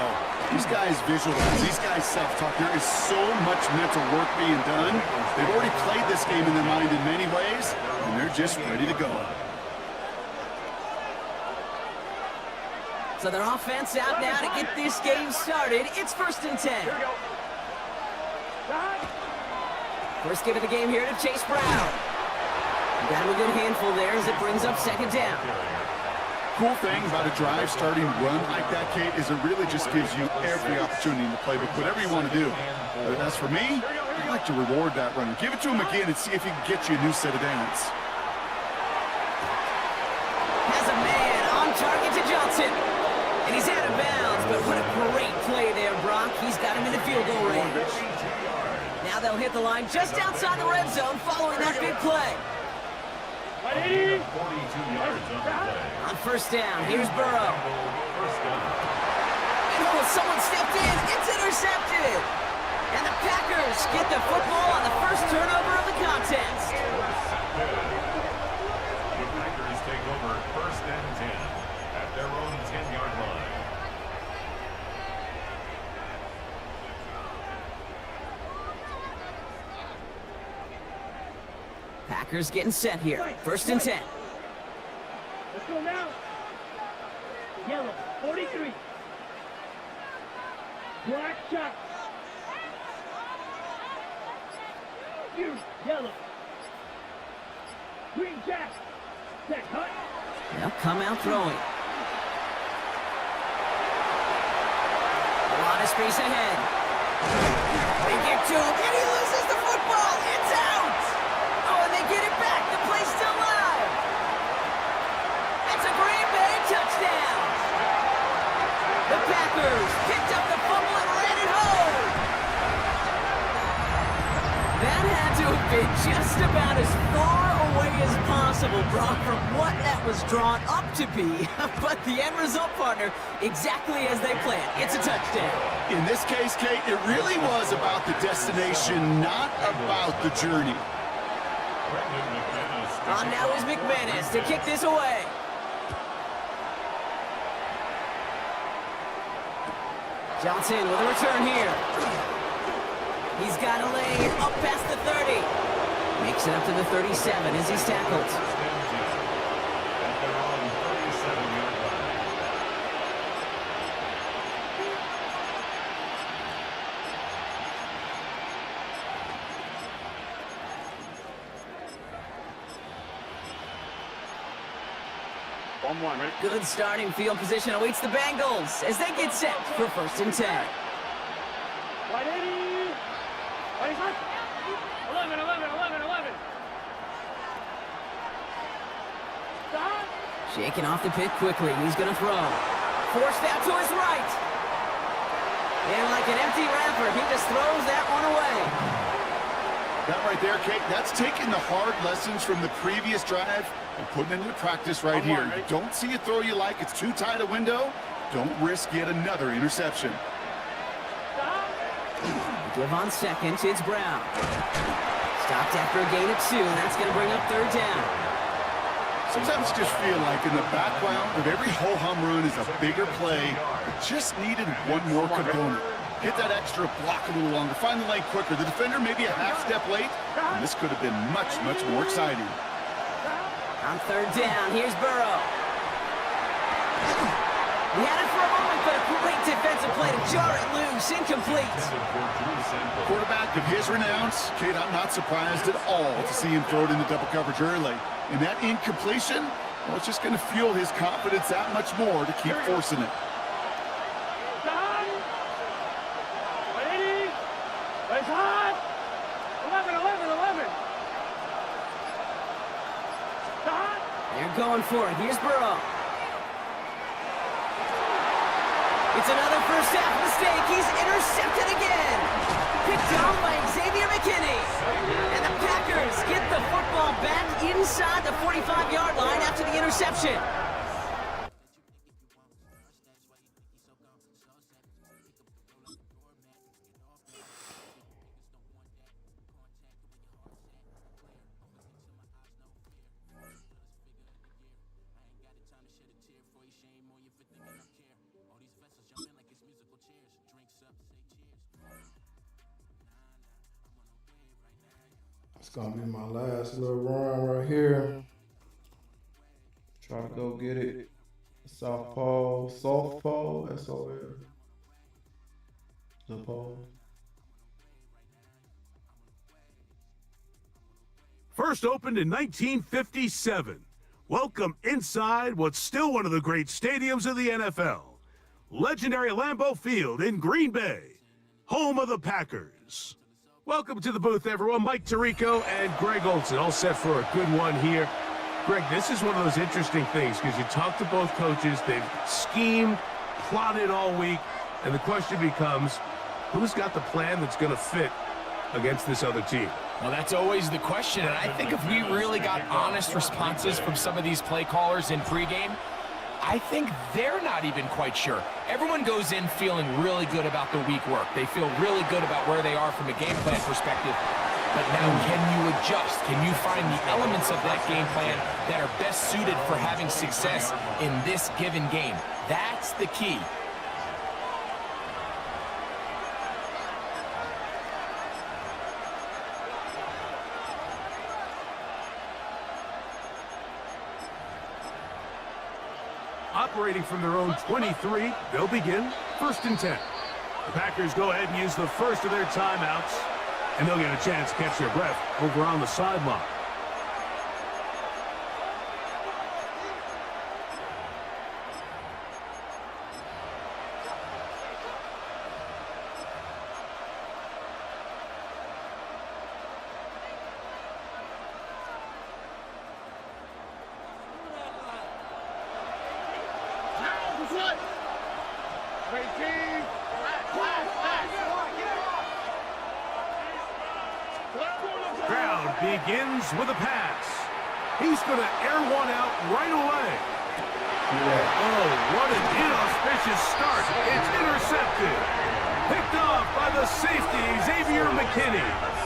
These guys visualize, these guys self-talk. There is so much mental work being done. They've already played this game in their mind in many ways, and they're just ready to go. So their offense out now to get this game started. It's 1st and 10. Here we go. First give of the game here to Chase Brown. Got him a good handful there as it brings up 2nd down. Cool thing about a drive starting run like that, Kate, is it really just gives you every opportunity in the playbook, whatever you want to do. But as for me, I'd like to reward that runner. Give it to him again and see if he can get you a new set of downs. Has a man on target to Johnson. And he's out of bounds, but what a great play there, Brock. He's got him in the field goal range. Now they'll hit the line just outside the red zone following that big play. 42 yards on the play. On 1st down, here's Burrow. And someone stepped in. It's intercepted. And the Packers get the football on the first turnover of the contest. The Packers take over 1st and 10 at their own 10-yard line. Packers getting set here. 1st and 10. Let's go now. Yellow, 43. Black shot. You, yellow. Green jack. Set, hut. They'll come out throwing. A lot of space ahead. They get to him, and he loses the football. It's out. Oh, and they get it back. The play's still live. It's a Green Bay touchdown. The Packers picked up the fumble and ran it home. That had to have been just about as far away as possible, Brock, from what that was drawn up to be. But the end result, partner, exactly as they planned. It's a touchdown. In this case, Kate, it really was about the destination, not about the journey. On now is McManus to kick this away. Johnson with a return here. He's got a lane up past the 30. Makes it up to the 37 as he's tackled. Good starting field position awaits the Bengals as they get set for 1st and 10. 180. 11. Stop. Shaking off the pit quickly. He's going to throw. Forced out to his right. And like an empty wrapper, he just throws that one away. That right there, Kate, that's taking the hard lessons from the previous drive and putting it into practice right here. You don't see a throw you like, it's too tight a window. Don't risk yet another interception. Give on 2nd, it's Brown. Stopped after a gain of 2, and that's going to bring up 3rd down. Sometimes just feel like in the background of every ho-hum run is a bigger play. Just needed one more component. Hit that extra block a little longer. Find the lane quicker. The defender maybe a half step late, and this could have been much, much more exciting. On 3rd down, here's Burrow. We had it for a moment, but a great defensive play to jar it loose. Incomplete. Quarterback of his renounce, Kate, I'm not surprised at all to see him throw it into double coverage early. And that incompletion, well, it's just going to fuel his confidence that much more to keep forcing it. It's hot. 11. They're going for it. Here's Burrow. It's another first half mistake. He's intercepted again. Picked off by Xavier McKinney. And the Packers get the football back inside the 45-yard line after the interception. It's gonna be my last little run right here. Try to go get it. Southpaw, S-O-L. The pole. First opened in 1957. Welcome inside what's still one of the great stadiums of the NFL. Legendary Lambeau Field in Green Bay, home of the Packers. Welcome to the booth, everyone. Mike Tirico and Greg Olson, all set for a good one here. Greg, this is one of those interesting things because you talk to both coaches. They've schemed, plotted all week, and the question becomes, who's got the plan that's going to fit against this other team? Well, that's always the question, and I think if we really got honest responses from some of these play callers in pregame, I think they're not even quite sure. Everyone goes in feeling really good about the week work. They feel really good about where they are from a game plan perspective. But now, can you adjust? Can you find the elements of that game plan that are best suited for having success in this given game? That's the key. Operating from their own 23, they'll begin 1st and 10. The Packers go ahead and use the first of their timeouts, and they'll get a chance to catch their breath over on the sideline. Crowd begins with a pass. He's going to air one out right away. Oh, what an inauspicious start. It's intercepted. Picked off by the safety, Xavier McKinney.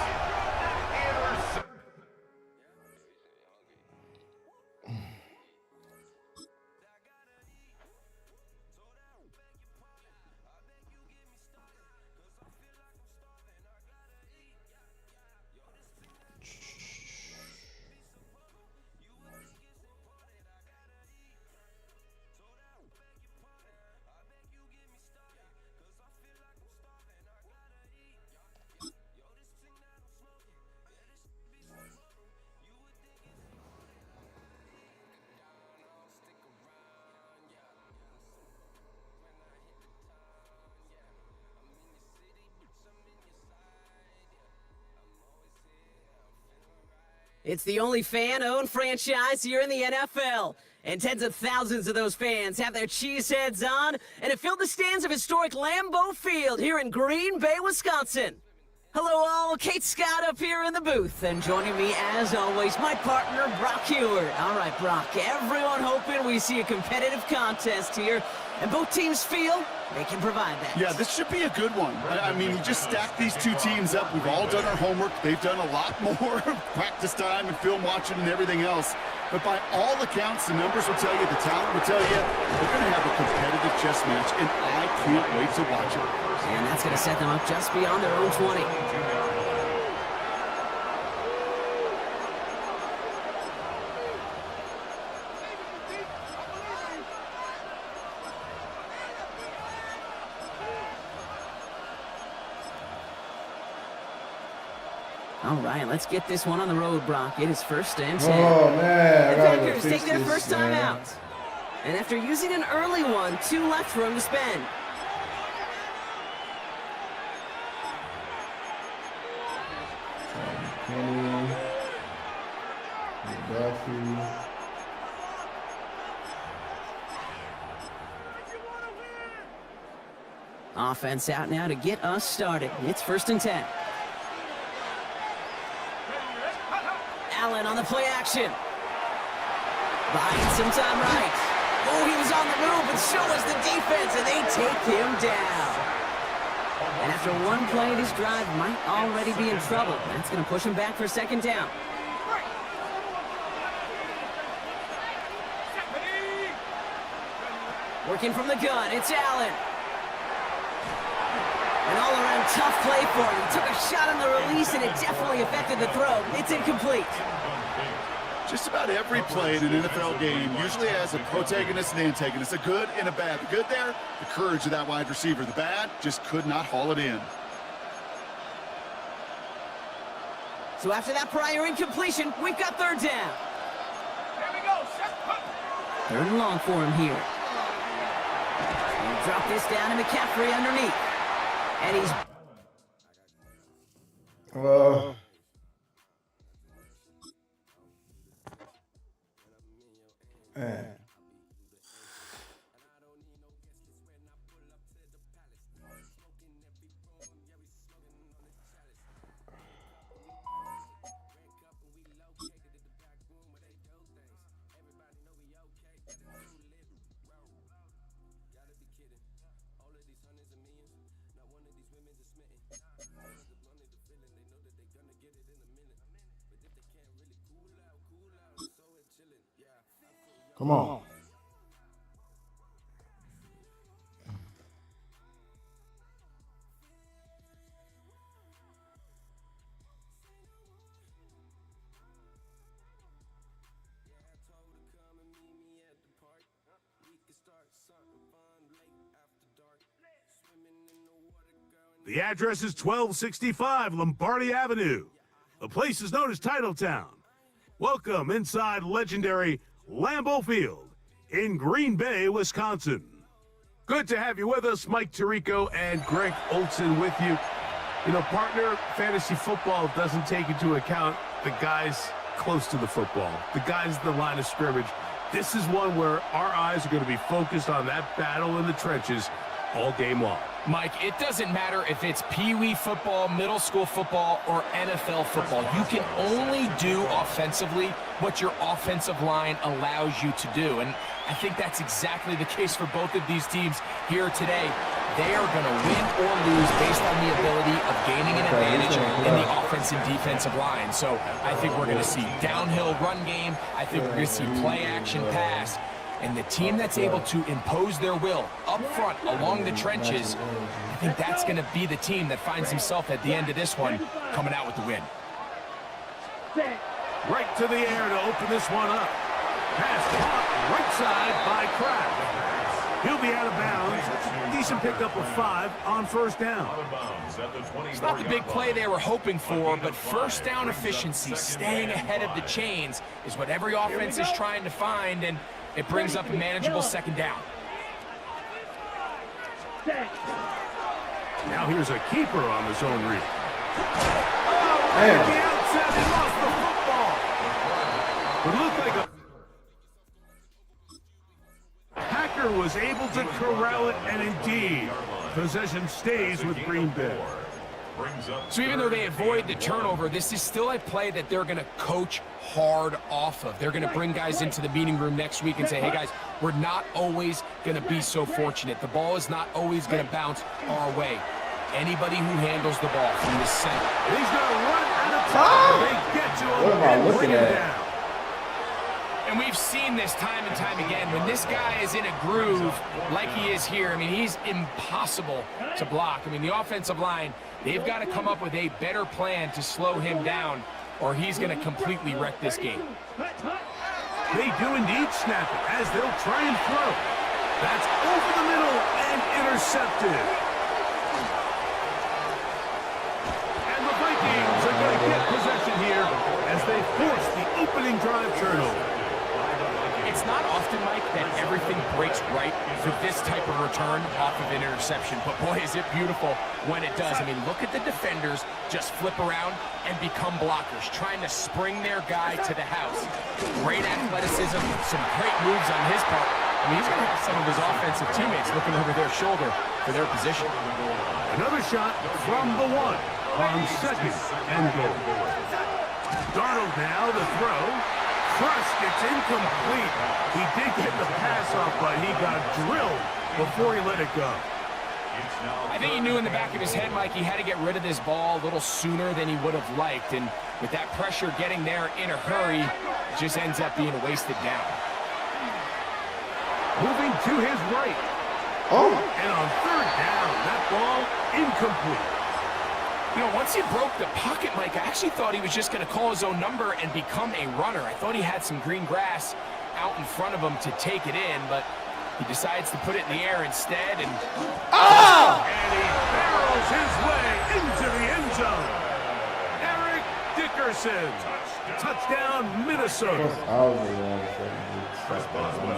It's the only fan-owned franchise here in the NFL. And tens of thousands of those fans have their cheeseheads on and have filled the stands of historic Lambeau Field here in Green Bay, Wisconsin. Hello all, Kate Scott up here in the booth, and joining me as always, my partner, Brock Heward. All right, Brock, everyone hoping we see a competitive contest here, and both teams feel they can provide that. Yeah, this should be a good one. I mean, you just stack these two teams up. We've all done our homework. They've done a lot more practice time and film watching and everything else. But by all accounts, the numbers will tell you, the talent will tell you, we're going to have a competitive chess match, and I can't wait to watch it. And that's going to set them up just beyond their own 20. All right, let's get this one on the road, Brock. It is 1st and 10. Oh, man. The Packers take their first time out. And after using an early one, 2 left for him to spend. Offense out now to get us started. It's 1st and 10. Allen on the play action. Buying some time right. Oh, he was on the move, and so was the defense, and they take him down. And after one play, this drive might already be in trouble. That's going to push him back for 2nd down. Working from the gun, it's Allen. An all-around tough play for him. He took a shot on the release, and it definitely affected the throw. It's incomplete. Just about every play in an NFL game usually has a protagonist and antagonist, a good and a bad. The good there, the courage of that wide receiver. The bad, just could not haul it in. So after that prior incompletion, we've got 3rd down. Here we go. 3rd and long for him here. He'll drop this down to McCaffrey underneath. And he's... Man. Come on. The address is 1265 Lombardi Avenue. The place is known as Titletown. Welcome inside legendary Lambeau Field in Green Bay, Wisconsin. Good to have you with us. Mike Tirico and Greg Olson with you. You know, partner, fantasy football doesn't take into account the guys close to the football, the guys in the line of scrimmage. This is one where our eyes are going to be focused on that battle in the trenches all game long. Mike, it doesn't matter if it's Pee-wee football, middle school football, or NFL football. You can only do offensively what your offensive line allows you to do. And I think that's exactly the case for both of these teams here today. They are going to win or lose based on the ability of gaining an advantage in the offense and defensive line. So I think we're going to see downhill run game. I think we're going to see play action pass. And the team that's able to impose their will up front along the trenches, I think that's going to be the team that finds himself at the end of this one coming out with the win. Right to the air to open this one up. Pass caught right side by Kraft. He'll be out of bounds. Decent pickup of 5 on 1st down. It's not the big play they were hoping for, but 1st down efficiency, staying ahead of the chains, is what every offense is trying to find, and it brings up a manageable 2nd down. Now here's a keeper on the zone read. Man. The outset, he lost the football. It looked like a Packer was able to corral it, and indeed, possession stays with Green Bay. So even though they avoid the turnover, this is still a play that they're going to coach hard off of. They're going to bring guys into the meeting room next week and say, hey guys, we're not always going to be so fortunate. The ball is not always going to bounce our way. Anybody who handles the ball from the center. He's going to run out of time. They get to him. What am I and looking bring him at? down. And we've seen this time and time again. When this guy is in a groove like he is here, I mean, he's impossible to block. I mean, the offensive line, they've got to come up with a better plan to slow him down, or he's going to completely wreck this game. They do indeed snap it as they'll try and throw. That's over the middle and intercepted. And the Vikings are going to get possession here as they force the opening drive turnover. It's not often, Mike, that everything breaks right for this type of return off of an interception. But boy, is it beautiful when it does. I mean, look at the defenders just flip around and become blockers, trying to spring their guy to the house. Great athleticism, some great moves on his part. I mean, he's going to have some of his offensive teammates looking over their shoulder for their position. Another shot from the 1 on 2nd and goal. Darnold now the throw. Trust, it's incomplete. He did get the pass off, but he got drilled before he let it go. I think he knew in the back of his head, Mike, he had to get rid of this ball a little sooner than he would have liked. And with that pressure getting there in a hurry, it just ends up being a wasted down. Moving to his right. Oh. And on 3rd down, that ball incomplete. You know, once he broke the pocket, Mike, I actually thought he was just going to call his own number and become a runner. I thought he had some green grass out in front of him to take it in, but he decides to put it in the air instead, and... Oh! And he barrels his way into the end zone. Eric Dickerson. Touchdown, Minnesota.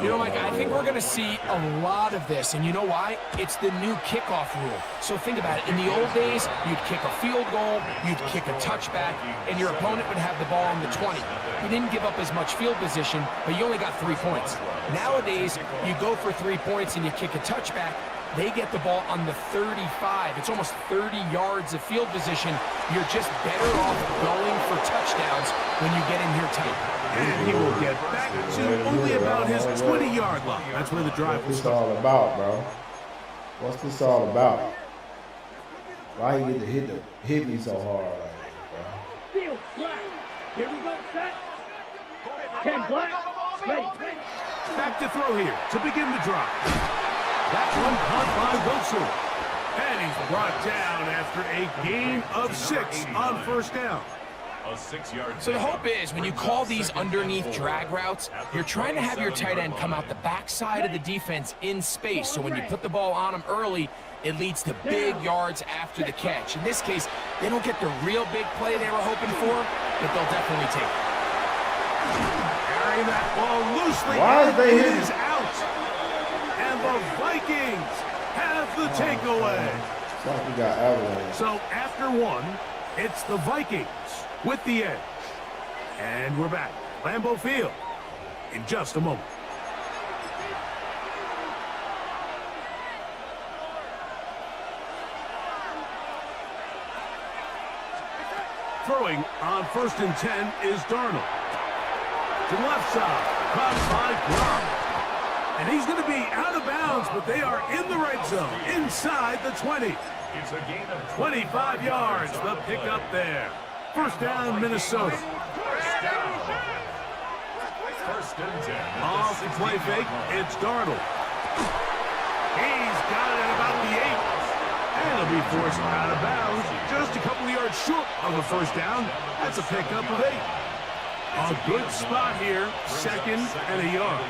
You know, Mike, I think we're going to see a lot of this, and you know why? It's the new kickoff rule. So think about it. In the old days, you'd kick a field goal, you'd kick a touchback, and your opponent would have the ball on the 20. You didn't give up as much field position, but you only got 3 points. Nowadays, you go for 3 points and you kick a touchback, they get the ball on the 35. It's almost 30 yards of field position. You're just better off going for touchdowns when you get in here tight. And he will get back to only about his 20-yard line. That's where the drive will start. What's this all about, bro? What's this all about? Why you get to hit me so hard like that, bro? Field black. Here we go, set. 10 black. Ready. Back to throw here to begin the drive. That one caught by Wilson. And he's brought down after a gain of 6 on 1st down. So the hope is when you call these underneath drag routes, you're trying to have your tight end come out the backside of the defense in space. So when you put the ball on him early, it leads to big yards after the catch. In this case, they don't get the real big play they were hoping for, but they'll definitely take it. Carrying that ball loosely. Why is they hitting? It is out. And the Vikings have the takeaway. It's like we got avalanche. So after 1, it's the Vikings with the edge. And we're back. Lambeau Field in just a moment. Throwing on 1st and 10 is Darnold. To the left side, caught by Gronk. And he's going to be out of bounds, but they are in the red zone, inside the 20. It's a gain of 25 yards, the pickup there. 1st down, Minnesota. 1st down. 1st and 10. Off the play fake, it's Darnold. He's got it at about the 8. And he'll be forced out of bounds, just a couple of yards short of the 1st down. That's a pickup of 8. A good spot here, 2nd and a yard.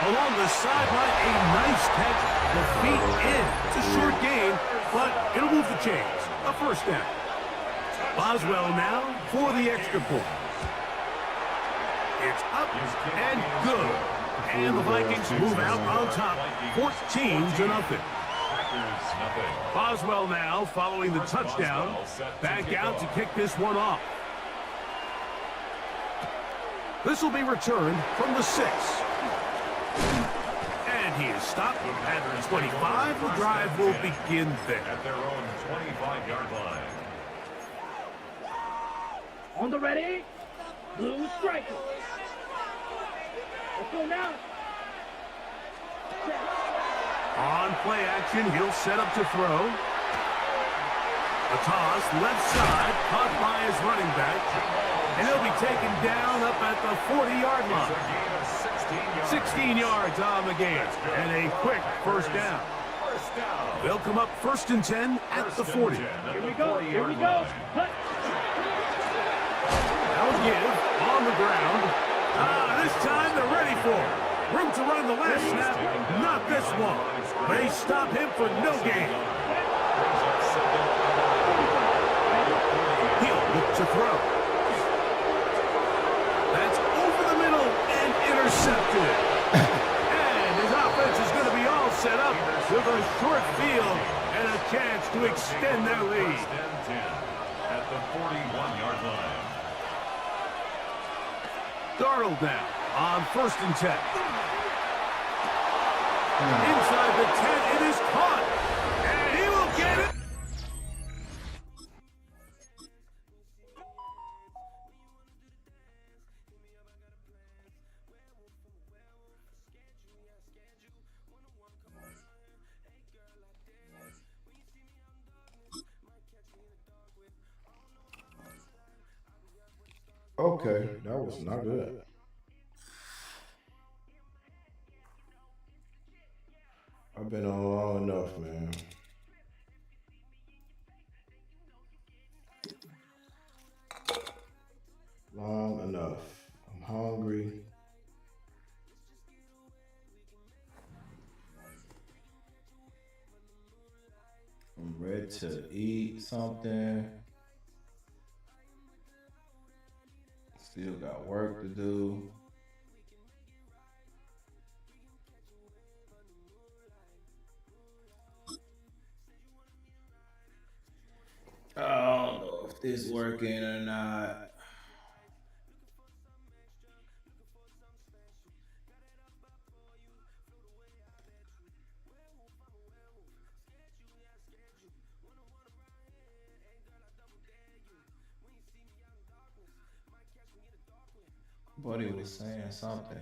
Along the sideline, a nice catch. The feet in. It's a short gain, but it'll move the chains. A 1st down. Boswell now for the extra point. It's up and good. And the Vikings move out on top, 14-0. Boswell now following the touchdown. Back out to kick this one off. This will be returned from the 6. And he is stopped at the 25. The drive will begin there. At their own 25-yard line. On the ready. Blue striker. Let's go now. On play action, he'll set up to throw. A toss, left side, caught by his running back. And he'll be taken down up at the 40-yard line. 16 yards on the game. And a quick 1st down. They'll come up 1st and 10 at the 40. Here we go. Here we go. They'll give on the ground. This time they're ready for it. Room to run the last snap. Not this one. They stop him for no gain. He'll look to throw. That's over the middle and intercepted. And his offense is going to be all set up with a short field and a chance to extend their lead. At the 41-yard line. Darnold now on 1st and 10. Inside the 10, it is caught. And he will get it. Okay, that was not good. I've been on long enough, man. Long enough. I'm hungry. I'm ready to eat something. Still got work to do. I don't know if this working or not. Buddy was saying something.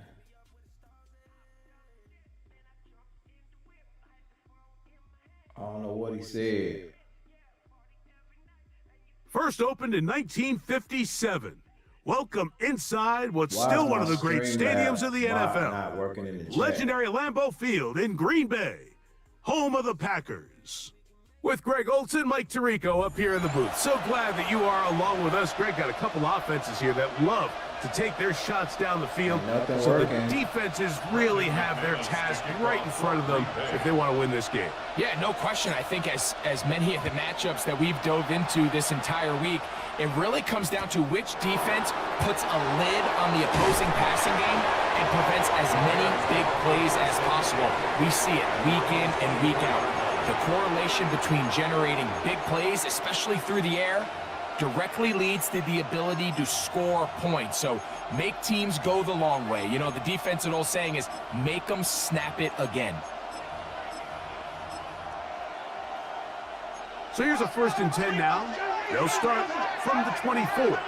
I don't know what he said. First opened in 1957. Welcome inside what's still one of the great stadiums of the NFL. Legendary Lambeau Field in Green Bay, home of the Packers. With Greg Olson, Mike Tirico up here in the booth. So glad that you are along with us. Greg got a couple offenses here that love to take their shots down the field. So the defenses really have their task right in front of them if they want to win this game. Yeah, no question. I think as many of the matchups that we've dove into this entire week, it really comes down to which defense puts a lid on the opposing passing game and prevents as many big plays as possible. We see it week in and week out. The correlation between generating big plays, especially through the air, directly leads to the ability to score points. So make teams go the long way. You know, the defensive old saying is make them snap it again. So here's a 1st and 10 now. They'll start from the 24.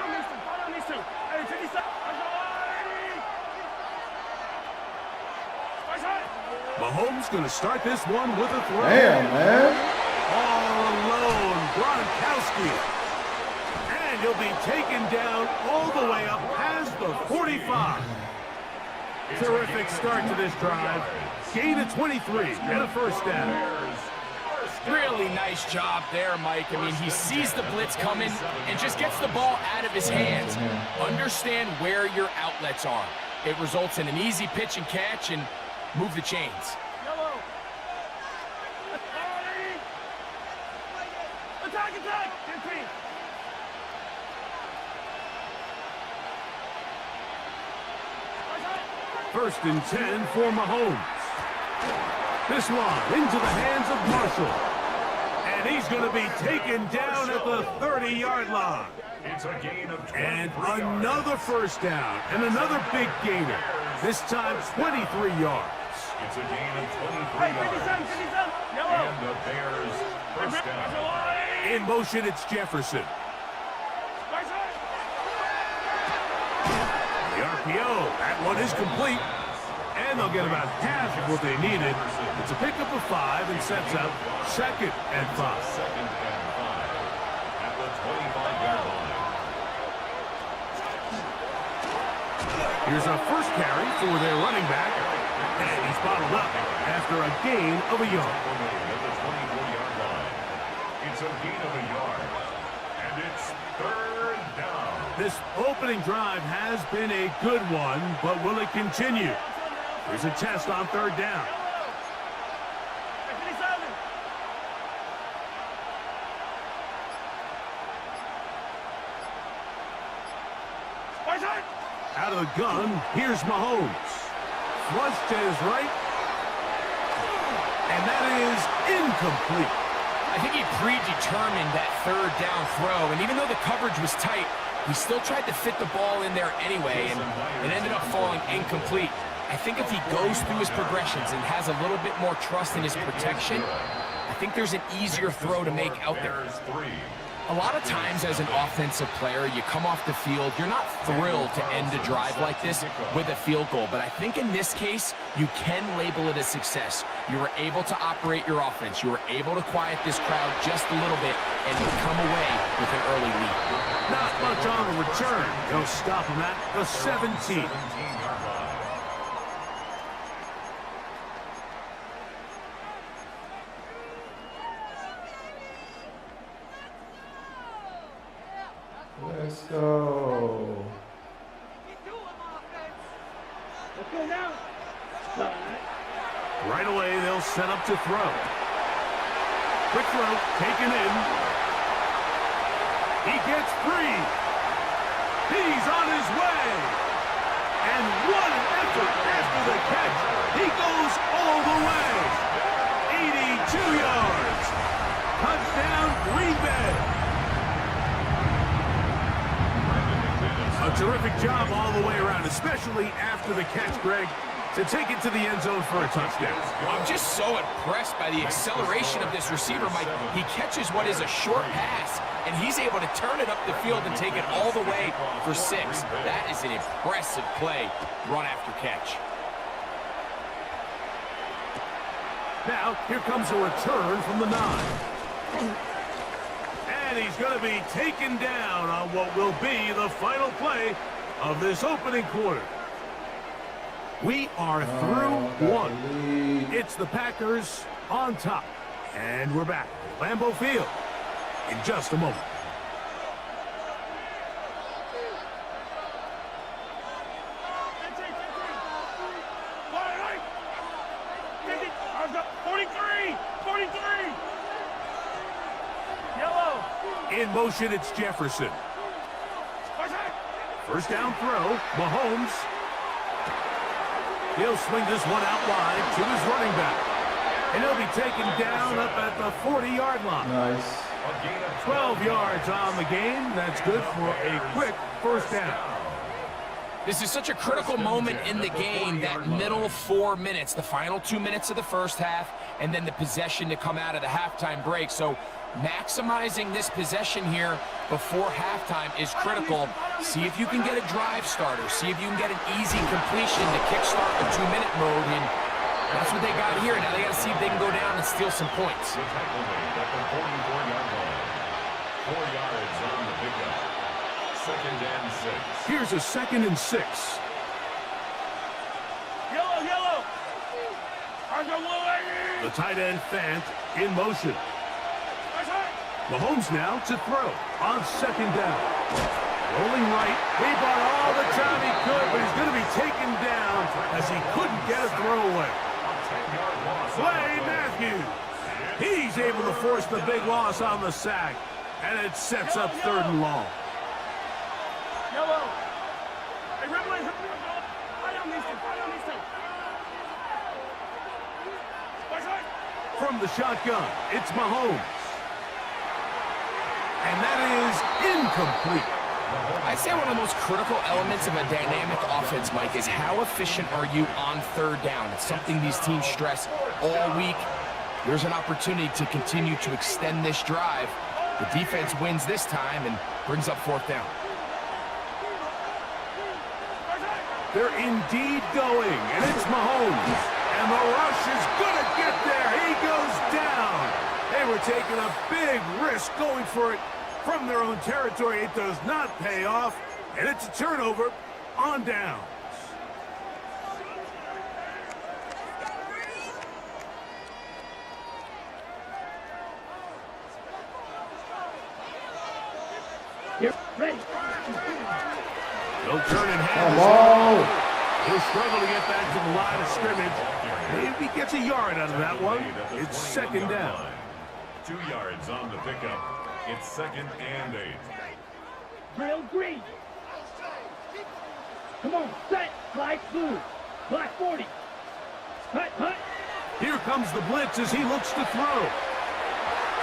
Mahomes going to start this one with a throw. Damn, man. All alone, Gronkowski. And he'll be taken down all the way up past the 45. Terrific start to this drive. Gain of 23 and a 1st down. Really nice job there, Mike. I mean, he sees the blitz coming and just gets the ball out of his hands. Understand where your outlets are. It results in an easy pitch and catch and move the chains. Attack! 1st and 10 for Mahomes. This one into the hands of Marshall. And he's going to be taken down at the 30-yard line. It's a gain of 23 and another 1st down and another big gainer. This time 23 yards. It's a gain of 23 yards. And the Bears 1st down. In motion, it's Jefferson. The RPO, that one is complete. And they'll get about half of what they needed. It's a pickup of 5 and sets up 2nd and 5. 2nd and 5 at the 25-yard line. Here's our 1st carry for their running back. And he's bottled up after a gain of a yard. At the 24-yard line. It's a gain of a yard. And it's 3rd down. This opening drive has been a good one, but will it continue? Here's a test on 3rd down. Out of the gun, here's Mahomes. Flush to his right. And that is incomplete. I think he predetermined that 3rd down throw, and even though the coverage was tight, He still tried to fit the ball in there anyway, and it ended up falling incomplete. I think if he goes through his progressions and has a little bit more trust in his protection, I think there's an easier throw to make out there. A lot of times as an offensive player, you come off the field, you're not thrilled to end a drive like this with a field goal. But I think in this case, you can label it a success. You were able to operate your offense. You were able to quiet this crowd just a little bit and come away with an early lead. Not much on the return. They'll stop him at the 17. Let's go. Let's go now. Right away, they'll set up to throw. Quick throw, taken in. He gets free. He's on his way. And what an effort after the catch. He goes all the way. 82 yards. Touchdown, Green Bay. A terrific job all the way around, especially after the catch, Greg, to take it to the end zone for a touchdown. I'm just so impressed by the acceleration of this receiver, Mike. He catches what is a short pass, and he's able to turn it up the field and take it all the way for 6. That is an impressive play, run after catch. Now, here comes a return from the 9. And he's going to be taken down on what will be the final play of this opening quarter. We are through one. It's the Packers on top. And we're back at Lambeau Field in just a moment. In motion, it's Jefferson. First down throw, Mahomes. He'll swing this one out wide to his running back. And he'll be taken down up at the 40-yard line. Nice. 12 yards on the game. That's good for a quick first down. This is such a critical moment in the game, that middle 4 minutes, the final 2 minutes of the first half, and then the possession to come out of the halftime break. So maximizing this possession here before halftime is critical. See if you can get a drive starter. See if you can get an easy completion to kickstart the 2-minute mode. And that's what they got here. Now they got to see if they can go down and steal some points. 4 yards on the pickup. 2nd and 6. Here's a 2nd and 6. Yellow. The tight end Fant in motion. Mahomes now to throw on 2nd down. Rolling right. He brought all the time he could, but he's going to be taken down as he couldn't get a throwaway. Clay Matthews. He's able to force the big loss on the sack, and it sets up 3rd and long. Yellow. Hey, red line. Fight on these two. From the shotgun, it's Mahomes. And that is incomplete. I'd say one of the most critical elements of a dynamic offense, Mike, is how efficient are you on 3rd down. It's something these teams stress all week. There's an opportunity to continue to extend this drive. The defense wins this time and brings up 4th down. They're indeed going, and it's Mahomes. And the rush is going to get there. He goes down. They were taking a big risk going for it from their own territory. It does not pay off, and it's a turnover on downs. You're ready. They'll turn and hand Come this on. off. He'll struggle to get back to the line of scrimmage. Maybe gets a yard out of that one. It's 2nd down. 2 yards on the pickup. It's 2nd and 8. Real green. Come on, set. Black blue. Black 40. Hut. Here comes the blitz as he looks to throw.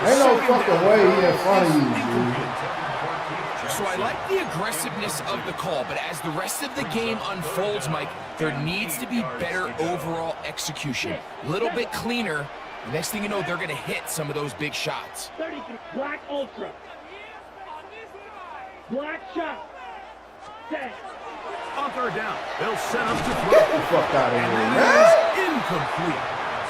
Ain't no fucking way he in front of you, dude. So I like the aggressiveness of the call, but as the rest of the game unfolds, Mike, there needs to be better overall execution. A little bit cleaner. Next thing you know, they're going to hit some of those big shots. 33, black ultra. Black shot. Set. On third down, they'll set up to throw. Get the fuck out of here, And man. that is incomplete.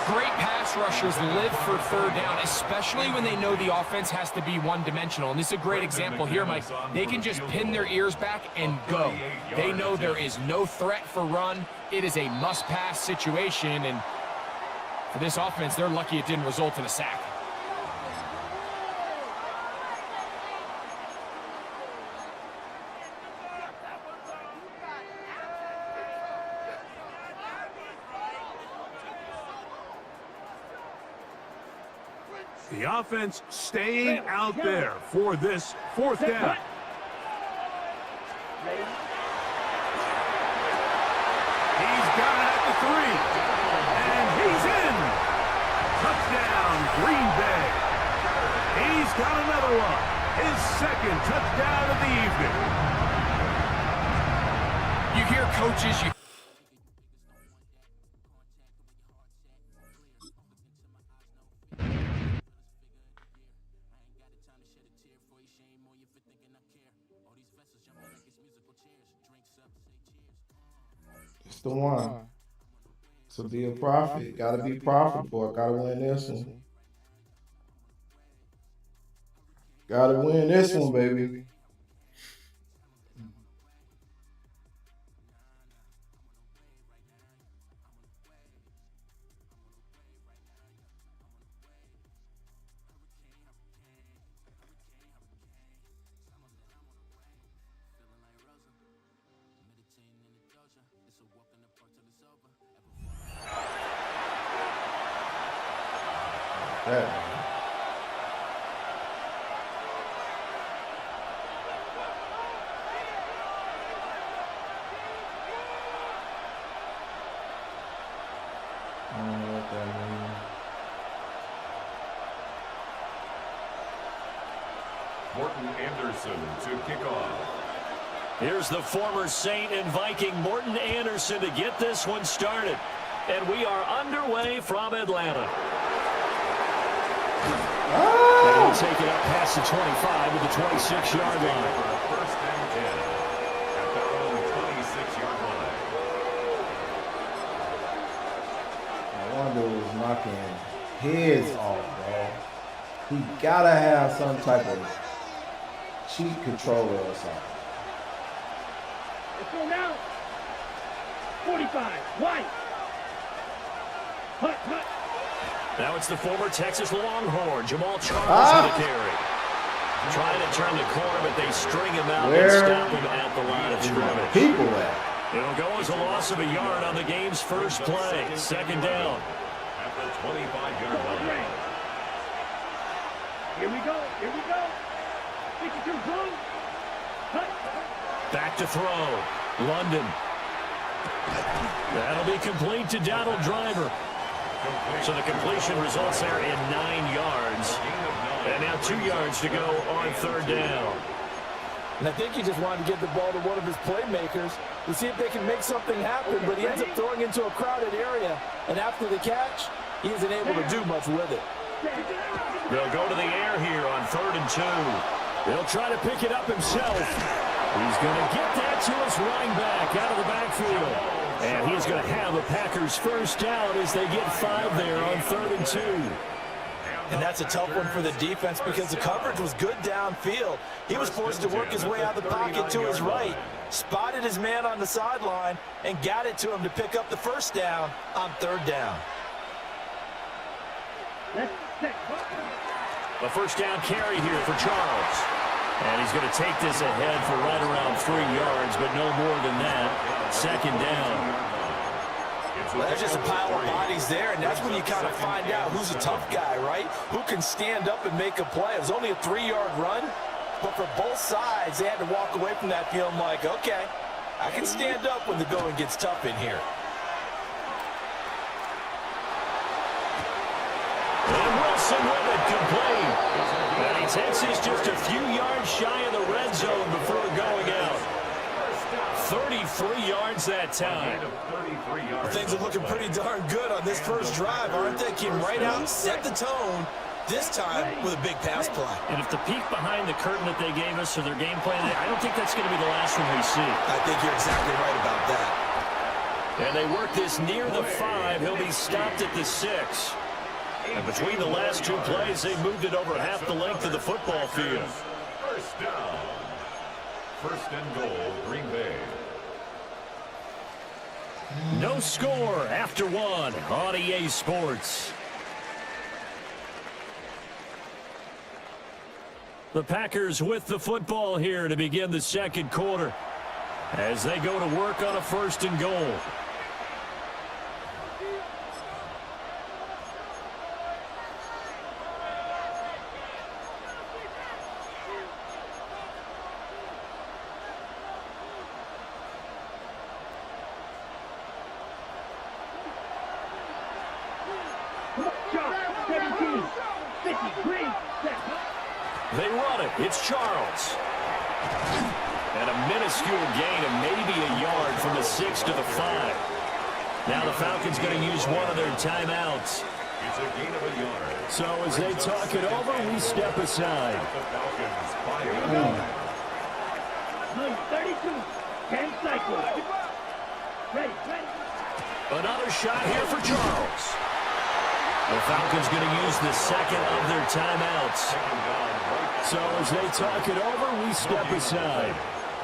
Great pass rushers live for third down, especially when they know the offense has to be one-dimensional. And this is a great example here, Mike. They can just pin their ears back and go. They know there is no threat for run. It is a must-pass situation, and for this offense, they're lucky it didn't result in a sack. The offense staying out there for this fourth down. He's got it at the 3. And he's in. Touchdown, Green Bay. He's got another one. His second touchdown of the evening. You hear coaches, It's the one. To be a prophet, gotta be profitable. Gotta win this one. Gotta win this one, baby. That. I don't know what that means. Morton Anderson to kick off. Here's the former Saint and Viking Morton Anderson to get this one started. And we are underway from Atlanta. And he'll take it up past the 25 to the 26-yard line. First and 10 at their own 26-yard line. I wonder who's knocking heads off, bro. He gotta have some type of cheat controller or something. Let's go now. 45, White. Hut, hut. Now it's the former Texas Longhorn, Jamal Charles, with the carry. Trying to turn the corner, but they string him out and stop him at the line of scrimmage. People at. It'll go as a loss of a yard on the game's first play. Second down. At the 25-yard line. Here we go. Here we go. 52 blue. Hut. Back to throw. London. That'll be complete to Donald Driver. So the completion results there in 9 yards. And now 2 yards to go on third down. And I think he just wanted to get the ball to one of his playmakers to see if they can make something happen, but he ends up throwing into a crowded area. And after the catch, he isn't able to do much with it. They'll go to the air here on 3rd and 2. He'll try to pick it up himself. He's going to get that to his running back out of the backfield. And he's going to have a Packers first down as they get 5 there on 3rd and 2. And that's a tough one for the defense because the coverage was good downfield. He was forced to work his way out of the pocket to his right, spotted his man on the sideline, and got it to him to pick up the first down on 3rd down. A first down carry here for Charles. And he's going to take this ahead for right around 3 yards, but no more than that. Second down. Well, there's just a pile of bodies there, and that's when you kind of find out who's a tough guy, right? Who can stand up and make a play. It was only a 3-yard run, but for both sides, they had to walk away from that feeling like, okay, I can stand up when the going gets tough in here. And Wilson with it, complete. And he takes this just a few yards shy of the red zone before going out. 33 yards that time. Things are looking pretty darn good on this first drive, aren't they? Came right out and set the tone, this time with a big pass play. And if the peek behind the curtain that they gave us or their game plan, I don't think that's going to be the last one we see. I think you're exactly right about that. And they work this near the 5. He'll be stopped at the 6. And between the last two plays, they moved it over half the length of the football field. First down. First and goal, Green Bay. No score after 1 on EA Sports. The Packers with the football here to begin the second quarter as they go to work on a first and goal. They run it. It's Charles. And a minuscule gain of maybe a yard from the 6 to the 5. Now the Falcons going to use one of their timeouts. It's a gain of a yard. So as they talk it over, we step aside. The Falcons by 32. 10 cycles. Ready. Another shot here for Charles. The Falcons going to use the second of their timeouts. So as they talk it over, we step aside.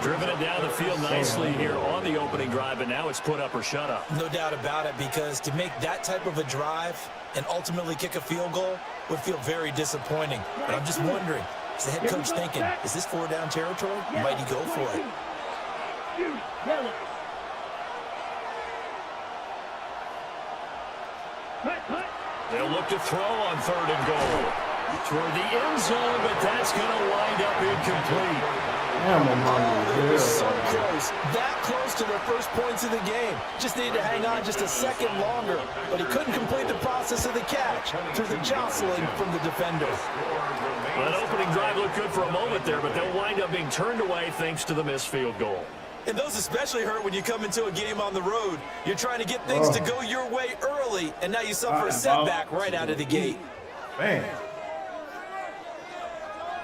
Driven it down the field nicely here on the opening drive, and now it's put up or shut up. No doubt about it, because to make that type of a drive and ultimately kick a field goal would feel very disappointing. But I'm just wondering, is the head coach thinking, is this 4-down territory? Might he go for it? They'll look to throw on 3rd and goal. Toward the end zone, but that's going to wind up incomplete. They were so close, that close to their first points of the game. Just needed to hang on just a second longer, but he couldn't complete the process of the catch through the jostling from the defender. Well, that opening drive looked good for a moment there, but they'll wind up being turned away thanks to the missed field goal. And those especially hurt when you come into a game on the road. You're trying to get things to go your way early, and now you suffer a setback right out of the gate. Man.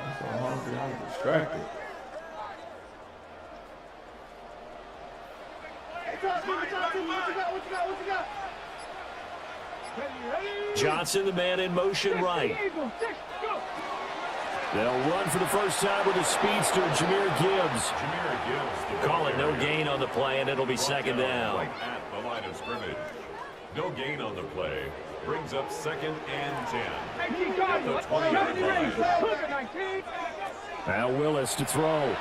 I'm so hungry, I'm distracted. Johnson, the man in motion right. They'll run for the first time with a speedster, Jahmyr Gibbs. Call it no gain on the play, and it'll be second down. Right at the line of scrimmage. No gain on the play. Brings up 2nd and 10. At the 20-yard line. Now Willis to throw.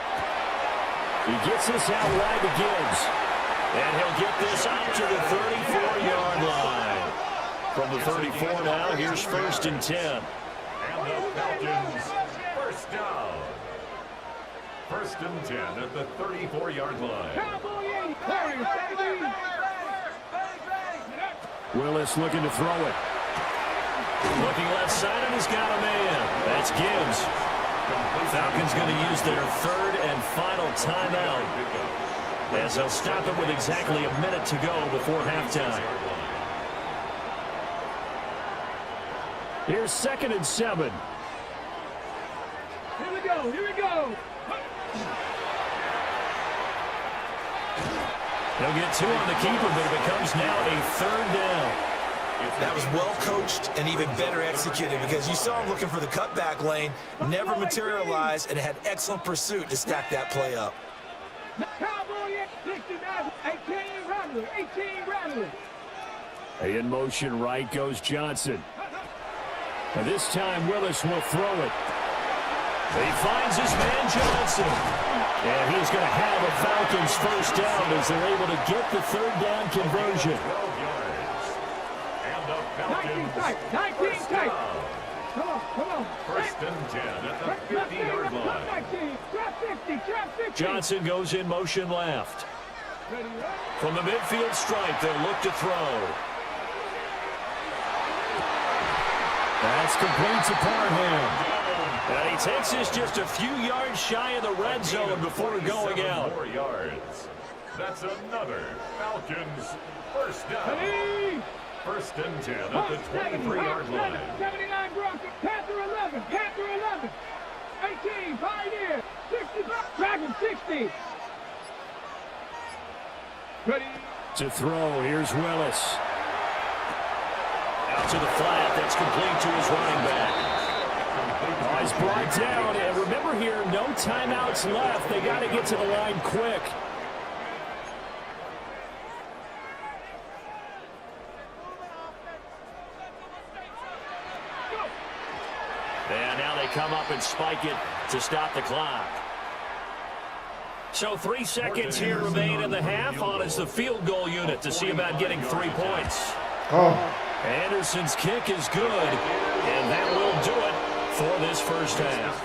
He gets this out wide to Gibbs. And he'll get this out to the 34-yard line. From the 34 now, here's 1st and 10. And the Falcons, first down. 1st and 10 at the 34-yard line. Willis looking to throw it. Looking left side, and he's got a man. That's Gibbs. Falcons going to use their 3rd and final timeout, as they'll stop it with exactly a minute to go before halftime. Here's 2nd and 7. Here we go. They'll get 2 on the keeper, but it becomes now a 3rd down. That was well coached and even better executed, because you saw him looking for the cutback lane, never materialized, and had excellent pursuit to stack that play up. 18 In motion right goes Johnson. And this time Willis will throw it. He finds his man Johnson. And he's going to have a Falcons first down as they're able to get the 3rd down conversion. 19 tight. Come on. 1st and 10 at the 50-yard line. Trap 50. Johnson goes in motion left. From the midfield stripe, they'll look to throw. That's complete to Parham. And he takes this just a few yards shy of the red zone before going out. More yards. That's another Falcons first down. First and 10 at the 23-yard line. 79 Broncos, Panther 11, Panther 11. 18, Pioneer, 65, Dragon 60. Ready. To throw, here's Willis. Out to the flat, that's complete to his running back. Oh, he's brought down, and remember here, no timeouts left. They got to get to the line quick. And now they come up and spike it to stop the clock. So 3 seconds here remain in the half. On is the field goal unit to see about getting 3 points. Oh. Anderson's kick is good, and that will do it for this first half.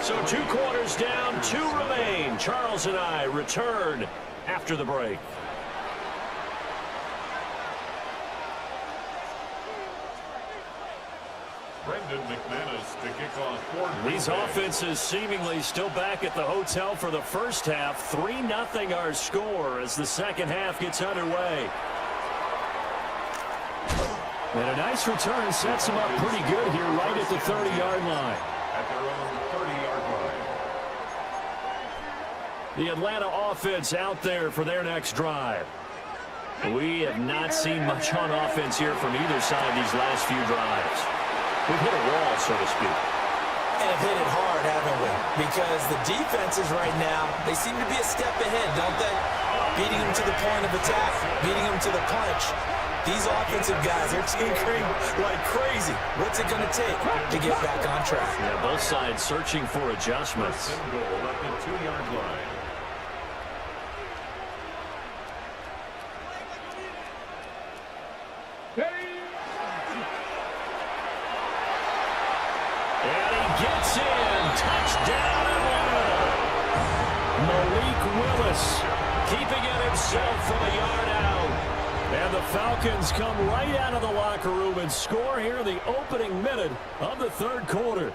So 2 quarters down, 2 remain. Charles and I return after the break. Brendan McManus to kick off. These offenses seemingly still back at the hotel for the first half. 3-0 our score as the second half gets underway. And a nice return sets them up pretty good here right at the 30-yard line. At their own 30-yard line. The Atlanta offense out there for their next drive. We have not seen much on offense here from either side these last few drives. We've hit a wall, so to speak. And have hit it hard, haven't we? Because the defenses right now, they seem to be a step ahead, don't they? Beating them to the point of attack, beating them to the punch. These offensive guys are tinkering like crazy. What's it going to take to get back on track? Yeah, both sides searching for adjustments. First and goal at the 2-yard line. And he gets in. Touchdown, Atlanta. Malik Willis keeping it himself from a yard out. And the Falcons come right out of the locker room and score here in the opening minute of the third quarter.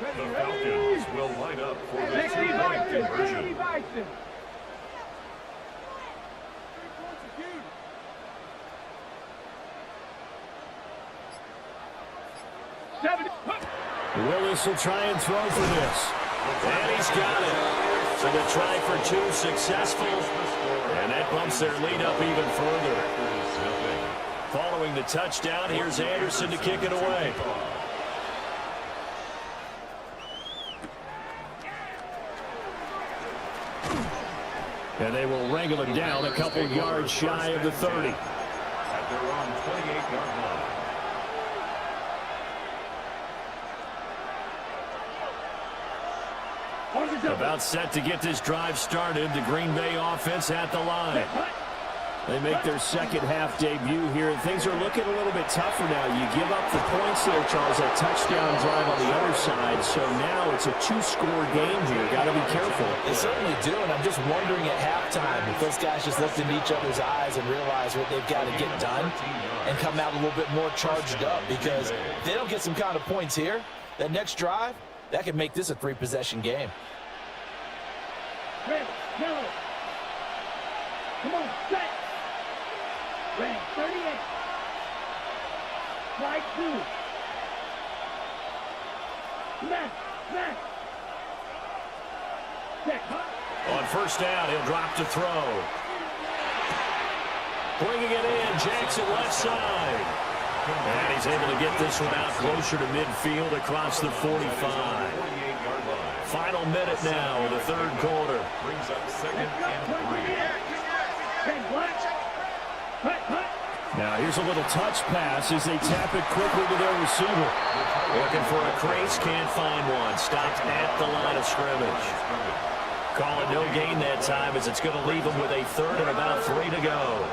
The Falcons will line up for the 2-point conversion. Willis will try and throw for this. And he's got it. So the try for 2 successful. And that bumps their lead up even further. Following the touchdown, here's Anderson to kick it away. And they will wrangle him down a couple yards shy of the 30. At their own 28-yard line. About set to get this drive started. The Green Bay offense at the line. They make their second half debut here. Things are looking a little bit tougher now. You give up the points there, Charles, that touchdown drive on the other side. So now it's a 2-score game here. Got to be careful. They certainly do, and I'm just wondering at halftime if those guys just looked into each other's eyes and realize what they've got to get done and come out a little bit more charged up, because if they don't get some kind of points here, that next drive, that could make this a 3-possession game. Red, yellow. Come on, set. Red, 38. Slide 2. Left. Set, hot. On first down, he'll drop to throw. Bringing it in, Jackson left side. And he's able to get this one out closer to midfield across the 45. Final minute now in the third quarter. Brings up second and 3. Now here's a little touch pass as they tap it quickly to their receiver. Looking for a crease, can't find one. Stopped at the line of scrimmage. Call it no gain that time as it's going to leave them with a third and about 3 to go.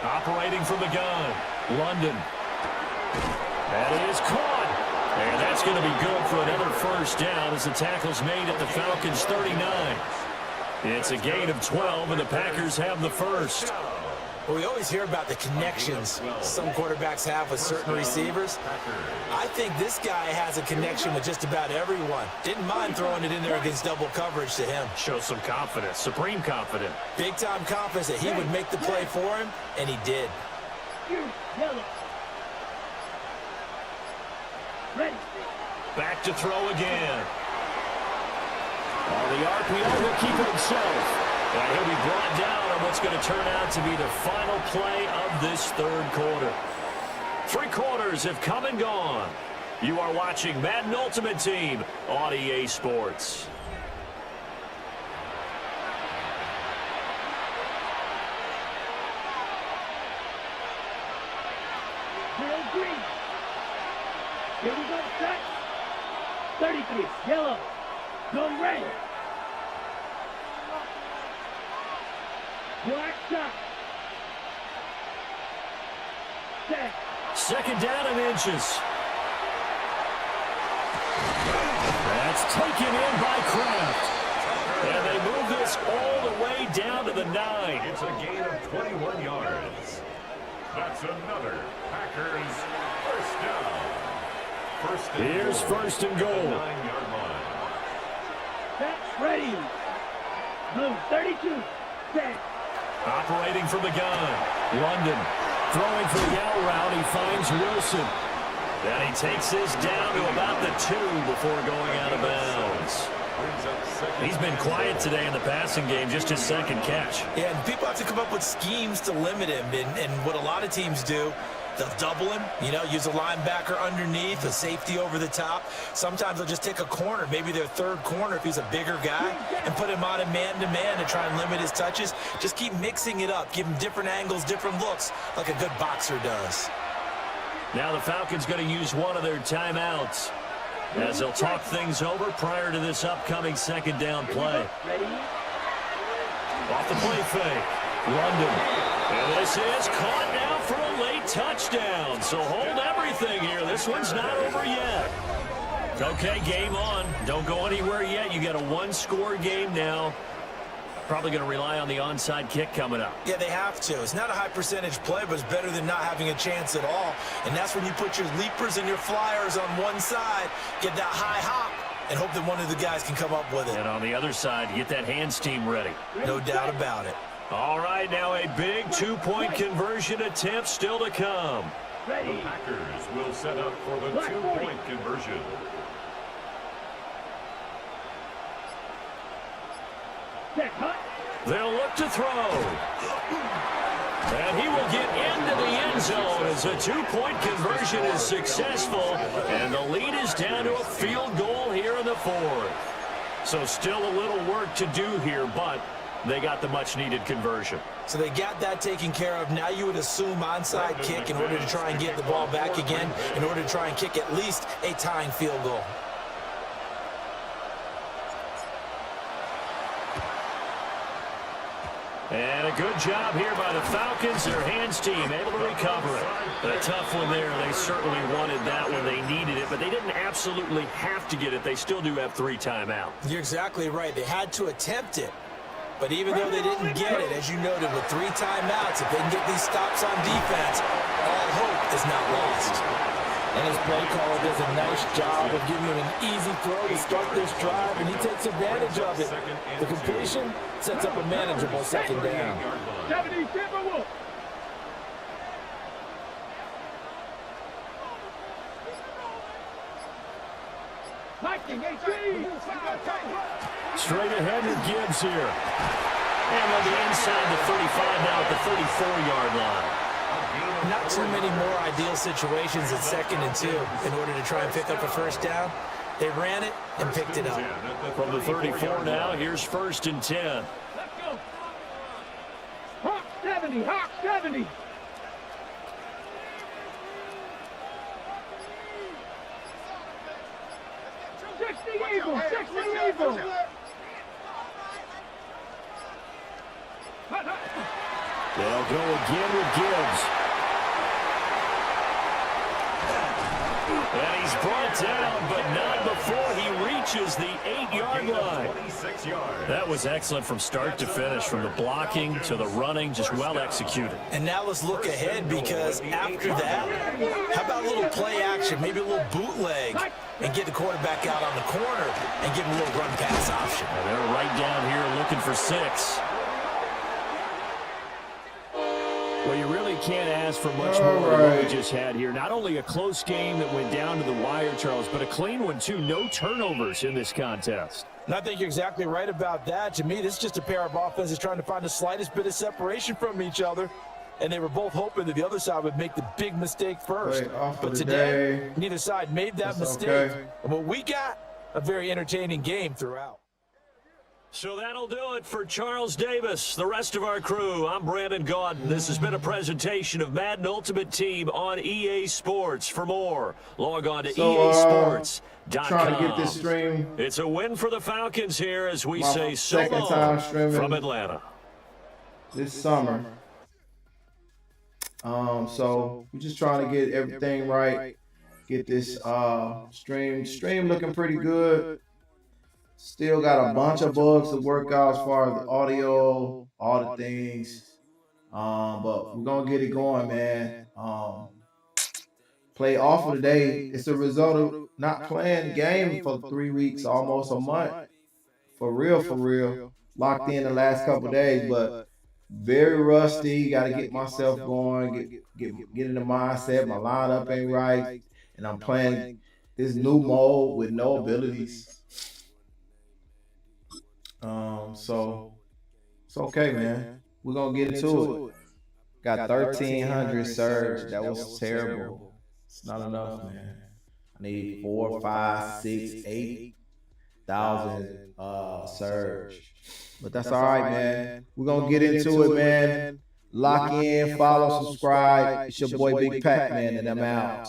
Operating from the gun, London. And it is caught. And that's going to be good for another first down as the tackle's made at the Falcons' 39. It's a gain of 12, and the Packers have the first. Well, we always hear about the connections some quarterbacks have with certain receivers. I think this guy has a connection with just about everyone. Didn't mind throwing it in there against double coverage to him. Shows some confidence, supreme confidence. Big-time confidence that he would make the play for him, and he did. Ready. Back to throw again. On the RPO, he'll keep it himself. And he'll be brought down on what's going to turn out to be the final play of this third quarter. 3 quarters have come and gone. You are watching Madden Ultimate Team on EA Sports. Green. Here we go, set. 33, yellow. Go red. Black shot. Set. Second down and inches. That's taken in by Kraft. And they move this all the way down to the 9. It's a gain of 21 yards. That's another Packers first down. Here's first and goal. 9-yard line. Set, ready. Blue, 32. Set. Operating from the gun. London throwing for the out route. He finds Wilson. And he takes this down to about the 2 before going out of bounds. He's been quiet today in the passing game, just his second catch. Yeah, and people have to come up with schemes to limit him. And what a lot of teams do, they'll double him, use a linebacker underneath, a safety over the top. Sometimes they'll just take a corner, maybe their third corner if he's a bigger guy, and put him on a man-to-man to try and limit his touches. Just keep mixing it up, give him different angles, different looks, like a good boxer does. Now the Falcons going to use one of their timeouts as they'll talk things over prior to this upcoming second down play. Off the play fake. London. And this is caught now for a late touchdown. So hold everything here. This one's not over yet. Okay, game on. Don't go anywhere yet. You got a 1-score game now. Probably going to rely on the onside kick coming up. Yeah, they have to. It's not a high percentage play, but it's better than not having a chance at all. And that's when you put your leapers and your flyers on one side, get that high hop, and hope that one of the guys can come up with it. And on the other side, get that hands team ready. No doubt about it. All right, now a big 2-point conversion attempt still to come. The Packers will set up for the 2-point conversion. They'll look to throw. And he will get into the end zone as a 2-point conversion is successful. And the lead is down to a field goal here in the 4th. So still a little work to do here, but they got the much-needed conversion. So they got that taken care of. Now you would assume onside kick in order to try and get the ball back again, in order to try and kick at least a tying field goal. And a good job here by the Falcons. Their hands team able to recover it. But a tough one there. They certainly wanted that when they needed it, but they didn't absolutely have to get it. They still do have 3 timeouts. You're exactly right. They had to attempt it. But even though they didn't get it, as you noted, with 3 timeouts, if they can get these stops on defense, all hope is not lost. And his play caller does a nice job of giving him an easy throw to start this drive, and he takes advantage of it. The completion sets up a manageable second down. 70 Timberwolves. Viking 18. Straight ahead with Gibbs here. And on the inside the 35 now at the 34-yard line. Not too many more ideal situations at 2nd and 2 in order to try and pick up a first down. They ran it and picked it up. From the 34 now, here's 1st and 10. Let's go. Hawk 70. Hawk 70. Eagle. 60 Eagle. They'll go again with Gibbs. And he's brought down, but not before he reaches the 8-yard line. That was excellent from start to finish, from the blocking to the running, just well executed. And now let's look ahead, because after that, how about a little play action, maybe a little bootleg, and get the quarterback out on the corner and give him a little run pass option. And they're right down here looking for 6. Well, you really can't ask for much more than what we just had here. Not only a close game that went down to the wire, Charles, but a clean one, too. No turnovers in this contest. And I think you're exactly right about that. To me, this is just a pair of offenses trying to find the slightest bit of separation from each other. And they were both hoping that the other side would make the big mistake first. But today, neither side made that mistake. Okay. And what we got, a very entertaining game throughout. So that'll do it for Charles Davis, the rest of our crew. I'm Brandon Gaudin. This has been a presentation of Madden Ultimate Team on EA Sports. For more, log on to EASports.com. Trying to get this stream. It's a win for the Falcons here as we say so long from Atlanta. This summer. So we're just trying to get everything right. Get this stream looking pretty good. Still got a bunch of bugs to work out as far as the audio, all the things. But we're gonna get it going, man. Play awful today. It's a result of not playing the game for 3 weeks, almost a month. For real. Locked in the last couple of days, but very rusty. Got to get myself going, get in the mindset. My lineup ain't right, and I'm playing this new mode with no abilities. So it's okay, man. We're gonna get into it. Got 1,300 surge. That was terrible. It's not enough, man. I need 4, 5, 6, 8,000 surge. But that's all right, man. We're gonna get into it, man. Lock in, follow, subscribe. It's your boy Big Pac, man, and I'm out.